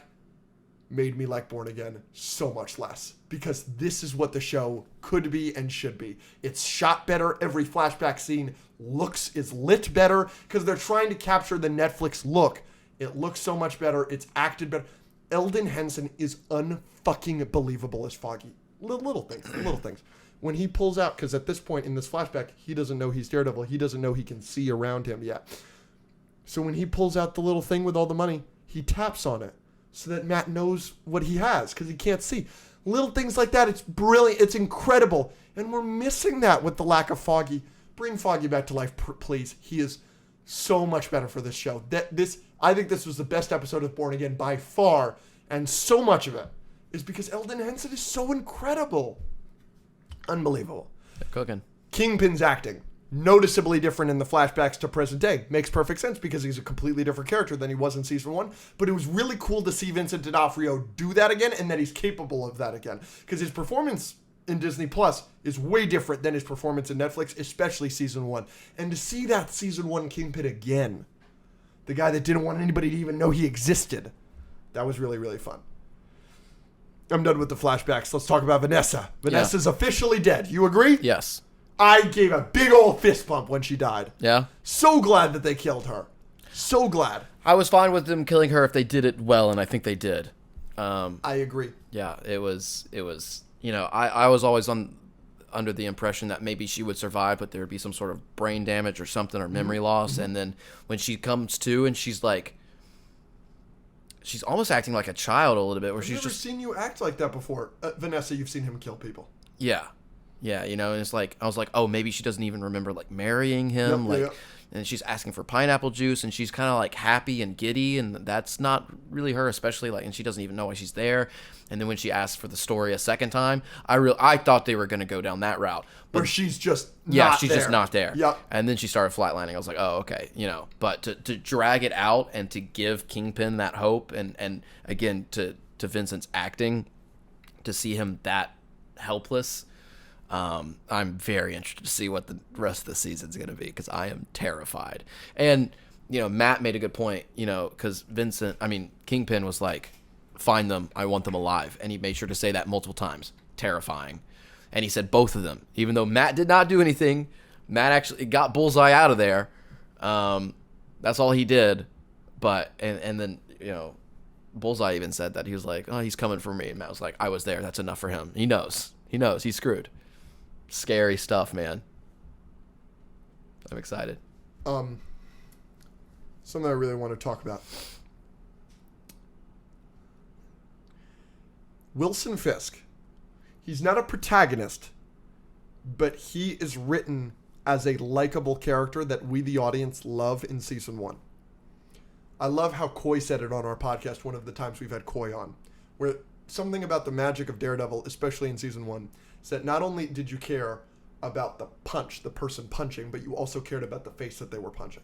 made me like Born Again so much less because this is what the show could be and should be. It's shot better. Every flashback scene is lit better because they're trying to capture the Netflix look. It looks so much better. It's acted better. Eldon Henson is unfucking believable as Foggy. Little things. When he pulls out, because at this point in this flashback, he doesn't know he's Daredevil. He doesn't know he can see around him yet. So when he pulls out the little thing with all the money, he taps on it so that Matt knows what he has because he can't see. Little things like that. It's brilliant. It's incredible. And we're missing that with the lack of Foggy. Bring Foggy back to life, please. He is so much better for this show. I think this was the best episode of Born Again by far, and so much of it is because Eldon Henson is so incredible. Unbelievable.
Cooking.
Kingpin's acting, noticeably different in the flashbacks to present day. Makes perfect sense because he's a completely different character than he was in season 1. But it was really cool to see Vincent D'Onofrio do that again, and that he's capable of that again. Because his performance in Disney Plus is way different than his performance in Netflix, especially season 1. And to see that season 1 Kingpin again, the guy that didn't want anybody to even know he existed, that was really, really fun. I'm done with the flashbacks. Let's talk about Vanessa. Vanessa's officially dead. You agree?
Yes.
I gave a big old fist bump when she died.
Yeah.
So glad that they killed her. So glad.
I was fine with them killing her if they did it well, and I think they did.
I agree.
Yeah, it was. You know, I was always under the impression that maybe she would survive, but there would be some sort of brain damage or something, or memory loss. And then when she comes to, and she's like, she's almost acting like a child a little bit, where
I've
she's
never
just
seen you act like that before. Vanessa, you've seen him kill people.
Yeah, you know, and it's like, I was like, oh, maybe she doesn't even remember like marrying him,
Yep.
and she's asking for pineapple juice, and she's kind of like happy and giddy, and that's not really her, especially like, and she doesn't even know why she's there. And then when she asks for the story a second time, I thought they were gonna go down that route, but
Where she's just
she's just not there.
Yep.
And then she started flatlining. I was like, oh, okay, you know. But to drag it out and to give Kingpin that hope, and again to Vincent's acting, to see him that helpless. I'm very interested to see what the rest of the season's going to be, because I am terrified. And, you know, Matt made a good point, you know, because Kingpin was like, find them, I want them alive. And he made sure to say that multiple times. Terrifying. And he said both of them. Even though Matt did not do anything, Matt actually got Bullseye out of there. That's all he did. But, and then, you know, Bullseye even said that. He was like, oh, he's coming for me. And Matt was like, I was there. That's enough for him. He knows. He's screwed. Scary stuff, man. I'm excited.
Something I really want to talk about. Wilson Fisk. He's not a protagonist, but he is written as a likable character that we, the audience, love in season 1. I love how Coy said it on our podcast one of the times we've had Coy on, where something about the magic of Daredevil, especially in season 1, is that not only did you care about the punch, the person punching, but you also cared about the face that they were punching.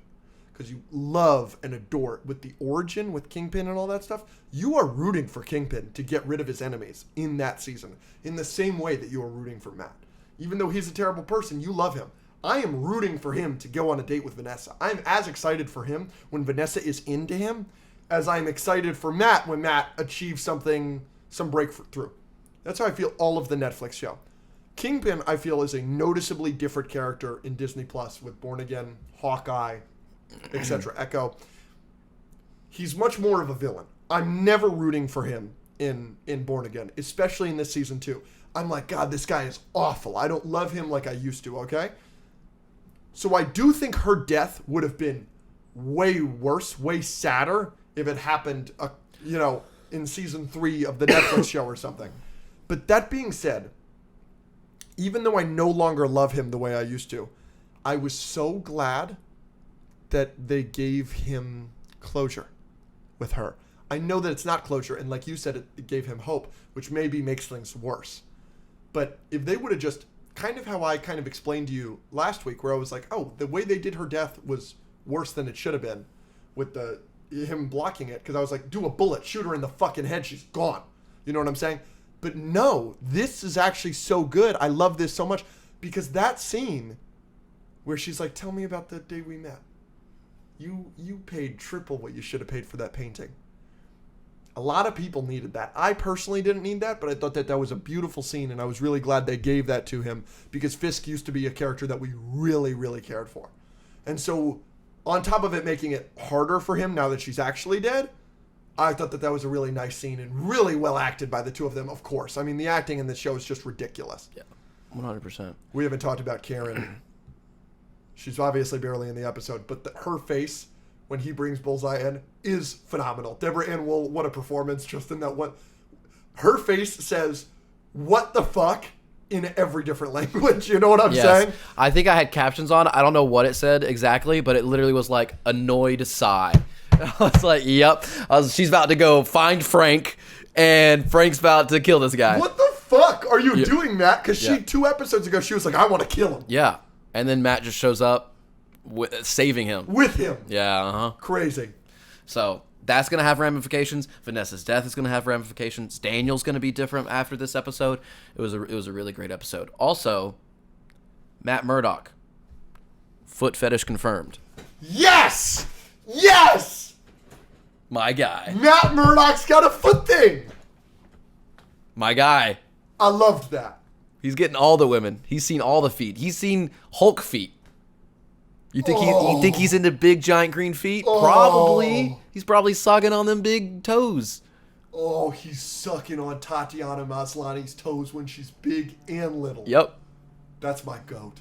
Because you love and adore, with the origin, with Kingpin and all that stuff, you are rooting for Kingpin to get rid of his enemies in that season, in the same way that you are rooting for Matt. Even though he's a terrible person, you love him. I am rooting for him to go on a date with Vanessa. I'm as excited for him when Vanessa is into him as I'm excited for Matt when Matt achieves something, some breakthrough. That's how I feel all of the Netflix show. Kingpin, I feel, is a noticeably different character in Disney Plus with Born Again, Hawkeye, etc. Echo. He's much more of a villain. I'm never rooting for him in Born Again, especially in this season 2. I'm like, God, this guy is awful. I don't love him like I used to, okay? So I do think her death would have been way worse, way sadder if it happened, in season 3 of the Netflix show or something. But that being said, even though I no longer love him the way I used to, I was so glad that they gave him closure with her. I know that it's not closure, and like you said, it gave him hope, which maybe makes things worse. But if they would have just, kind of how I kind of explained to you last week, where I was like, oh, the way they did her death was worse than it should have been, with him blocking it, because I was like, do a bullet, shoot her in the fucking head, she's gone. You know what I'm saying? But no, this is actually so good. I love this so much, because that scene where she's like, tell me about the day we met. You paid triple what you should have paid for that painting. A lot of people needed that. I personally didn't need that, but I thought that was a beautiful scene, and I was really glad they gave that to him, because Fisk used to be a character that we really, really cared for. And so, on top of it making it harder for him now that she's actually dead, I thought that was a really nice scene and really well acted by the two of them, of course. I mean, the acting in this show is just ridiculous.
Yeah, 100%.
We haven't talked about Karen. She's obviously barely in the episode, but her face when he brings Bullseye in is phenomenal. Deborah Ann Wool, what a performance just in that one. Her face says, what the fuck, in every different language. You know what I'm saying?
I think I had captions on. I don't know what it said exactly, but it literally was like, annoyed sigh. I was like, yep. She's about to go find Frank, and Frank's about to kill this guy.
What the fuck are you doing, Matt? Because
Yeah.
2 episodes ago, she was like, I want to kill him.
Yeah. And then Matt just shows up saving him.
With him.
Yeah, uh-huh.
Crazy.
So that's going to have ramifications. Vanessa's death is going to have ramifications. Daniel's going to be different after this episode. It was a really great episode. Also, Matt Murdock. Foot fetish confirmed.
Yes! Yes!
My guy.
Matt Murdock's got a foot thing.
My guy.
I loved that.
He's getting all the women. He's seen all the feet. He's seen Hulk feet. You think you think he's into big giant green feet? Probably. He's probably sucking on them big toes.
Oh, he's sucking on Tatiana Maslany's toes when she's big and little.
Yep.
That's my goat.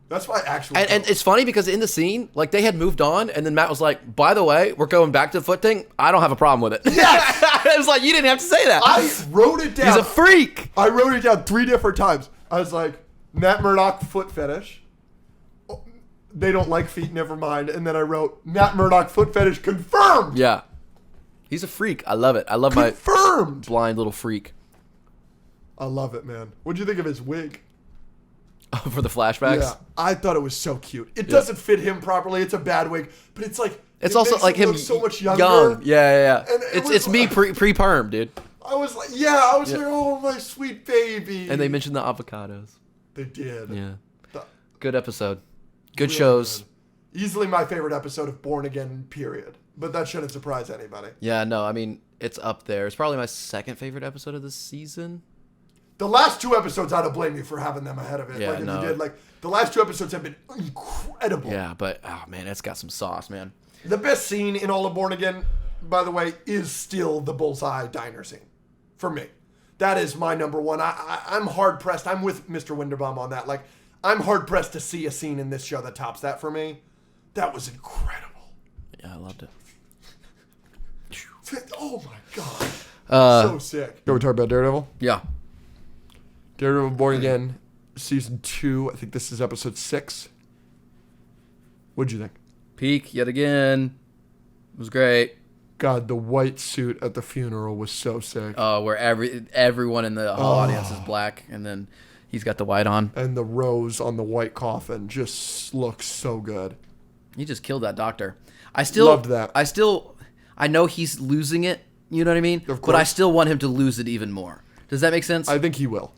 That's my actual
And
goat.
it's funny because in the scene, like they had moved on, and then Matt was like, "By the way, we're going back to the foot thing. I don't have a problem with it."
Yes!
It was like you didn't have to say that.
I wrote it down.
He's a freak.
I wrote it down 3 different times. I was like, Matt Murdock foot fetish. Oh, they don't like feet, never mind. And then I wrote, Matt Murdock foot fetish confirmed.
Yeah, he's a freak. I love it. I love my
Confirmed.
blind little freak.
I love it, man. What'd you think of his wig?
For the flashbacks.
Yeah, I thought it was so cute. It doesn't fit him properly. It's a bad wig, but it's like
It's
it
also
makes
like him
look so much younger.
young. Yeah.
And it was
It's me
like-
pre-perm, dude.
I was like, I was like, oh my sweet baby.
And they mentioned the avocados.
They did.
Yeah.
The-
Good episode. Good
really
shows.
good. Easily my favorite episode of Born Again. Period. But that shouldn't surprise anybody.
Yeah, no, I mean, it's up there. It's probably my second favorite episode of the season.
The last 2 episodes, I don't blame you for having them ahead of it.
Yeah,
like if
no.
you did, like the last 2 episodes have been incredible.
Yeah, but oh man, it's got some sauce, man.
The best scene in all of Born Again, by the way, is still the Bullseye diner scene. For me. That is my number one. I'm hard pressed. I'm with Mr. Winterbaum on that. Like, I'm hard pressed to see a scene in this show that tops that for me. That was incredible.
Yeah, I loved it.
Oh my god. So sick. Go we talk about Daredevil?
Yeah.
Daredevil Born Again, season 2. I think this is episode 6. What'd you think?
Peak yet again. It was great.
God, the white suit at the funeral was so sick.
Where everyone in the whole audience is black, and then he's got the white on.
And the rose on the white coffin just looks so good.
He just killed that doctor. I still
Loved that.
I know he's losing it. You know what I mean?
Of
But I
course.
still want him to lose it even more. Does that make sense?
I think he will.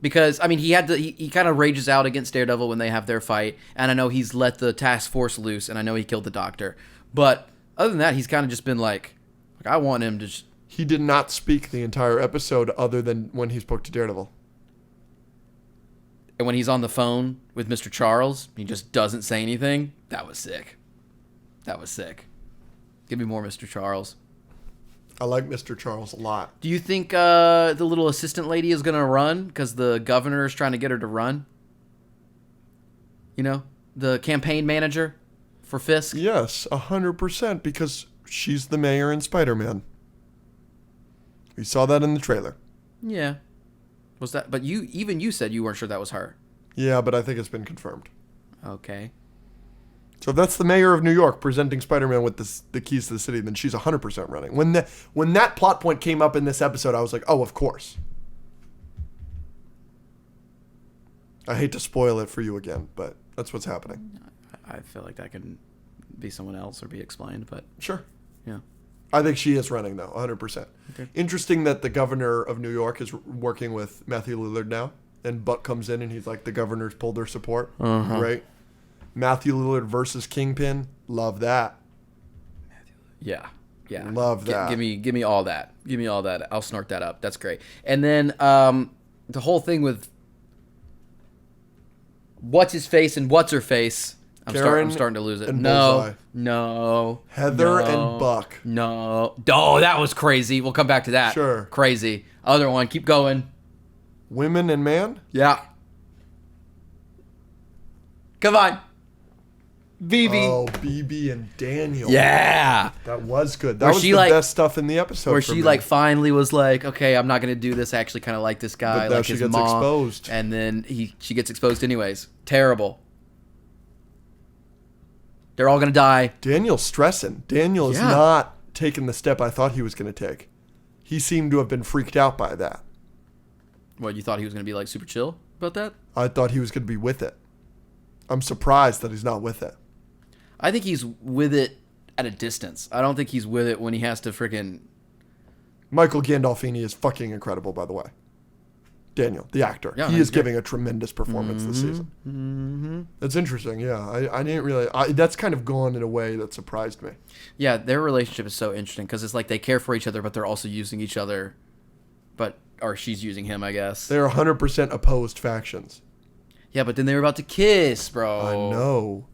Because I mean, he kind of rages out against Daredevil when they have their fight, and I know he's let the task force loose, and I know he killed the doctor. But other than that, he's kind of just been like I want him to.
He did not speak the entire episode other than when he spoke to Daredevil.
And when he's on the phone with Mr. Charles, he just doesn't say anything. That was sick. That was sick. Give me more Mr. Charles.
I like Mr. Charles a lot.
Do you think the little assistant lady is going to run because the governor is trying to get her to run? You know, the campaign manager for Fisk?
Yes, 100%, because she's the mayor in Spider-Man. We saw that in the trailer.
Yeah. Was that? But you said you weren't sure that was her.
Yeah, but I think it's been confirmed.
Okay.
So if that's the mayor of New York presenting Spider-Man with the keys to the city, then she's 100% running. When that plot point came up in this episode, I was like, oh, of course. I hate to spoil it for you again, but that's what's happening.
I feel like that can be someone else or be explained, but
Sure.
yeah.
I think she is running, though, 100%.
Okay.
Interesting that the governor of New York is working with Matthew Lillard now, and Buck comes in and he's like, the governor's pulled their support. Right? Matthew Lillard versus Kingpin. Love that.
Yeah. Yeah.
Love that.
Give me all that. Give me all that. I'll snort that up. That's great. And then the whole thing with what's his face and what's her face. I'm starting to lose it.
and
No.
Bullseye.
No.
Heather
no,
and Buck.
No. Oh, that was crazy. We'll come back to that.
Sure.
Crazy. Other one. Keep going.
Women and man?
Yeah. Come on. BB.
Oh, BB and Daniel.
Yeah.
That was good. That
Where
was
she,
the
like-
best stuff in the episode.
Where
for
she
me.
like finally was like, okay, I'm not gonna do this. I actually kind of like this guy,
But now
like
she
his
gets
mom.
exposed.
And then she gets exposed anyways. Terrible. They're all gonna die.
Daniel's stressing. Daniel is
Yeah.
not taking the step I thought he was going to take. He seemed to have been freaked out by that.
What, you thought he was going to be like super chill about that?
I thought he was going to be with it. I'm surprised that he's not with it.
I think he's with it at a distance. I don't think he's with it when he has to freaking...
Michael Gandolfini is fucking incredible, by the way. Daniel, the actor.
Yeah,
he
he's
is giving a tremendous performance this season.
Mm-hmm.
That's interesting, yeah. I didn't really... that's kind of gone in a way that surprised me.
Yeah, their relationship is so interesting because it's like they care for each other, but they're also using each other. Or she's using him, I guess.
They're 100% opposed factions.
Yeah, but then they were about to kiss, bro.
I know.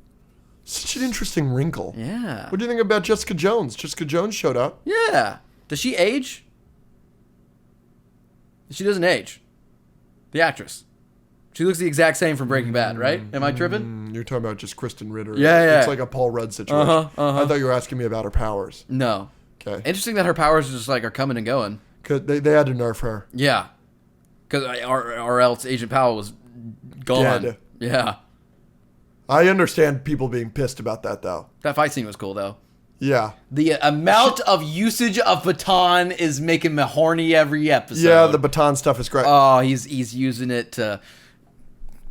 Such an interesting wrinkle.
Yeah.
What do you think about Jessica Jones? Jessica Jones showed up.
Yeah. Does she age? She doesn't age. The actress. She looks the exact same from Breaking Bad, right? Am I tripping?
You're talking about just Kristen Ritter.
Yeah.
It's like a Paul Rudd situation. I thought you were asking me about her powers.
No.
Okay.
Interesting that her powers just like are coming and going.
Because they had to nerf her.
Yeah. Because or else Agent Powell was gone.
Dead.
Yeah.
I understand people being pissed about that, though.
That fight scene was cool, though.
Yeah.
The amount of usage of baton is making me horny every episode.
Yeah, the baton stuff is great.
Oh, he's using it to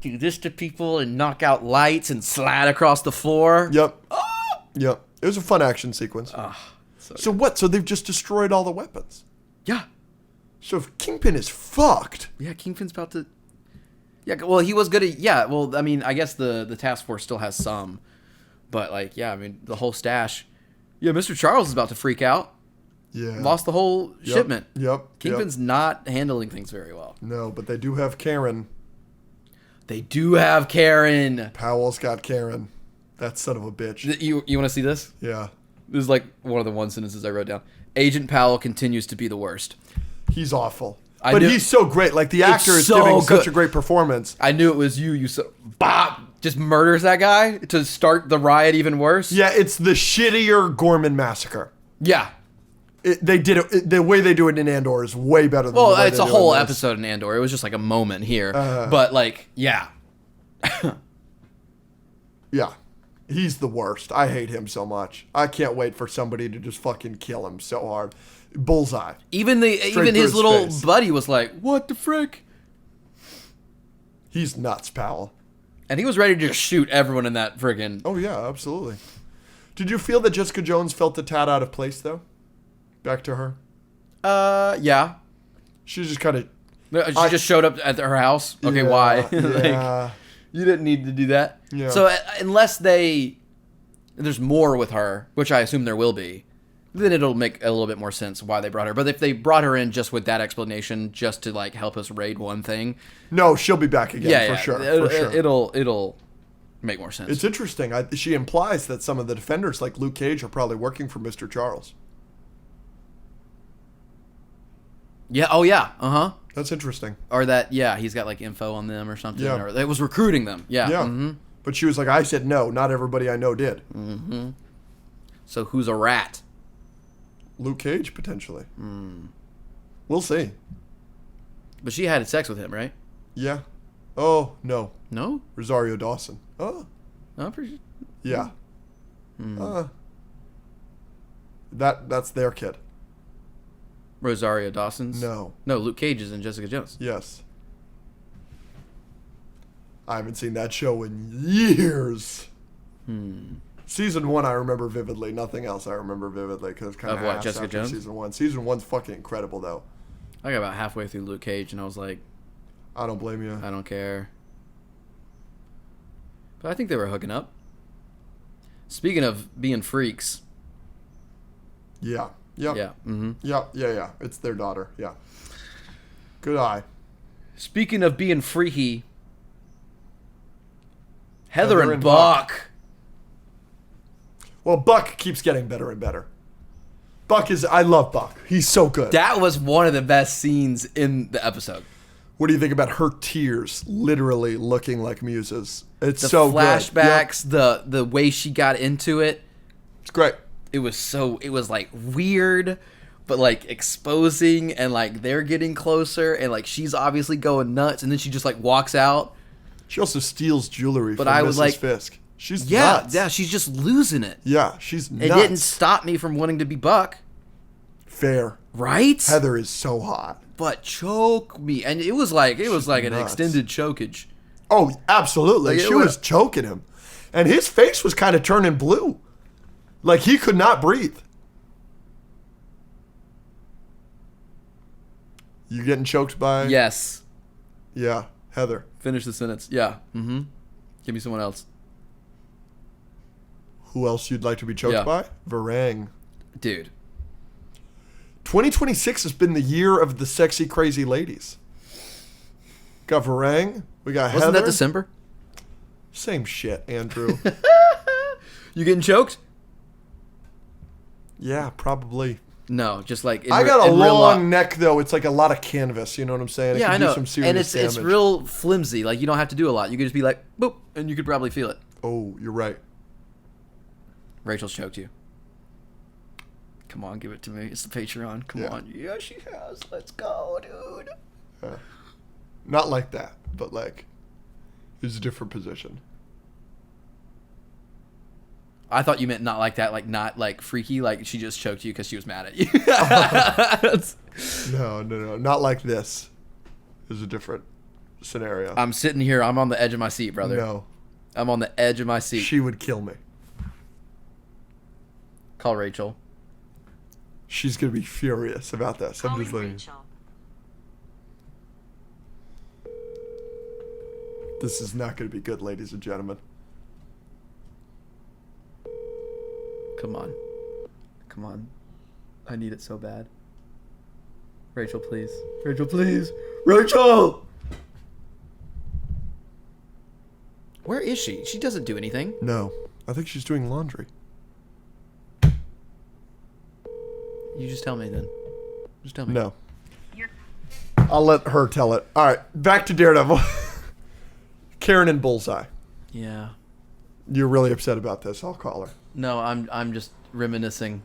do this to people and knock out lights and slide across the floor.
Yep. Yep. It was a fun action sequence. So what? So they've just destroyed all the weapons.
Yeah.
So if Kingpin is fucked.
Yeah, Kingpin's about to... Yeah, well, he was good at... Yeah, well, I mean, I guess the task force still has some. But, like, yeah, I mean, the whole stash... Yeah, Mr. Charles is about to freak out.
Yeah.
Lost the whole shipment.
Yep.
Kingpin's not handling things very well.
No, but they do have Karen.
They do have Karen.
Powell's got Karen. That son of a bitch.
You want to see this?
Yeah.
This is like one of the one sentences I wrote down. Agent Powell continues to be the worst.
He's awful.
I
But
knew-
he's so great. Like, the actor is
so
giving
good.
such a great performance.
I knew it was you. You so Bob just murders that guy to start the riot even worse.
Yeah, it's the shittier Gorman massacre.
Yeah.
They did it. The way they do it in Andor is way better than
Well,
the way
it's
they
a
do
whole
it in this.
episode in Andor. It was just like a moment here. But like, yeah.
Yeah. He's the worst. I hate him so much. I can't wait for somebody to just fucking kill him so hard. Bullseye.
Even his
through his
little
face.
buddy was like, "What the frick?"
He's nuts, Powell.
And he was ready to just shoot everyone in that friggin'.
Oh, yeah, absolutely. Did you feel that Jessica Jones felt a tad out of place, though? Back to her?
Yeah.
She just kind of...
She just showed up at her house. Okay, why?
Yeah.
You didn't need to do that.
Yeah.
So unless there's more with her, which I assume there will be, then it'll make a little bit more sense why they brought her. But if they brought her in just with that explanation, just to like help us raid one thing,
No, she'll be back again, for sure. For sure.
It'll make more sense.
It's interesting. She implies that some of the defenders, like Luke Cage, are probably working for Mr. Charles.
Yeah. Oh yeah.
That's interesting.
Or that. Yeah. He's got like info on them or something.
Yeah.
Or it was recruiting them. Yeah.
Yeah.
Mm-hmm.
But she was like, I said no. Not everybody I know did.
So who's a rat?
Luke Cage, potentially. We'll see.
But she had sex with him, right?
Yeah. Oh, no.
No.
Rosario Dawson. Oh.
I'm pretty.
Yeah. That's their kid.
Rosario Dawson's.
No.
No. Luke Cage is in Jessica Jones.
Yes. I haven't seen that show in years. Season 1 I remember vividly. Nothing else I remember vividly because kind
Of what, Jessica Jones?
Season 1. Season 1's fucking incredible though.
I got about halfway through Luke Cage and I was like,
I don't blame you.
I don't care. But I think they were hooking up. Speaking of being freaks.
Yeah. Yep.
Yeah. Mm-hmm.
Yeah. It's their daughter. Yeah. Good eye.
Speaking of being freaky. Heather and Buck.
Well, Buck keeps getting better and better. I love Buck. He's so good.
That was one of the best scenes in the episode.
What do you think about her tears literally looking like muses? It's
The
so
flashbacks,
good. Yep.
the way she got into it.
It's great.
It was like weird, but like exposing, and like they're getting closer, and like she's obviously going nuts, and then she just like walks out.
She also steals jewelry from
I was
Mrs.
like-
Fisk. She's
Yeah,
nuts.
yeah, she's just losing it.
Yeah, she's nuts.
It didn't stop me from wanting to be Buck.
Fair.
Right?
Heather is so hot.
But choke me. And it was like an
nuts.
extended chokage.
Oh, absolutely.
Like, it
She
would-
was choking him. And his face was kind of turning blue. Like he could not breathe. You getting choked by?
Yes.
Yeah, Heather.
Finish the sentence. Yeah. Mm-hmm. Give me someone else.
Who else you'd like to be choked
Yeah.
by? Varang.
Dude.
2026 has been the year of the sexy, crazy ladies. Got Varang. We got
Wasn't
Heather.
that December?
Same shit, Andrew.
You getting choked?
Yeah, probably.
No, just like
I got a
in real
long neck though. It's like a lot of canvas. You know what I'm saying? It
Yeah,
can
I
do
know.
some serious
And it's
damage.
real flimsy. Like you don't have to do a lot. You could just be like boop, and you could probably feel it.
Oh, you're right.
Rachel's choked you. Come on, give it to me. It's the Patreon. Come
Yeah.
on. Yeah, she has. Let's go, dude.
Not like that, but like, it's a different position.
I thought you meant not like that, like not like freaky, like she just choked you because she was mad at you.
No, not like this. It's a different scenario.
I'm sitting here. I'm on the edge of my seat, brother.
No,
I'm on the edge of my seat.
she would kill me.
Call Rachel.
She's gonna be furious about this. I'm
Calling
just like,
Rachel.
this is not gonna be good, ladies and gentlemen.
Come on. Come on. I need it so bad. Rachel, please. Rachel, please. Rachel! Where is she? She doesn't do anything.
No, I think she's doing laundry.
You just tell me then. Just tell me.
No, I'll let her tell it. All right, back to Daredevil. Karen and Bullseye.
Yeah.
You're really upset about this. I'll call her.
No, I'm just reminiscing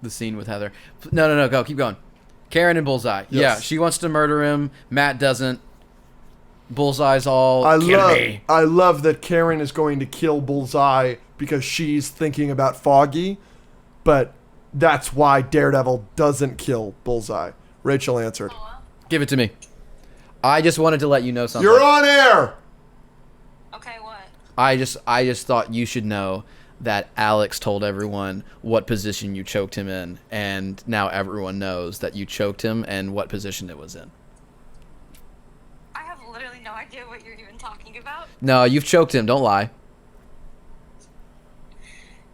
the scene with Heather. No, go. Keep going. Karen and Bullseye.
Yes.
Yeah, she wants to murder him. Matt doesn't. Bullseye's all, kill me.
I love that Karen is going to kill Bullseye because she's thinking about Foggy, but that's why Daredevil doesn't kill Bullseye. Rachel answered.
Give it to me. I just wanted to let you know something.
You're on air!
Okay, what?
I just thought you should know that Alex told everyone what position you choked him in, and now everyone knows that you choked him and what position it was in.
I have literally no idea what you're even talking about.
No, you've choked him. Don't lie.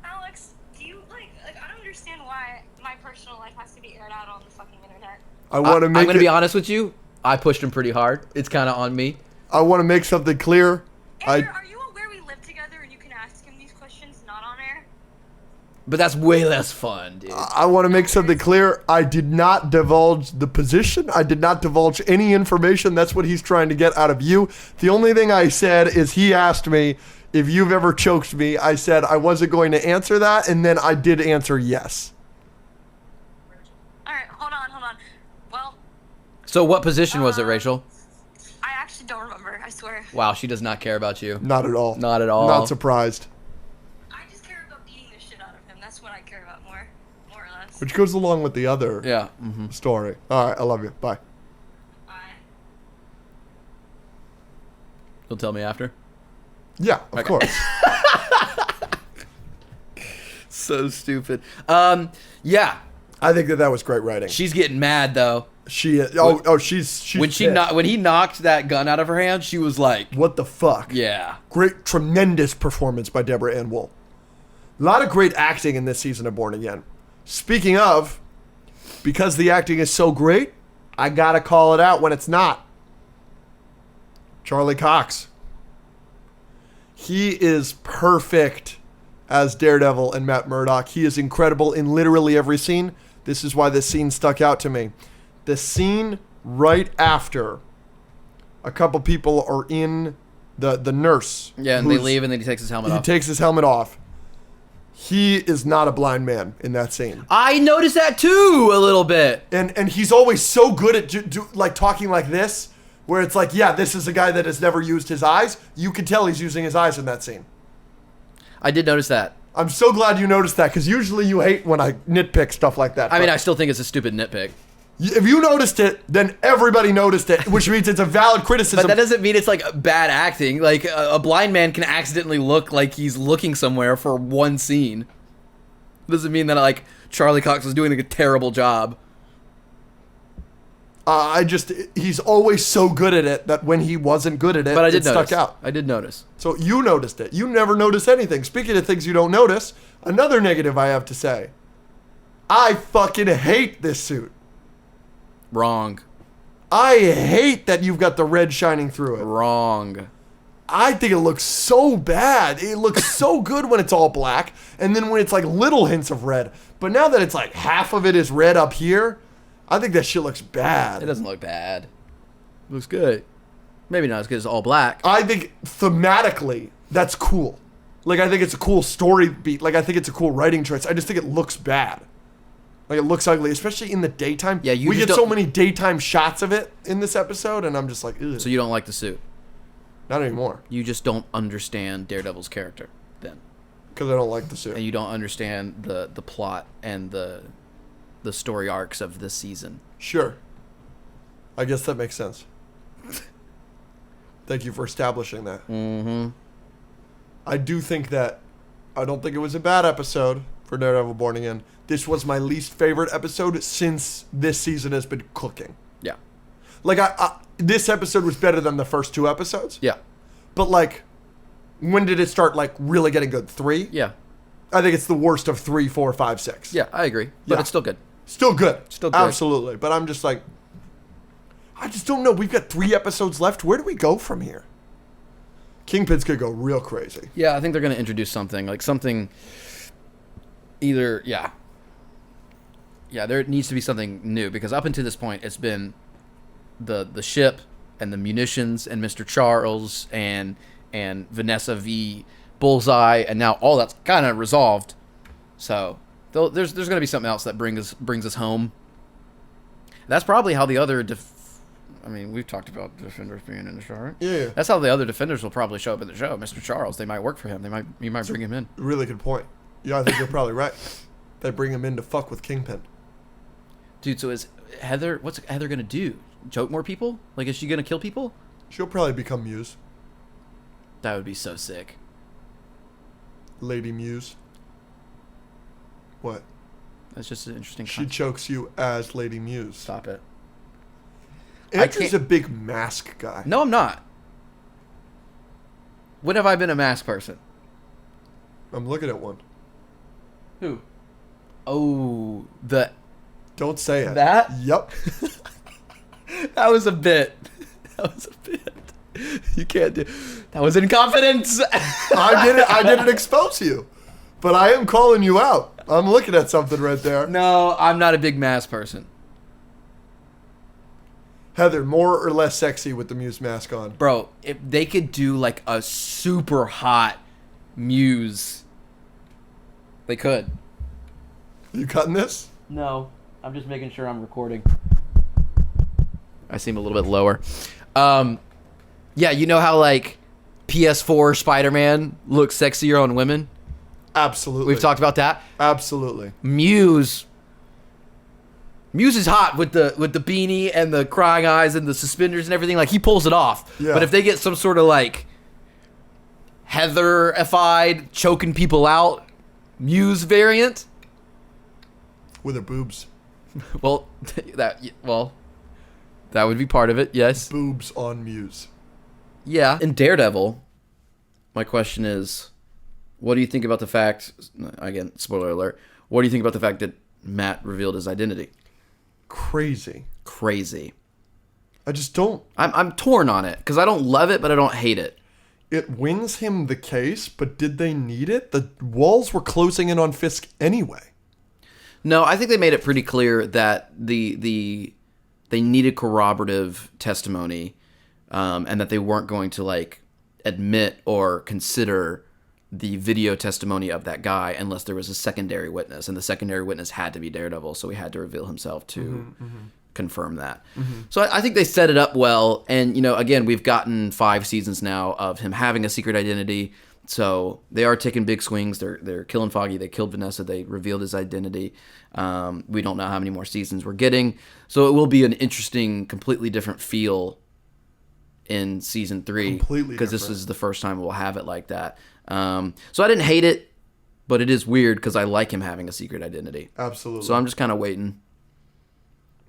Alex, do you like I don't understand why my personal life has to be aired out on the fucking internet.
I want to
I'm
make
going to be honest with you. I pushed him pretty hard. It's kind of on me.
I want to make something clear.
Andrew, are you aware we live together and you can ask him these questions not on air?
But that's way less fun, dude.
I want to make something clear. I did not divulge the position. I did not divulge any information. That's what he's trying to get out of you. The only thing I said is he asked me if you've ever choked me. I said I wasn't going to answer that, and then I did answer yes.
Alright, hold on. Well,
So what position was it, Rachel?
I actually don't remember, I swear.
Wow, she does not care about you.
Not at all.
Not at all.
Not surprised.
I just care about beating the shit out of him. That's what I care about more or less.
Which goes along with the other
Yeah.
story. All right, I love you. Bye.
Bye.
You'll tell me after?
Yeah, of course.
So stupid. Yeah.
I think that was great writing.
She's getting mad though.
She's
When when he knocked that gun out of her hand, she was like,
What the fuck?
yeah.
Great, tremendous performance by Deborah Ann Wool. A lot of great acting in this season of Born Again. Speaking of, because the acting is so great, I gotta call it out when it's not. Charlie Cox. He is perfect as Daredevil and Matt Murdock. He is incredible in literally every scene. This is why this scene stuck out to me. The scene right after a couple people are in the nurse.
Yeah, and they
who's-
leave and then he takes his helmet
He
off.
takes his helmet off. He is not a blind man in that scene.
I noticed that too a little bit.
And he's always so good at like talking like this, where it's like, yeah, this is a guy that has never used his eyes. You can tell he's using his eyes in that scene.
I did notice that.
I'm so glad you noticed that, because usually you hate when I nitpick stuff like that.
I mean,
But
I still think it's a stupid nitpick.
if you noticed it, then everybody noticed it, which means it's a valid criticism.
But that doesn't mean it's like bad acting. Like a blind man can accidentally look like he's looking somewhere for one scene. Doesn't mean that like Charlie Cox was doing a terrible job.
He's always so good at it that when he wasn't good at it,
But I did
it
notice.
stuck out.
I did notice.
So you noticed it. You never notice anything. Speaking of things you don't notice, another negative I have to say. I fucking hate this suit.
Wrong.
I hate that you've got the red shining through it.
Wrong.
I think it looks so bad. It looks so good when it's all black, and then when it's like little hints of red. But now that it's like half of it is red up here, I think that shit looks bad.
It doesn't look bad. It looks good. Maybe not as good as all black.
I think thematically, that's cool. Like, I think it's a cool story beat. Like, I think it's a cool writing choice. I just think it looks bad. Like, it looks ugly, especially in the daytime.
Yeah, you
we
just
get so
don't-
many daytime shots of it in this episode, and I'm just like, ugh.
So you don't like the suit.
Not anymore,
You just don't understand Daredevil's character then.
because I don't like the suit.
And you don't understand the plot and the story arcs of this season.
Sure. I guess that makes sense. Thank you for establishing that.
Mm-hmm.
I do think that I don't think it was a bad episode for Daredevil Born Again. This was my least favorite episode since this season has been cooking.
Yeah.
Like, this episode was better than the first two episodes.
Yeah.
But, like, when did it start, like, really getting good? 3?
Yeah.
I think it's the worst of 3, 4, 5, 6.
Yeah, I agree. But
Yeah.
it's still good.
Still good.
Still good.
Absolutely. But I'm just like, I just don't know. We've got 3 episodes left. Where do we go from here? Kingpin's going to go real crazy.
Yeah, I think they're going to introduce something. Like something either, yeah. Yeah, there needs to be something new. Because up until this point, it's been the ship and the munitions and Mr. Charles and Vanessa v. Bullseye. And now all that's kind of resolved. So there's going to be something else that brings us home. That's probably how the other I mean, we've talked about defenders being in the show, right?
Yeah.
That's how the other defenders will probably show up in the show. Mr. Charles, they might work for him. You might bring him in.
Really good point. Yeah, I think you're probably right. They bring him in to fuck with Kingpin.
Dude, so is Heather, what's Heather going to do? Choke more people? Like, is she going to kill people?
She'll probably become Muse.
That would be so sick.
Lady Muse. What?
That's just an interesting
She
concept.
chokes you as Lady Muse.
Stop it.
Andrew's
can't-
a big mask guy.
No, I'm not. When have I been a mask person?
I'm looking at one.
Who? Oh, the
Don't say it.
That?
Yep.
that was a bit. That was a bit. You can't do. That was in confidence.
I didn't expose you. But I am calling you out. I'm looking at something right there.
No, I'm not a big mask person.
Heather, more or less sexy with the Muse mask on.
Bro, if they could do like a super hot Muse, they could.
You cutting this?
No, I'm just making sure I'm recording. I seem a little bit lower. Yeah, you know how like PS4 Spider-Man looks sexier on women?
Absolutely.
We've talked about that.
Absolutely.
Muse is hot with the beanie and the crying eyes and the suspenders and everything. Like he pulls it off.
Yeah.
But if they get some sort of like Heather-ified choking people out Muse variant,
With her boobs.
well, that would be part of it. Yes.
Boobs on Muse.
Yeah. In Daredevil, my question is, what do you think about the fact? Again, spoiler alert. What do you think about the fact that Matt revealed his identity?
Crazy.
Crazy.
I just don't.
I'm torn on it because I don't love it, but I don't hate it.
It wins him the case, but did they need it? The walls were closing in on Fisk anyway.
No, I think they made it pretty clear that they needed corroborative testimony, and that they weren't going to like admit or consider the video testimony of that guy unless there was a secondary witness, and the secondary witness had to be Daredevil, so he had to reveal himself to confirm that. So I think they set it up well, and again, we've gotten 5 seasons now of him having a secret identity. So they are taking big swings. They're killing Foggy. They killed Vanessa. They revealed his identity. We don't know how many more seasons we're getting. So it will be an interesting, completely different feel in season 3.
Completely
because this
different.
is the first time we'll have it like that. So I didn't hate it, but it is weird because I like him having a secret identity.
Absolutely.
So I'm just kind of waiting.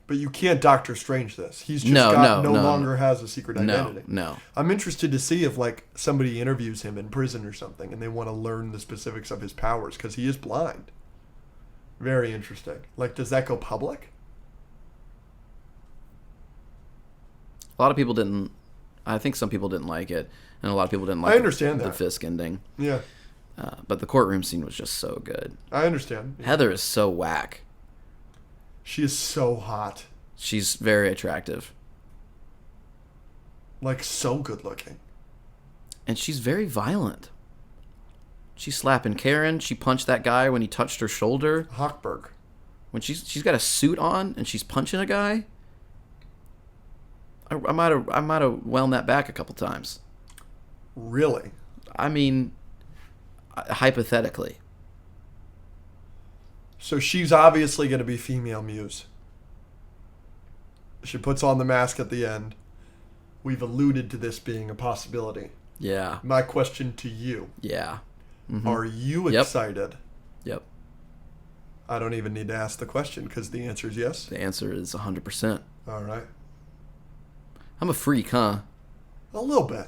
But you can't Doctor Strange this. He's just
No,
no
no.
longer has a secret identity.
No.
I'm interested to see if like somebody interviews him in prison or something and they want to learn the specifics of his powers because he is blind. Very interesting. Like, does that go public?
A lot of people didn't. I think some people didn't like it, and a lot of people didn't like
I understand
the
that.
Fisk ending.
Yeah,
But the courtroom scene was just so good.
I understand.
Heather is so whack.
She is so hot.
She's very attractive.
Like, so good looking.
And she's very violent. She's slapping Karen. She punched that guy when he touched her shoulder.
Hochberg.
When she's got a suit on and she's punching a guy. I might have wound that back a couple times.
Really?
I mean, hypothetically.
So she's obviously going to be female Muse. She puts on the mask at the end. We've alluded to this being a possibility.
Yeah.
My question to you.
Yeah.
Are you
Yep.
excited?
Yep.
I don't even need to ask the question because the answer is yes.
The answer is 100%.
All right.
I'm a freak, huh?
A little bit.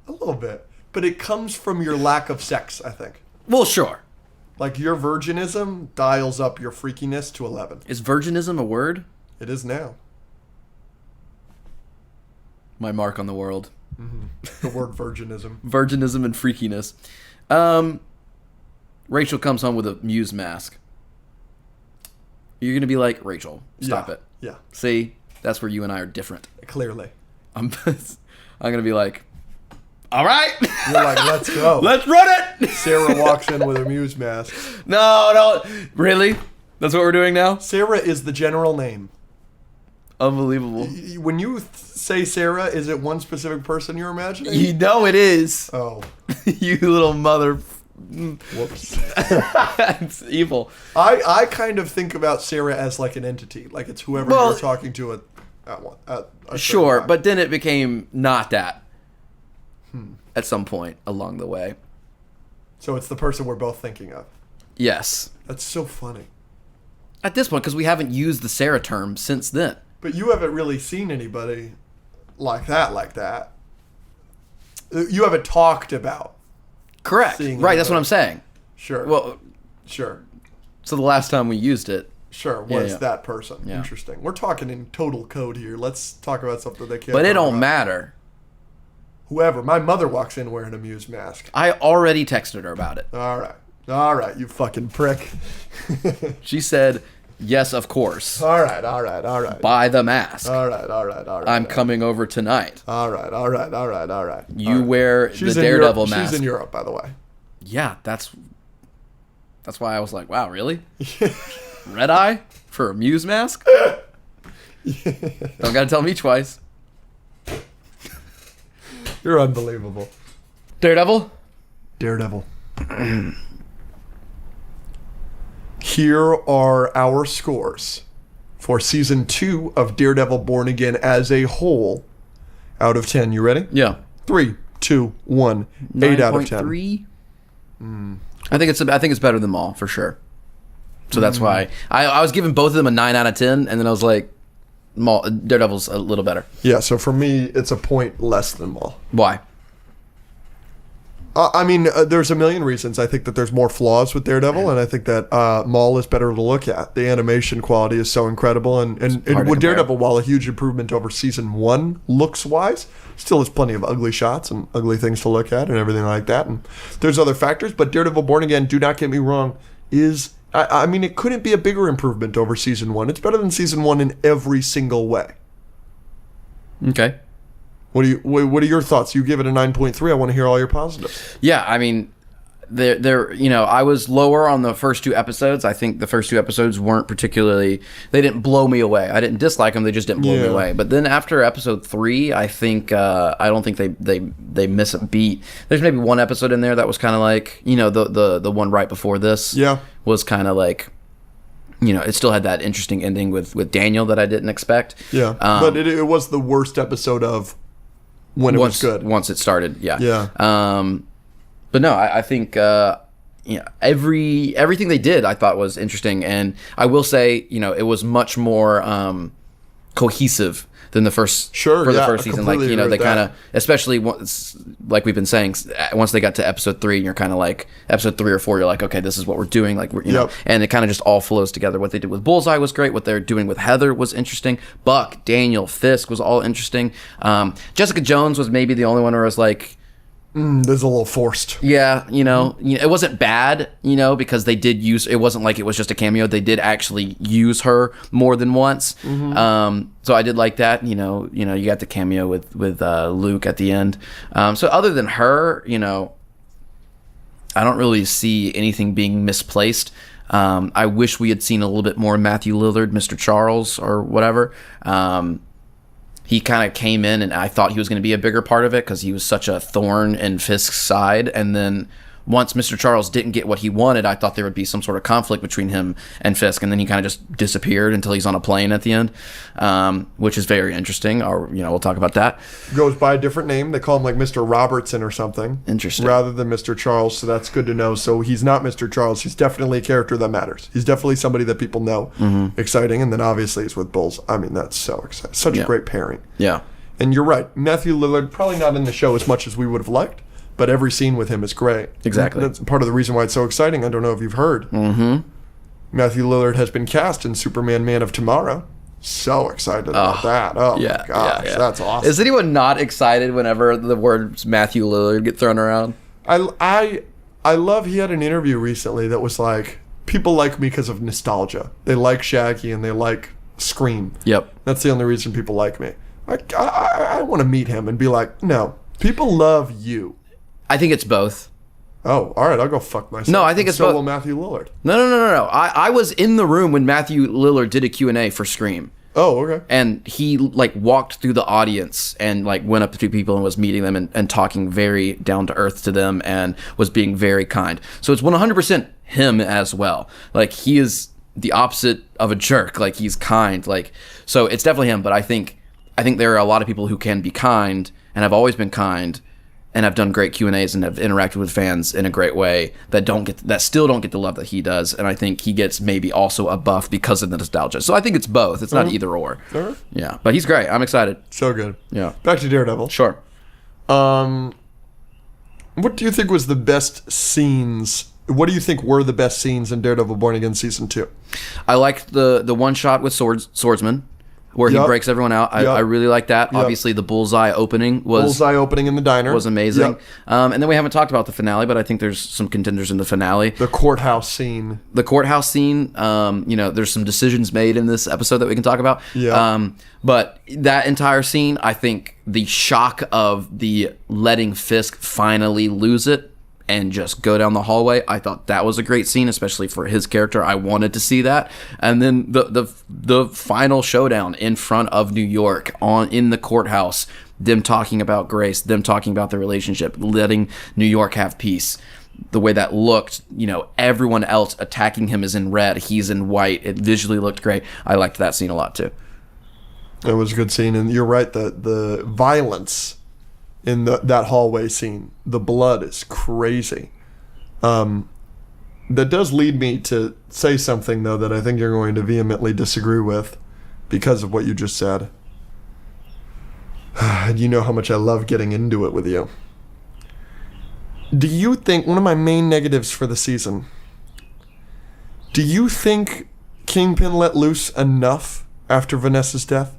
A little bit. But it comes from your lack of sex, I think.
Well, sure.
Like, your virginism dials up your freakiness to 11.
Is virginism a word?
It is now.
My mark on the world.
The word virginism.
Virginism and freakiness. Rachel comes home with a Muse mask. You're going to be like, Rachel, stop
Yeah.
it.
Yeah,
See? That's where you and I are different.
clearly.
I'm going to be like, all right.
You're like, let's go.
Let's run it.
Sarah walks in with her Muse mask.
No. Really? That's what we're doing now?
Sarah is the general name.
Unbelievable.
When you say Sarah, is it one specific person you're imagining?
You know it is.
Oh,
You little mother.
whoops.
It's evil.
I kind of think about Sarah as like an entity. Like it's whoever
Well,
you're talking to at a certain
Sure,
time.
but then it became not that at some point along the way.
So it's the person we're both thinking of.
Yes.
That's so funny.
At this point, because we haven't used the Sarah term since then.
But you haven't really seen anybody like that. You haven't talked about.
Correct.
Seeing
Right, that's
anybody.
what I'm saying.
Sure.
Well,
sure.
so the last time we used it,
Sure. Was
yeah.
that person.
Yeah.
Interesting. We're talking in total code here. Let's talk about something they can't
but it
talk
don't
about.
matter.
Whoever. My mother walks in wearing a Muse mask.
I already texted her about it.
All right, you fucking prick.
She said, yes, of course.
All right.
Buy the mask.
All right.
I'm coming over tonight.
All right.
You wear
She's
the
in
Daredevil
Europe.
mask.
She's in Europe, by the way.
Yeah, that's why I was like, wow, really? Red Eye for a Muse mask? Don't gotta tell me twice.
You're unbelievable.
Daredevil?
Daredevil. Here are our scores for season 2 of Daredevil Born Again as a whole out of 10. You ready?
Yeah.
3, 2, 1. 8 out of 10.
9.3? I think it's better than Maul for sure. So that's why I was giving both of them a 9 out of 10, and then I was like, Daredevil's a little better.
Yeah, so for me, it's a point less than Maul.
Why?
I mean, there's a million reasons. I think that there's more flaws with Daredevil, and I think that Maul is better to look at. The animation quality is so incredible, and
hard to
with
compare.
Daredevil, while a huge improvement over season 1 looks-wise, still has plenty of ugly shots and ugly things to look at and everything like that. And there's other factors, but Daredevil Born Again, do not get me wrong, is... I mean, it couldn't be a bigger improvement over season 1. It's better than season 1 in every single way.
Okay.
What are your thoughts? You give it a 9.3. I want to hear all your positives.
Yeah, I mean,
they're you know, I was lower on the first 2 episodes. I think the first 2 episodes weren't particularly, they didn't blow me away. I didn't dislike them, they just didn't blow me away. But then after episode 3, I think I don't think they miss a beat. There's maybe one episode in there that was kind of like, you know, the one right before this was kind of like, you know, it still had that interesting ending with Daniel that I didn't expect.
Yeah, but it was the worst episode of when it was good.
Once it started, yeah.
Yeah.
But no, I think you know, everything they did I thought was interesting, and I will say, you know, it was much more cohesive than the first first season. Like, you know, they kind of, especially once, like we've been saying, once they got to episode 3, and you're kind of like episode 3 or 4, you're like, okay, this is what we're doing. Like, we're, you know, and it kind of just all flows together. What they did with Bullseye was great. What they're doing with Heather was interesting. Buck, Daniel, Fisk was all interesting. Jessica Jones was maybe the only one where I was like,
there's a little forced.
Yeah, you know, it wasn't bad, you know, because they did use, it wasn't like it was just a cameo. They did actually use her more than once. So I did like that. You know, you got the cameo with Luke at the end. So other than her, you know, I don't really see anything being misplaced. I wish we had seen a little bit more Matthew Lillard, Mr. Charles, or whatever. He kind of came in, and I thought he was going to be a bigger part of it because he was such a thorn in Fisk's side. And then once Mr. Charles didn't get what he wanted, I thought there would be some sort of conflict between him and Fisk. And then he kind of just disappeared until he's on a plane at the end, which is very interesting. Or, you know, we'll talk about that.
Goes by a different name. They call him like Mr. Robertson or something.
Interesting.
Rather than Mr. Charles, so that's good to know. So he's not Mr. Charles. He's definitely a character that matters. He's definitely somebody that people know. Exciting. And then obviously he's with Bulls. I mean, that's so exciting. Such a great pairing.
Yeah.
And you're right. Matthew Lillard, probably not in the show as much as we would have liked, but every scene with him is great.
Exactly.
That's part of the reason why it's so exciting. I don't know if you've heard. Matthew Lillard has been cast in Superman Man of Tomorrow. So excited about that. Oh, my gosh. That's awesome.
Is anyone not excited whenever the words Matthew Lillard get thrown around?
I love, he had an interview recently that was like, people like me because of nostalgia. They like Shaggy and they like Scream.
Yep.
That's the only reason people like me. I want to meet him and be like, no, people love you.
I think it's both.
Oh, all right, I'll go fuck myself.
No, I think it's
so
both.
will Matthew Lillard.
No. I was in the room when Matthew Lillard did a Q&A for Scream.
Oh, okay.
And he like walked through the audience and like went up to people and was meeting them and talking very down to earth to them and was being very kind. So it's 100% him as well. Like, he is the opposite of a jerk. Like, he's kind. Like, so it's definitely him. But I think there are a lot of people who can be kind and have always been kind and have done great Q&As and have interacted with fans in a great way that still don't get the love that he does. And I think he gets maybe also a buff because of the nostalgia. So I think it's both. It's not either or. Yeah, but he's great. I'm excited.
So good.
Yeah.
Back to Daredevil.
Sure.
What do you think was the best scenes? What do you think were the best scenes in Daredevil Born Again Season 2?
I liked the one shot with Swordsman, where he breaks everyone out. I really like that. Obviously, the Bullseye opening
in the diner
was amazing. And then we haven't talked about the finale, but I think there's some contenders in the finale.
The courthouse scene.
You know, there's some decisions made in this episode that we can talk about. But that entire scene, I think the shock of the letting Fisk finally lose it and just go down the hallway, I thought that was a great scene, especially for his character. I wanted to see that. And then the final showdown in front of New York in the courthouse, them talking about Grace, them talking about their relationship, letting New York have peace. The way that looked, you know, everyone else attacking him is in red, he's in white. It visually looked great. I liked that scene a lot too.
It was a good scene, and you're right, the violence in that hallway scene, the blood is crazy. That does lead me to say something, though, that I think you're going to vehemently disagree with because of what you just said. And you know how much I love getting into it with you. Do you think, one of my main negatives for the season, do you think Kingpin let loose enough after Vanessa's death?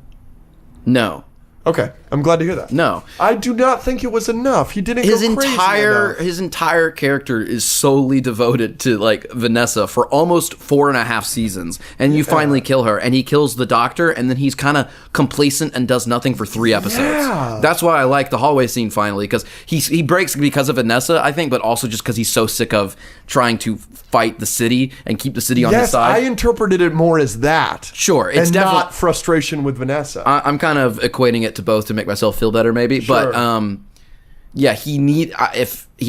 No.
Okay, I'm glad to hear that.
No.
I do not think it was enough. He didn't
his
go crazy
entire
enough.
his entire character is solely devoted to like Vanessa for almost 4.5 seasons, and you finally kill her, and he kills the doctor, and then he's kind of complacent and does nothing for 3 episodes.
Yeah.
That's why I like the hallway scene finally, because he breaks because of Vanessa, I think, but also just because he's so sick of trying to fight the city and keep the city on his
Yes,
side.
I interpreted it more as that.
Sure, it's
and
definitely
not frustration with Vanessa.
I'm kind of equating it to both to make myself feel better, maybe.
Sure.
But yeah,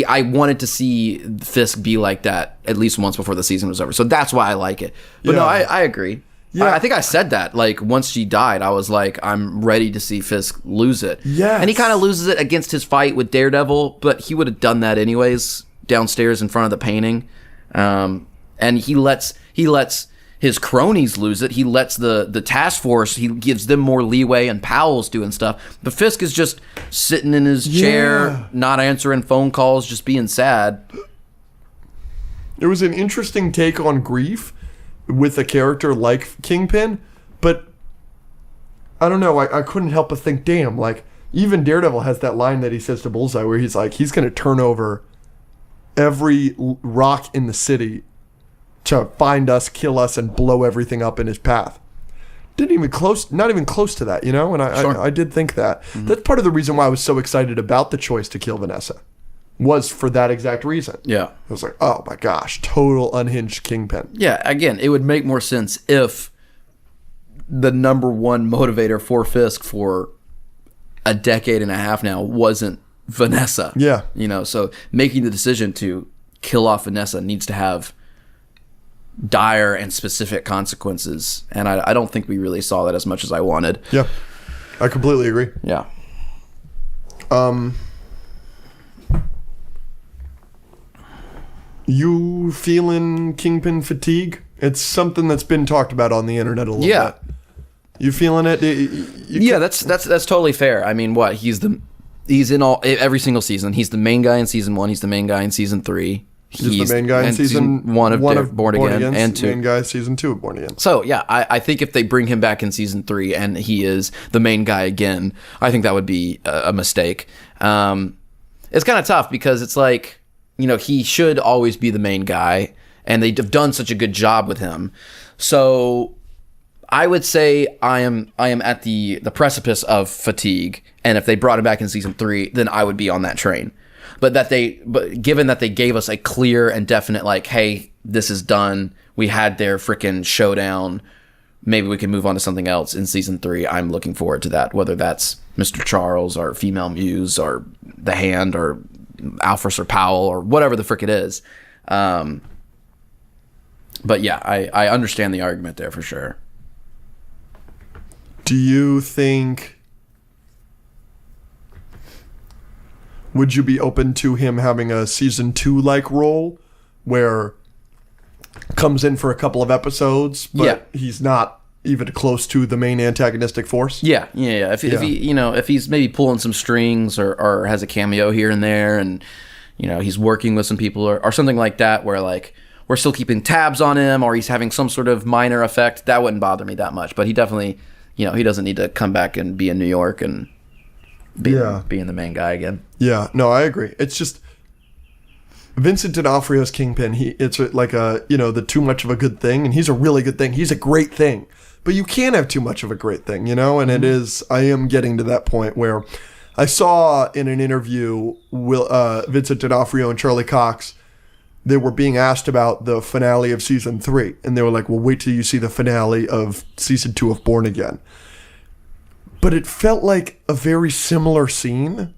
I wanted to see Fisk be like that at least once before the season was over, so that's why I like it. But no,
Yeah.
I agree.
Yeah.
I think I said that like once she died, I was like, I'm ready to see Fisk lose it.
Yes.
And he kind of loses it against his fight with Daredevil, but he would have done that anyways downstairs in front of the painting. And he lets his cronies lose it. He lets the task force, he gives them more leeway, and Powell's doing stuff. But Fisk is just sitting in his chair, not answering phone calls, just being sad.
It was an interesting take on grief with a character like Kingpin, but I don't know, I couldn't help but think, damn, like, even Daredevil has that line that he says to Bullseye where he's like, he's going to turn over every rock in the city to find us, kill us, and blow everything up in his path. Not even close to that, you know? And I did think that. Mm-hmm. That's part of the reason why I was so excited about the choice to kill Vanessa, was for that exact reason.
Yeah.
I was like, oh my gosh, total unhinged Kingpin.
Yeah, again, it would make more sense if the number one motivator for Fisk for a decade and a half now wasn't Vanessa.
Yeah.
You know, so making the decision to kill off Vanessa needs to have dire and specific consequences, and I don't think we really saw that as much as I wanted.
Yeah, I completely agree.
Yeah.
You feeling Kingpin fatigue? It's something that's been talked about on the internet a little bit. You feeling it?
Yeah, that's totally fair. I mean, what he's in every single season. He's the main guy in season 1. He's the main guy in season 3.
He's the main guy in season
1 of Born Again, and 2.
Main guy season 2 of Born Again.
So yeah, I think if they bring him back in season 3 and he is the main guy again, I think that would be a mistake. It's kind of tough because it's like, you know, he should always be the main guy, and they've done such a good job with him. So I would say I am at the precipice of fatigue, and if they brought him back in season 3, then I would be on that train. But given that they gave us a clear and definite, like, hey, this is done, we had their freaking showdown, maybe we can move on to something else in season 3. I'm looking forward to that, whether that's Mr. Charles or Female Muse or The Hand or Alphys or Powell or whatever the frick it is. But yeah, I understand the argument there for sure.
Do you think... Would you be open to him having a season 2-like role where comes in for a couple of episodes, but he's not even close to the main antagonistic force?
Yeah. If he, you know, if he's maybe pulling some strings or has a cameo here and there, and you know he's working with some people or something like that, where like we're still keeping tabs on him, or he's having some sort of minor effect, that wouldn't bother me that much. But he definitely, you know, he doesn't need to come back and be in New York and being the main guy again.
Yeah, no, I agree. It's just Vincent D'Onofrio's Kingpin. It's like the too much of a good thing, and he's a really good thing. He's a great thing, but you can't have too much of a great thing, you know. And it is. I am getting to that point where I saw in an interview Vincent D'Onofrio and Charlie Cox. They were being asked about the finale of season 3, and they were like, "Well, wait till you see the finale of season 2 of Born Again." But it felt like a very similar scene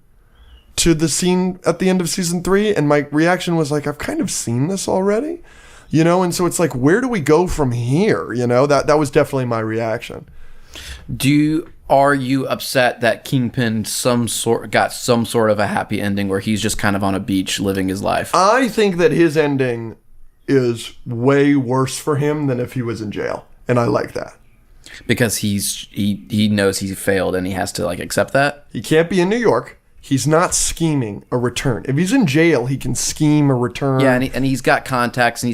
to the scene at the end of season 3, and my reaction was like, I've kind of seen this already, you know. And so it's like, where do we go from here? You know, that was definitely my reaction.
Are you upset that Kingpin got some sort of a happy ending where he's just kind of on a beach living his life?
I think that his ending is way worse for him than if he was in jail, and I like that.
Because he knows he failed and he has to like accept that?
He can't be in New York. He's not scheming a return. If he's in jail, he can scheme a return.
Yeah, and he's got contacts, and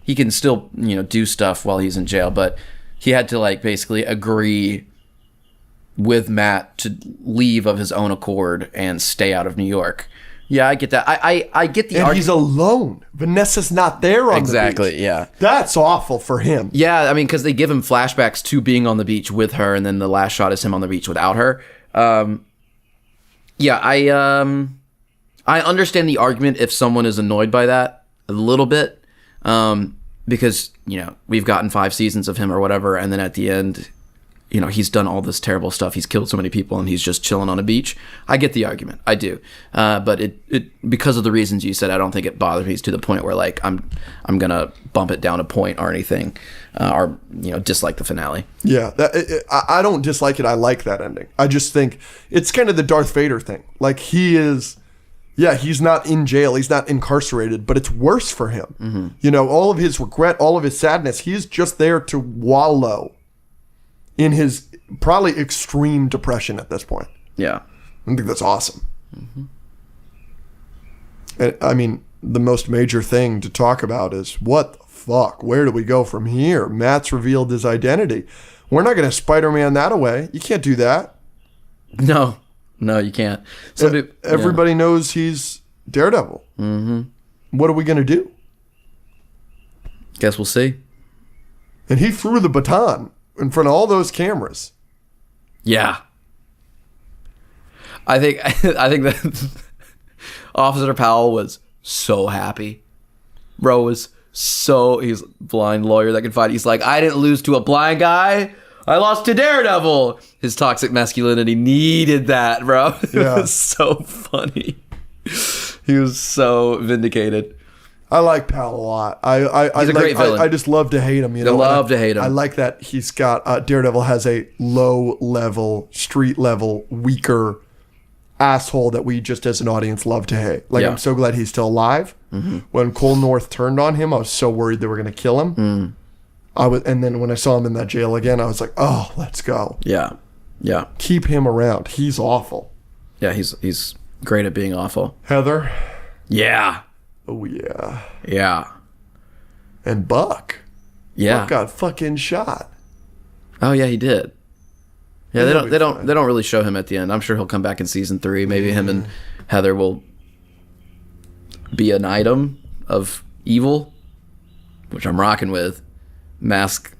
he can still, you know, do stuff while he's in jail. But he had to like basically agree with Matt to leave of his own accord and stay out of New York. Yeah, I get that. I get the
And
argument.
he's alone. Vanessa's not there on
Exactly,
the beach.
yeah.
That's awful for him.
Yeah, I mean, because they give him flashbacks to being on the beach with her, and then the last shot is him on the beach without her. Yeah, I understand the argument if someone is annoyed by that a little bit, because, you know, we've gotten 5 seasons of him or whatever, and then at the end, you know, he's done all this terrible stuff. He's killed so many people, and he's just chilling on a beach. I get the argument. I do. But it because of the reasons you said, I don't think it bothers me to the point where, like, I'm going to bump it down a point or anything, or, you know, dislike the finale.
Yeah, I don't dislike it. I like that ending. I just think it's kind of the Darth Vader thing. Like, he is... Yeah, he's not in jail. He's not incarcerated, but it's worse for him. Mm-hmm. You know, all of his regret, all of his sadness, he's just there to wallow in his probably extreme depression at this point.
Yeah.
I think that's awesome. And, I mean, the most major thing to talk about is what the fuck? Where do we go from here? Matt's revealed his identity. We're not going to Spider-Man that away. You can't do that.
No, you can't.
Everybody knows he's Daredevil. Mm-hmm. What are we going to do?
Guess we'll see.
And he threw the baton in front of all those cameras.
Yeah. I think that Officer Powell was so happy. Bro was he's a blind lawyer that can fight. He's like, I didn't lose to a blind guy. I lost to Daredevil. His toxic masculinity needed that, bro.
Yeah.
It was so funny. He was so vindicated.
I like Powell a lot. He's
a great villain.
I just love to hate him. You know,
love to hate him.
I like that he's got Daredevil has a low level, street level, weaker asshole that we just as an audience love to hate. Like,
Yeah.
I'm so glad he's still alive. Mm-hmm. When Cole North turned on him, I was so worried they were going to kill him.
Mm.
And then when I saw him in that jail again, I was like, oh, let's go.
Yeah.
Keep him around. He's awful.
Yeah, he's great at being awful.
Heather.
Yeah.
Oh yeah.
Yeah.
And Buck.
Yeah.
Buck got fucking shot.
Oh yeah, he did. Yeah,
He'll be
they don't
fine.
they don't really show him at the end. I'm sure he'll come back in season 3. Maybe him and Heather will be an item of evil, which I'm rocking with. Mask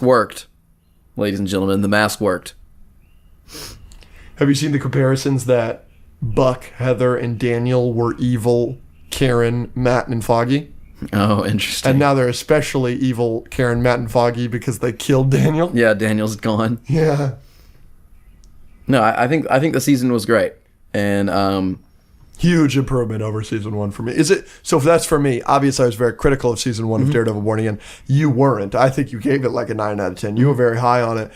worked, ladies and gentlemen. The mask worked.
Have you seen the comparisons that Buck, Heather, and Daniel were evil Karen, Matt, and Foggy?
Oh, interesting.
And now they're especially evil Karen, Matt, and Foggy because they killed Daniel?
Yeah, Daniel's gone.
Yeah.
No, I think the season was great, and
Huge improvement over season 1 for me. Is it? So if that's for me, obviously I was very critical of season 1 of Daredevil Born Again. You weren't. I think you gave it like a 9 out of 10. You were very high on it.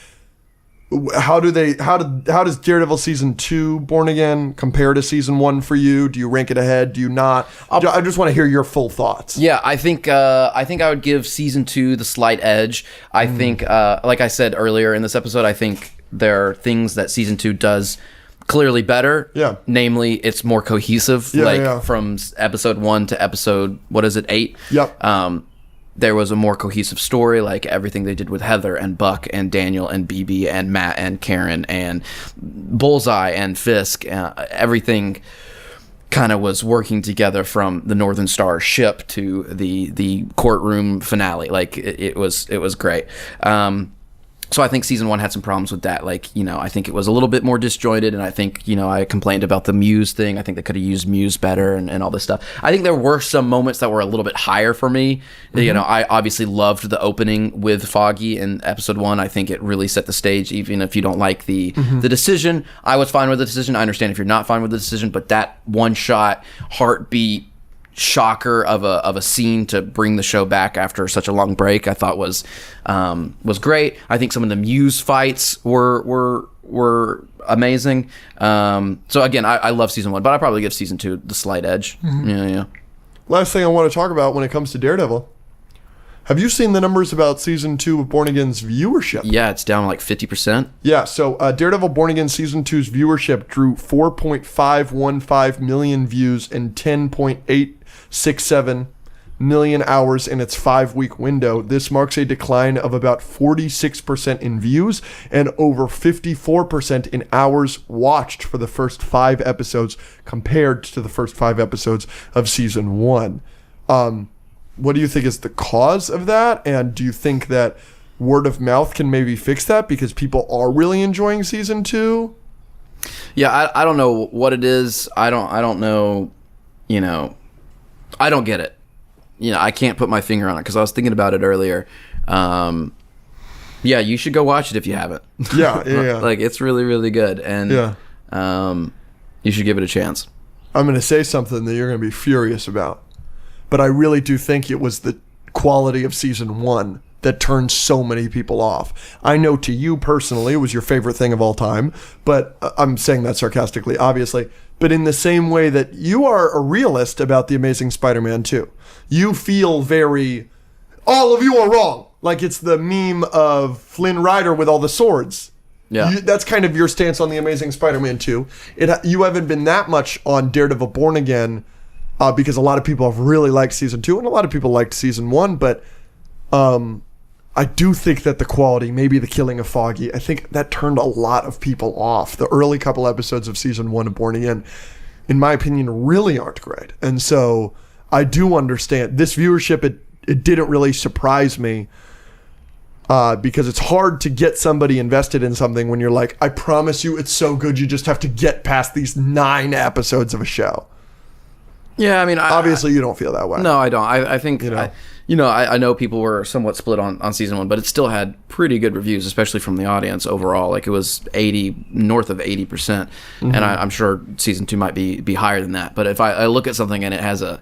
How does Daredevil season 2 Born Again compare to season 1 for you? Do you rank it ahead? Do you not? I just want to hear your full thoughts.
yeah, I think I would give season 2 the slight edge. I think, like I said earlier in this episode, I think there are things that season 2 does clearly better.
Yeah.
Namely, it's more cohesive.
Yeah.
From episode 1 to episode 8.
Yep.
There was a more cohesive story, like everything they did with Heather and Buck and Daniel and BB and Matt and Karen and Bullseye and Fisk. Everything kind of was working together from the Northern Star ship to the courtroom finale. Like it was great. So I think season 1 had some problems with that. Like, you know, I think it was a little bit more disjointed, and I think, you know, I complained about the Muse thing. I think they could have used Muse better and all this stuff. I think there were some moments that were a little bit higher for me. Mm-hmm. You know, I obviously loved the opening with Foggy in episode 1. I think it really set the stage, even if you don't like the decision. I was fine with the decision. I understand if you're not fine with the decision, but that one shot, heartbeat, shocker of a scene to bring the show back after such a long break, I thought was great. I think some of the Muse fights were amazing. So again, I love season 1, but I probably give season 2 the slight edge. Mm-hmm. Yeah.
Last thing I want to talk about when it comes to Daredevil. Have you seen the numbers about season 2 of Born Again's viewership?
Yeah, it's down like 50%.
Yeah, so Daredevil Born Again season 2's viewership drew 4.515 million views and 10.867 million hours in its 5-week window. This marks a decline of about 46% in views and over 54% in hours watched for the first 5 episodes compared to the first 5 episodes of season 1. What do you think is the cause of that? And do you think that word of mouth can maybe fix that because people are really enjoying season 2?
Yeah, I don't know what it is. I don't know, I don't get it. I can't put my finger on it because I was thinking about it earlier. Yeah, you should go watch it if you haven't.
Yeah.
Like, it's really, really good. And you should give it a chance.
I'm going to say something that you're going to be furious about. But I really do think it was the quality of season 1 that turned so many people off. I know to you personally, it was your favorite thing of all time, but I'm saying that sarcastically, obviously. But in the same way that you are a realist about The Amazing Spider-Man 2, you feel very, all of you are wrong. Like it's the meme of Flynn Rider with all the swords.
Yeah.
That's kind of your stance on The Amazing Spider-Man 2. You haven't been that much on Daredevil Born Again because a lot of people have really liked season 2 and a lot of people liked season 1, but I do think that the quality, maybe the killing of Foggy, I think that turned a lot of people off. The early couple episodes of season 1 of Born Again, in my opinion, really aren't great. And so I do understand this viewership. It didn't really surprise me because it's hard to get somebody invested in something when you're like, I promise you it's so good. You just have to get past these 9 episodes of a show.
Yeah, I mean,
obviously you don't feel that way.
No, I don't. I think, I know people were somewhat split on season 1, but it still had pretty good reviews, especially from the audience overall. Like it was north of 80%. Mm-hmm. And I'm sure season 2 might be higher than that. But if I look at something and it has a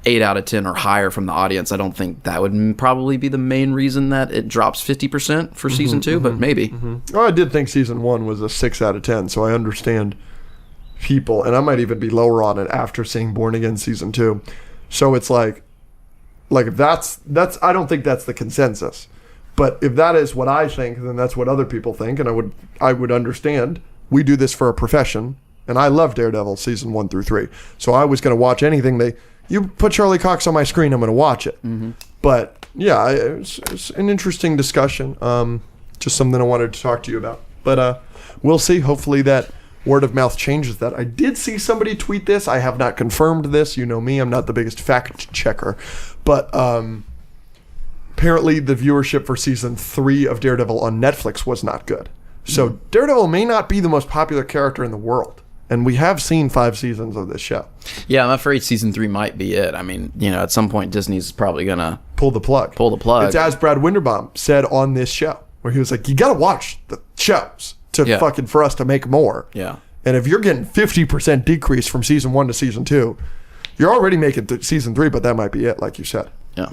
8 out of 10 or higher from the audience, I don't think that would probably be the main reason that it drops 50% for season 2, but maybe.
Mm-hmm. Oh, I did think season 1 was a 6 out of 10, so I understand people, and I might even be lower on it after seeing Born Again season 2. So it's like if that's I don't think that's the consensus. But if that is what I think, then that's what other people think, and I would understand. We do this for a profession, and I love Daredevil season 1 through 3. So I was going to watch anything you put Charlie Cox on my screen, I'm going to watch it. Mm-hmm. But yeah, it's an interesting discussion. Just something I wanted to talk to you about. But we'll see. Hopefully that word of mouth changes that. I did see somebody tweet this. I have not confirmed this. You know me, I'm not the biggest fact checker. But apparently the viewership for season 3 of Daredevil on Netflix was not good. So Daredevil may not be the most popular character in the world. And we have seen 5 seasons of this show.
Yeah, I'm afraid season 3 might be it. I mean, at some point Disney's probably going to
pull the plug. It's as Brad Winderbaum said on this show, where he was like, you got to watch the shows for us to make more.
Yeah.
And if you're getting 50% decrease from season 1 to season 2, you're already making season 3, but that might be it, like you said.
Yeah.